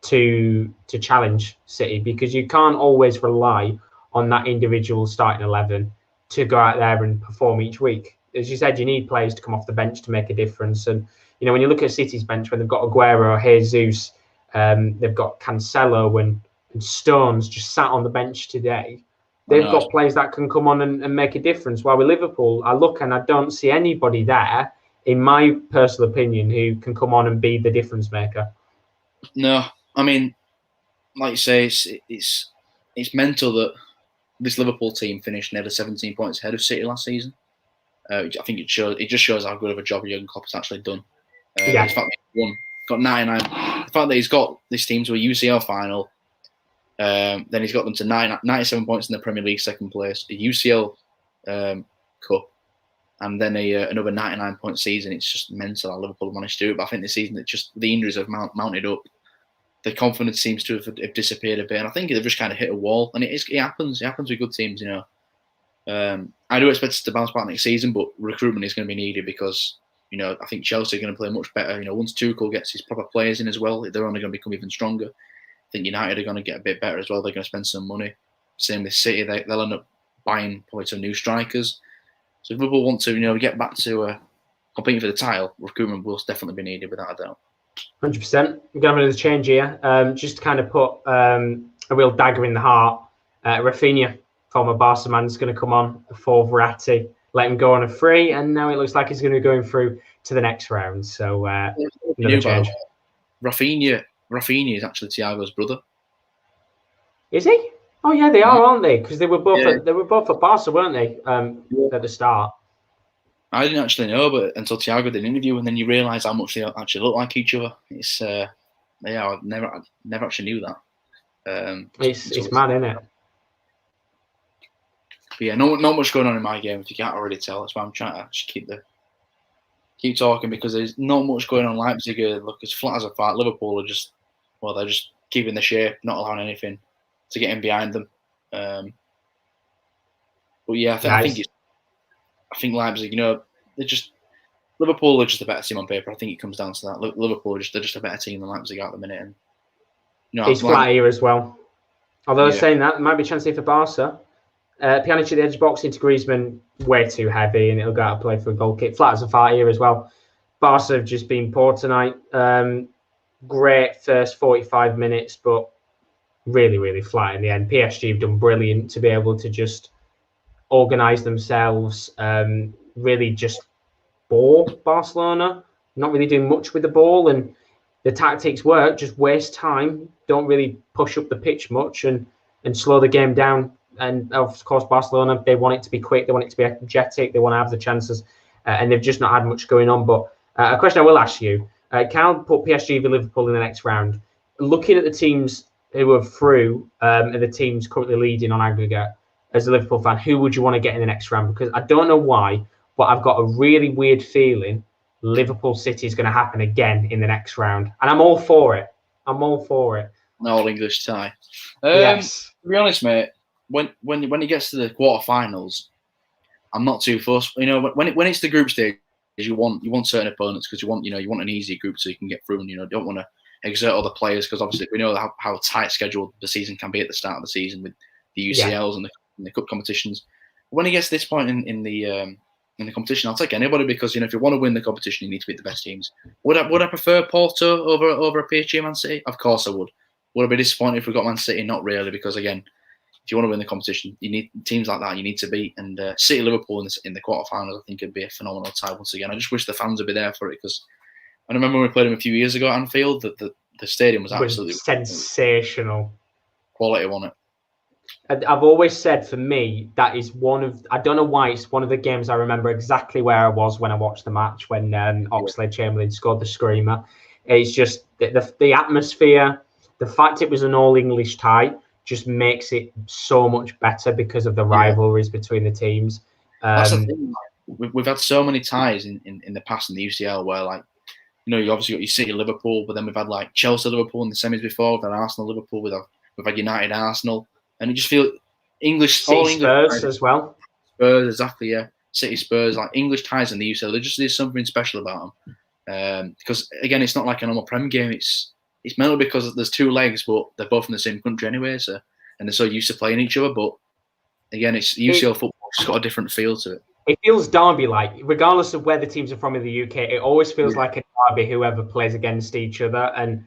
to challenge City, because you can't always rely on that individual starting 11 to go out there and perform each week. As you said, you need players to come off the bench to make a difference. And you know, when you look at City's bench, when they've got Aguero, Jesus, they've got Cancelo and Stones just sat on the bench today. They've got players that can come on and make a difference. While with Liverpool, I look and I don't see anybody there, in my personal opinion, who can come on and be the difference maker. No, I mean, like you say, it's mental that this Liverpool team finished nearly 17 points ahead of City last season. I think it just shows how good of a job Jurgen Klopp has actually done. The fact that he won, got 99. The fact that he's got this team to a UCL final, then he's got them to 97 points in the Premier League second place, a UCL Cup, and then another 99-point season. It's just mental how Liverpool managed to do it. But I think this season, the injuries have mounted up. The confidence seems to have disappeared a bit, and I think they've just kind of hit a wall. And it happens. It happens with good teams, you know. I do expect us to bounce back next season, but recruitment is going to be needed because, you know, I think Chelsea are going to play much better. You know, once Tuchel gets his proper players in as well, they're only going to become even stronger. I think United are going to get a bit better as well. They're going to spend some money. Same with City. They'll end up buying probably some new strikers. So if Liverpool want to, you know, get back to competing for the title, recruitment will definitely be needed without a doubt. 100%. We're going to have another change here. Just to kind of put a real dagger in the heart. Rafinha, former Barca man, is going to come on for Verratti, let him go on a free, and now it looks like he's going to be going through to the next round. So another change. Rafinha is actually Thiago's brother. Is he? Oh yeah, they are, aren't they? Because they were both at Barca, weren't they? At the start. I didn't actually know, but until Thiago did an interview, and then you realise how much they actually look like each other. It's I never actually knew that. It's mad, isn't it? But yeah, not much going on in my game, if you can't already tell. That's why I'm trying to just keep talking, because there's not much going on. Leipzig look as flat as a fart. Liverpool are they're just keeping the shape, not allowing anything to get in behind them. But yeah, I think Leipzig, you know, Liverpool are just a better team on paper. I think it comes down to that. Liverpool they're just a better team than Leipzig at the minute. And you know, it's flat here as well. Although saying that, there might be a chance here for Barca. Pjanic at the edge box into Griezmann, way too heavy, and it'll go out of play for a goal kick. Flat as a fart here as well. Barca have just been poor tonight. Great first 45 minutes, but really, really flat in the end. PSG have done brilliant to be able to just organise themselves, really just bore Barcelona, not really doing much with the ball, and the tactics work, just waste time, don't really push up the pitch much and slow the game down. And of course, Barcelona, they want it to be quick, they want it to be energetic, they want to have the chances, and they've just not had much going on. But a question I will ask you, can I put PSG v Liverpool in the next round? Looking at the teams who are through and the teams currently leading on aggregate, as a Liverpool fan, who would you want to get in the next round? Because I don't know why, but I've got a really weird feeling Liverpool City is going to happen again in the next round. And I'm all for it. An all English tie. Yes. To be honest, mate, when it gets to the quarterfinals, I'm not too fussed. You know, when it's the group stage, you want certain opponents because you want an easy group so you can get through, and you know, don't want to exert all the players, because obviously we know how tight scheduled the season can be at the start of the season with the UCLs and the cup competitions. When it gets to this point in the competition, I'll take anybody, because you know, if you want to win the competition, you need to beat the best teams. Would I prefer Porto over a PSG Man City? Of course I would. Would I be disappointed if we got Man City? Not really, because again, if you want to win the competition, you need teams like that. You need to beat. And City Liverpool in the quarterfinals, I think it'd be a phenomenal tie once again. I just wish the fans would be there for it, because I remember when we played them a few years ago at Anfield, that the stadium was absolutely sensational. Quality on it. I've always said, for me, that is I don't know why, it's one of the games I remember exactly where I was when I watched the match, when Oxlade-Chamberlain scored the screamer. It's just the atmosphere, the fact it was an all-English tie just makes it so much better because of the rivalries between the teams. That's the thing. We've had so many ties in the past in the UCL where, like, you know, you obviously got your City Liverpool, but then we've had like Chelsea Liverpool in the semis before, we've had Arsenal Liverpool, we've We've had United, Arsenal, and you just feel English. City, all Spurs English as well. Spurs, exactly, yeah. City, Spurs, like English ties in the UCL. There's something special about them. Because again, it's not like a normal Prem game. It's mainly because there's two legs, but they're both in the same country anyway. So and they're so used to playing each other. But again, it's UCL football. It's got a different feel to it. It feels derby-like, regardless of where the teams are from in the UK. It always feels like a derby, whoever plays against each other. And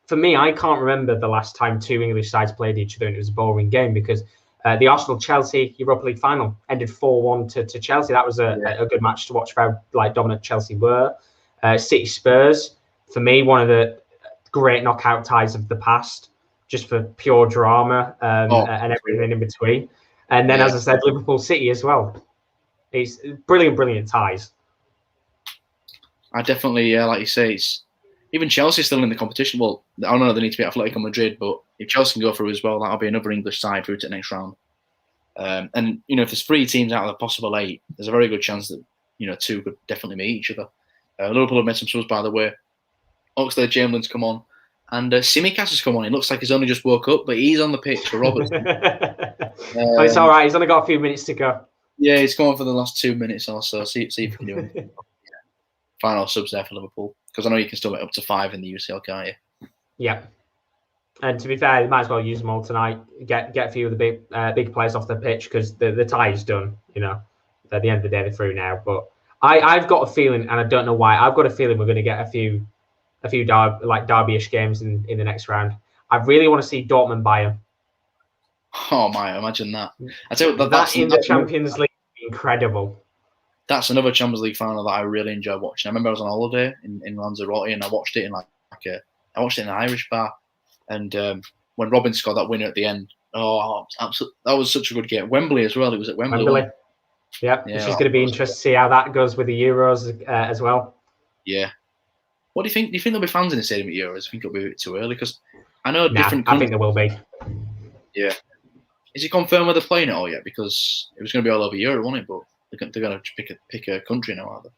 for me, I can't remember the last time two English sides played each other and it was a boring game, because the Arsenal-Chelsea Europa League final ended 4-1 to Chelsea. That was a good match to watch for how like dominant Chelsea were. City-Spurs, for me, one of the great knockout ties of the past, just for pure drama and everything in between. And then, as I said, Liverpool-City as well. It's brilliant ties. I definitely, like you say, even Chelsea's still in the competition. Well, I don't know, they need to beat Atletico Madrid, but if Chelsea can go through as well, that'll be another English side through to the next round. And, if there's 3 teams out of the possible 8, there's a very good chance that, 2 could definitely meet each other. Liverpool have made some subs, by the way. Oxlade-Chamberlain's come on. And Tsimikas has come on. It looks like he's only just woke up, but he's on the pitch for Robertson. It's all right. He's only got a few minutes to go. Yeah, he's come on for the last 2 minutes or so. See if he can do anything. Final subs there for Liverpool, because I know you can still get up to 5 in the UCL, can't you? Yeah. And to be fair, you might as well use them all tonight. Get a few of the big players off the pitch, because the tie is done. At the end of the day, they're through now. But I've got a feeling, and I don't know why, I've got a feeling we're going to get a few derby-ish games in the next round. I really want to see Dortmund Bayern. Oh my! Imagine that. I tell you, that's in the Champions League. Incredible. That's another Champions League final that I really enjoy watching. I remember I was on holiday in Lanzarote, and I watched it in I watched it in an Irish bar. And when Robin scored that winner at the end, absolutely, that was such a good game. Wembley as well. It was at Wembley. Yeah, which is going to be interesting to see how that goes with the Euros as well. Yeah. What do you think? Do you think there'll be fans in the stadium at Euros? I think it'll be a bit too early, because I know different. I think there will be. Yeah. Is it confirmed where they're playing it all yet? Because it was going to be all over Europe, wasn't it? But they're going to pick a country now, are they?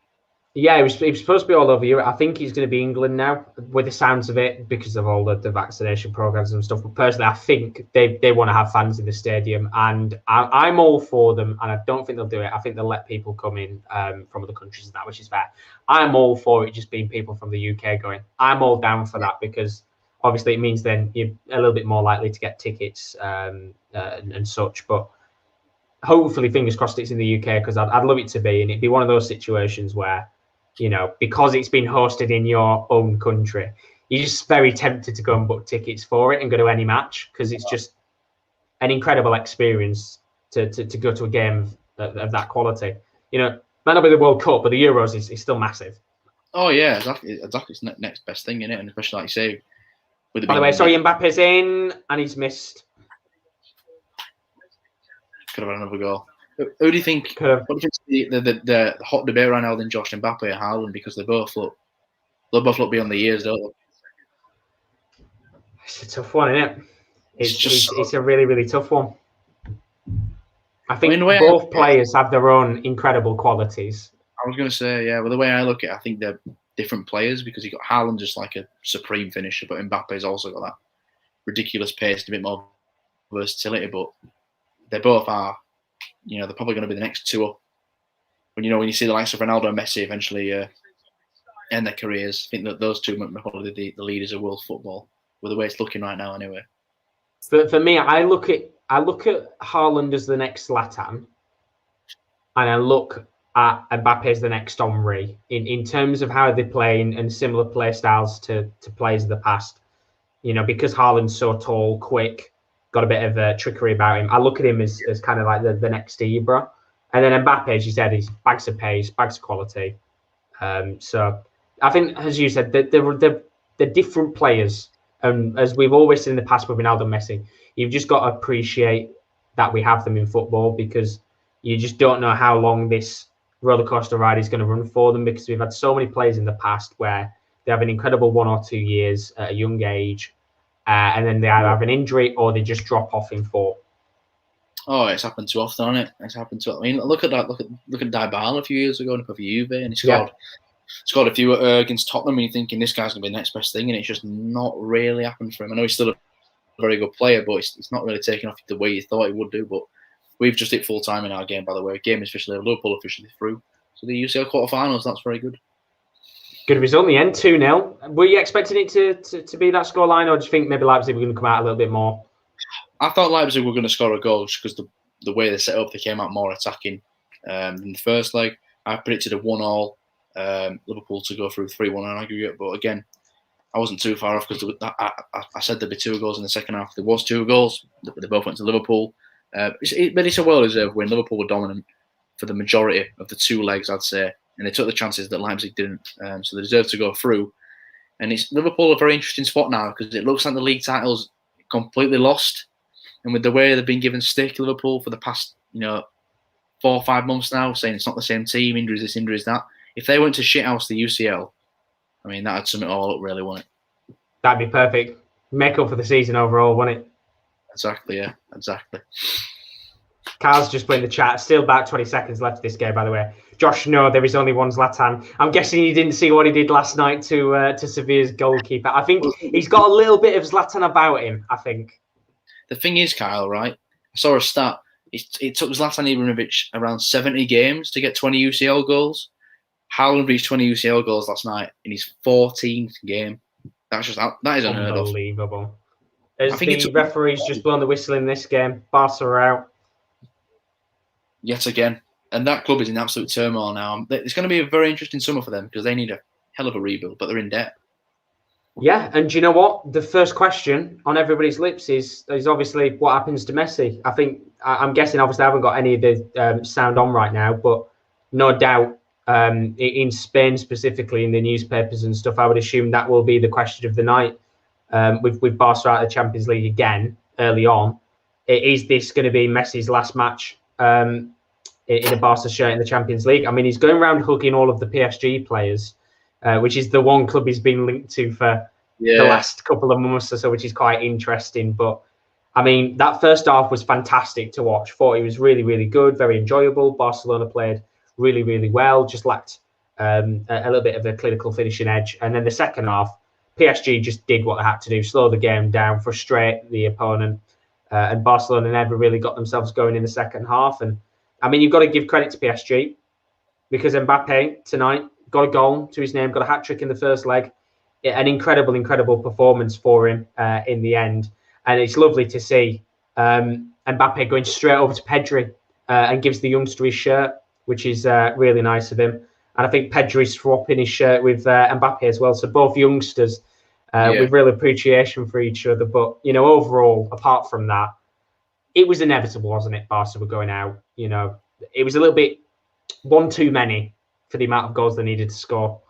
Yeah, it was supposed to be all over Europe. I think it's going to be England now, with the sounds of it, because of all the vaccination programs and stuff. But personally, I think they want to have fans in the stadium, and I'm all for them. And I don't think they'll do it. I think they'll let people come in from other countries and that, which is fair. I'm all for it just being people from the UK going. I'm all down for that, because obviously it means then you're a little bit more likely to get tickets and such. But hopefully, fingers crossed, it's in the UK, because I'd love it to be, and it'd be one of those situations where, because it's been hosted in your own country, you're just very tempted to go and book tickets for it and go to any match, because it's just an incredible experience to go to a game of that quality. Might not be the World Cup, but the Euros is still massive. Oh yeah, exactly. It's the next best thing, isn't it? And especially like you say, with by the way, sorry, Mbappe's in and he's missed. Could have had another goal. Who do you think? What do you think the hot debate right now than Josh Mbappe and Haaland, because they both look beyond the years, don't they? It's a tough one, isn't it? It's a really, really tough one. I think both players have their own incredible qualities. I was going to say, yeah, well, the way I look at it, I think they're different players, because you've got Haaland just like a supreme finisher, but Mbappe's also got that ridiculous pace and a bit more versatility. But they both are, they're probably going to be the next two up. When you see the likes of Ronaldo and Messi eventually end their careers, I think that those two might probably be the leaders of world football, with the way it's looking right now, anyway. But for me, I look at Haaland as the next Zlatan, and I look at Mbappe as the next Henry in terms of how they play and similar play styles to players of the past. Because Haaland's so tall, quick, got a bit of trickery about him. I look at him as kind of like the next Ibra. And then Mbappe, as you said, he's bags of pace, bags of quality. So I think, as you said, they're different players. And as we've always seen in the past with Ronaldo and Messi, you've just got to appreciate that we have them in football, because you just don't know how long this roller coaster ride is going to run for them, because we've had so many players in the past where they have an incredible 1 or 2 years at a young age, and then they either have an injury or they just drop off in form. Oh, it's happened too often, hasn't it? It's happened too. I mean, look at that. Look at Dybala a few years ago, and for Juve, and he scored a few against Tottenham, and you're thinking this guy's going to be the next best thing, and it's just not really happened for him. I know he's still a very good player, but it's not really taking off the way you thought it would do. But we've just hit full time in our game, by the way. Game is officially, Liverpool officially through. So the UCL quarterfinals, that's very good. Good result in the end, 2-0. Were you expecting it to be that scoreline, or do you think maybe Leipzig were going to come out a little bit more? I thought Leipzig were going to score a goal just because the way they set up, they came out more attacking in the first leg. I predicted a 1-1 Liverpool to go through 3-1 on aggregate, but again, I wasn't too far off because I said there'd be 2 goals in the second half. There was 2 goals. They both went to Liverpool. But it's a well-deserved win. Liverpool were dominant for the majority of the 2 legs, I'd say, and they took the chances that Leipzig didn't. So they deserved to go through. And it's Liverpool a very interesting spot now because it looks like the league title's completely lost. And with the way they've been given stick, Liverpool, for the past 4 or 5 months now, saying it's not the same team, injuries this, injuries that. If they went to shithouse the UCL, I mean, that'd sum it all up, really, wouldn't it? That'd be perfect. Make up for the season overall, wouldn't it? Exactly, yeah, exactly. Carl's just put in the chat. Still about 20 seconds left of this game, by the way. Josh, no, there is only one Zlatan. I'm guessing you didn't see what he did last night to Sevilla's goalkeeper. I think he's got a little bit of Zlatan about him, I think. The thing is, Kyle, right? I saw a stat. It took Zlatan Ibrahimovic around 70 games to get 20 UCL goals. Haaland reached 20 UCL goals last night in his 14th game. That is unheard of. Unbelievable. Has the referees just blown the whistle in this game? Barca are out. Yet again. And that club is in absolute turmoil now. It's going to be a very interesting summer for them because they need a hell of a rebuild, but they're in debt. Yeah, and do you know what? The first question on everybody's lips is obviously what happens to Messi. I'm guessing, obviously, I haven't got any of the sound on right now, but no doubt in Spain specifically, in the newspapers and stuff, I would assume that will be the question of the night. With Barca out of the Champions League again early on, is this going to be Messi's last match in a Barca shirt in the Champions League? I mean, he's going around hugging all of the PSG players, which is the one club he's been linked to for the last couple of months or so, which is quite interesting. But I mean, that first half was fantastic to watch. Thought it was really, really good, very enjoyable. Barcelona played really, really well, just lacked a little bit of a clinical finishing edge. And then the second half, PSG just did what they had to do, slow the game down, frustrate the opponent. And Barcelona never really got themselves going in the second half. And I mean, you've got to give credit to PSG because Mbappe tonight got a goal to his name, got a hat-trick in the first leg. An incredible, incredible performance for him in the end. And it's lovely to see Mbappe going straight over to Pedri and gives the youngster his shirt, which is really nice of him. And I think Pedri's swapping his shirt with Mbappe as well. So both youngsters with real appreciation for each other. But, overall, apart from that, it was inevitable, wasn't it? Barca were going out. It was a little bit one too many for the amount of goals they needed to score.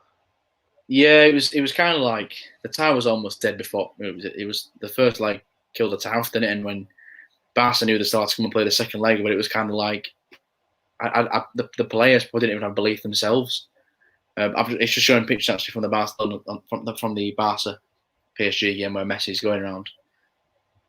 Yeah, it was kind of like the tie was almost dead before. It was the first leg killed the tie off, didn't it? And when Barca knew they started to come and play the second leg, but it was kind of like the players didn't even have belief themselves. It's just showing pictures actually from the Barcelona, from the Barca PSG game where Messi's going around,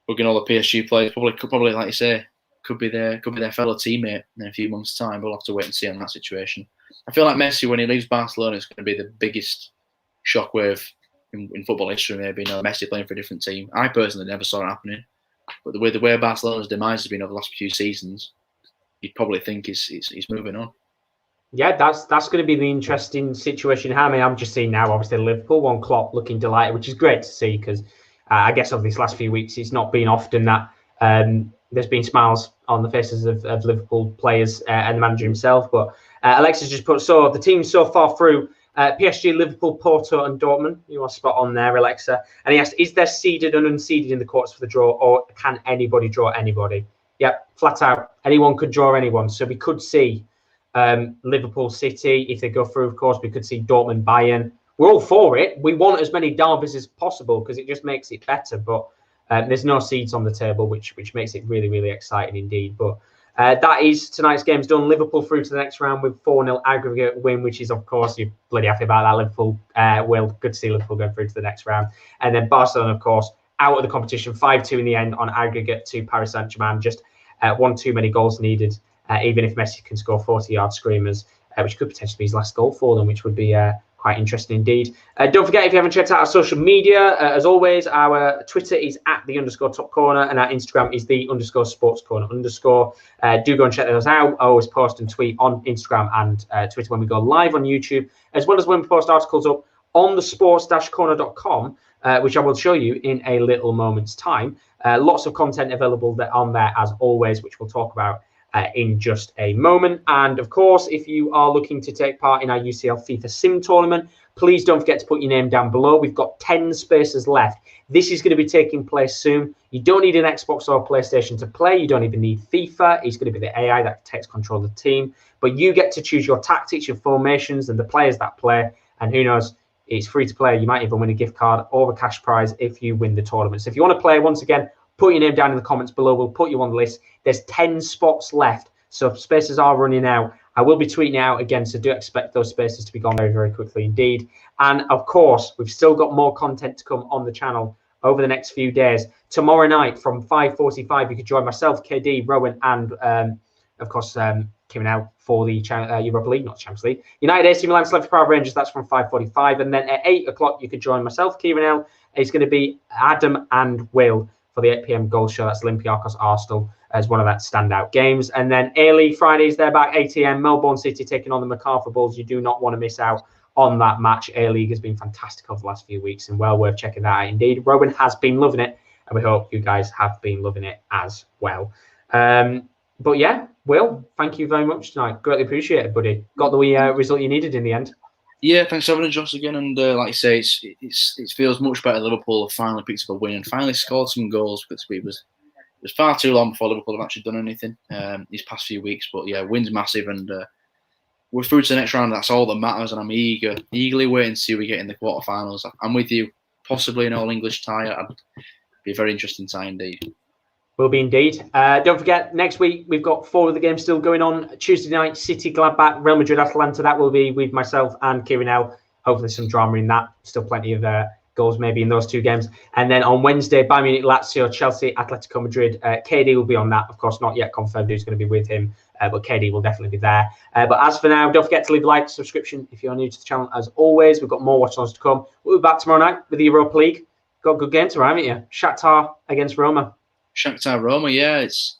hugging all the PSG players. Probably like you say, could be their fellow teammate in a few months' time. We'll have to wait and see on that situation. I feel like Messi, when he leaves Barcelona, is going to be the biggest shockwave in football history. Maybe Messi playing for a different team. I personally never saw it happening, but the way Barcelona's demise has been over the last few seasons, you'd probably think he's moving on. Yeah, that's going to be the interesting situation. I mean, I'm just seeing now, obviously, Liverpool, one Klopp looking delighted, which is great to see because I guess over these last few weeks, it's not been often that there's been smiles on the faces of Liverpool players and the manager himself. But Alexis just put, so the teams so far through, PSG, Liverpool, Porto and Dortmund. You are spot on there, Alexa. And he asked, is there seeded and unseeded in the quarters for the draw, or can anybody draw anybody? Yep, flat out. Anyone could draw anyone. So we could see Liverpool City, if they go through, of course. We could see Dortmund Bayern. We're all for it. We want as many derbies as possible because it just makes it better. But there's no seeds on the table, which makes it really, really exciting indeed. But that is tonight's game's done. Liverpool through to the next round with 4-0 aggregate win, which is, of course, you're bloody happy about that. Liverpool good to see Liverpool going through to the next round. And then Barcelona, of course, out of the competition, 5-2 in the end on aggregate to Paris Saint-Germain. Just one too many goals needed, even if Messi can score 40-yard screamers, which could potentially be his last goal for them, which would be quite interesting indeed. Don't forget, if you haven't checked out our social media, as always, our Twitter is @the_top corner and our Instagram is _sportscorner_. Do go and check those out. I always post and tweet on Instagram and Twitter when we go live on YouTube, as well as when we post articles up on the sports-corner.com, which I will show you in a little moment's time. Lots of content available on there, as always, which we'll talk about in just a moment. And of course, if you are looking to take part in our UCL FIFA Sim tournament, please don't forget to put your name down below. We've got 10 spaces left. This is going to be taking place soon. You don't need an Xbox or PlayStation to play. You don't even need FIFA. It's going to be the AI that takes control of the team. But you get to choose your tactics, your formations, and the players that play. And who knows, it's free to play. You might even win a gift card or a cash prize if you win the tournament. So if you want to play, once again, put your name down in the comments below. We'll put you on the list. There's 10 spots left, so spaces are running out. I will be tweeting out again, so do expect those spaces to be gone very, very quickly indeed. And of course, we've still got more content to come on the channel over the next few days. Tomorrow night from 5:45, you could join myself, KD, Rowan, and of course, Kieran out for the Europa League, not Champions League. United AC Milan, Celebrity Power Rangers, that's from 5:45. And then at 8 o'clock, you could join myself, Kieran L. It's going to be Adam and Will for the 8 p.m. goal show. That's Olympiacos Arsenal as one of that standout games. And then A-League Fridays, they're back 8 a.m. Melbourne City taking on the MacArthur Bulls. You do not want to miss out on that match. A-League has been fantastic over the last few weeks and well worth checking that out indeed. Rowan has been loving it, and we hope you guys have been loving it as well. But yeah, Will, thank you very much tonight. Greatly appreciate it, buddy. Got the result you needed in the end. Yeah, thanks for having us, Josh, again. And like I say, it feels much better. Liverpool have finally picked up a win and finally scored some goals, because it was far too long before Liverpool have actually done anything these past few weeks. But yeah, win's massive, and we're through to the next round. That's all that matters, and I'm eagerly waiting to see who we get in the quarterfinals. I'm with you, possibly an all-English tie. It'd be a very interesting tie indeed. Will be indeed. Don't forget, next week we've got 4 of the games still going on. Tuesday night, City, Gladbach, Real Madrid, Atalanta. That will be with myself and Kieran L. Hopefully some drama in that. Still plenty of goals maybe in those 2 games. And then on Wednesday, Bayern Munich, Lazio, Chelsea, Atletico Madrid. KD will be on that. Of course, not yet confirmed who's going to be with him, but KD will definitely be there. But as for now, don't forget to leave a like, subscription if you're new to the channel. As always, we've got more watch-alongs to come. We'll be back tomorrow night with the Europa League. Got a good game tomorrow, haven't you? Shakhtar against Roma. Shakhtar Roma, yeah, it's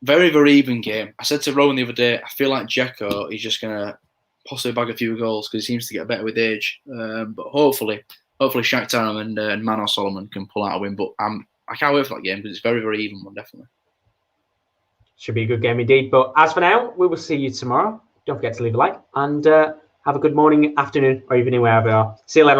very, very even game. I said to Rowan the other day, I feel like Dzeko is just going to possibly bag a few goals because he seems to get better with age. But hopefully Shakhtar and Mano Solomon can pull out a win. But I can't wait for that game because it's very, very even one, definitely. Should be a good game indeed. But as for now, we will see you tomorrow. Don't forget to leave a like and have a good morning, afternoon, or evening, wherever you are. See you later.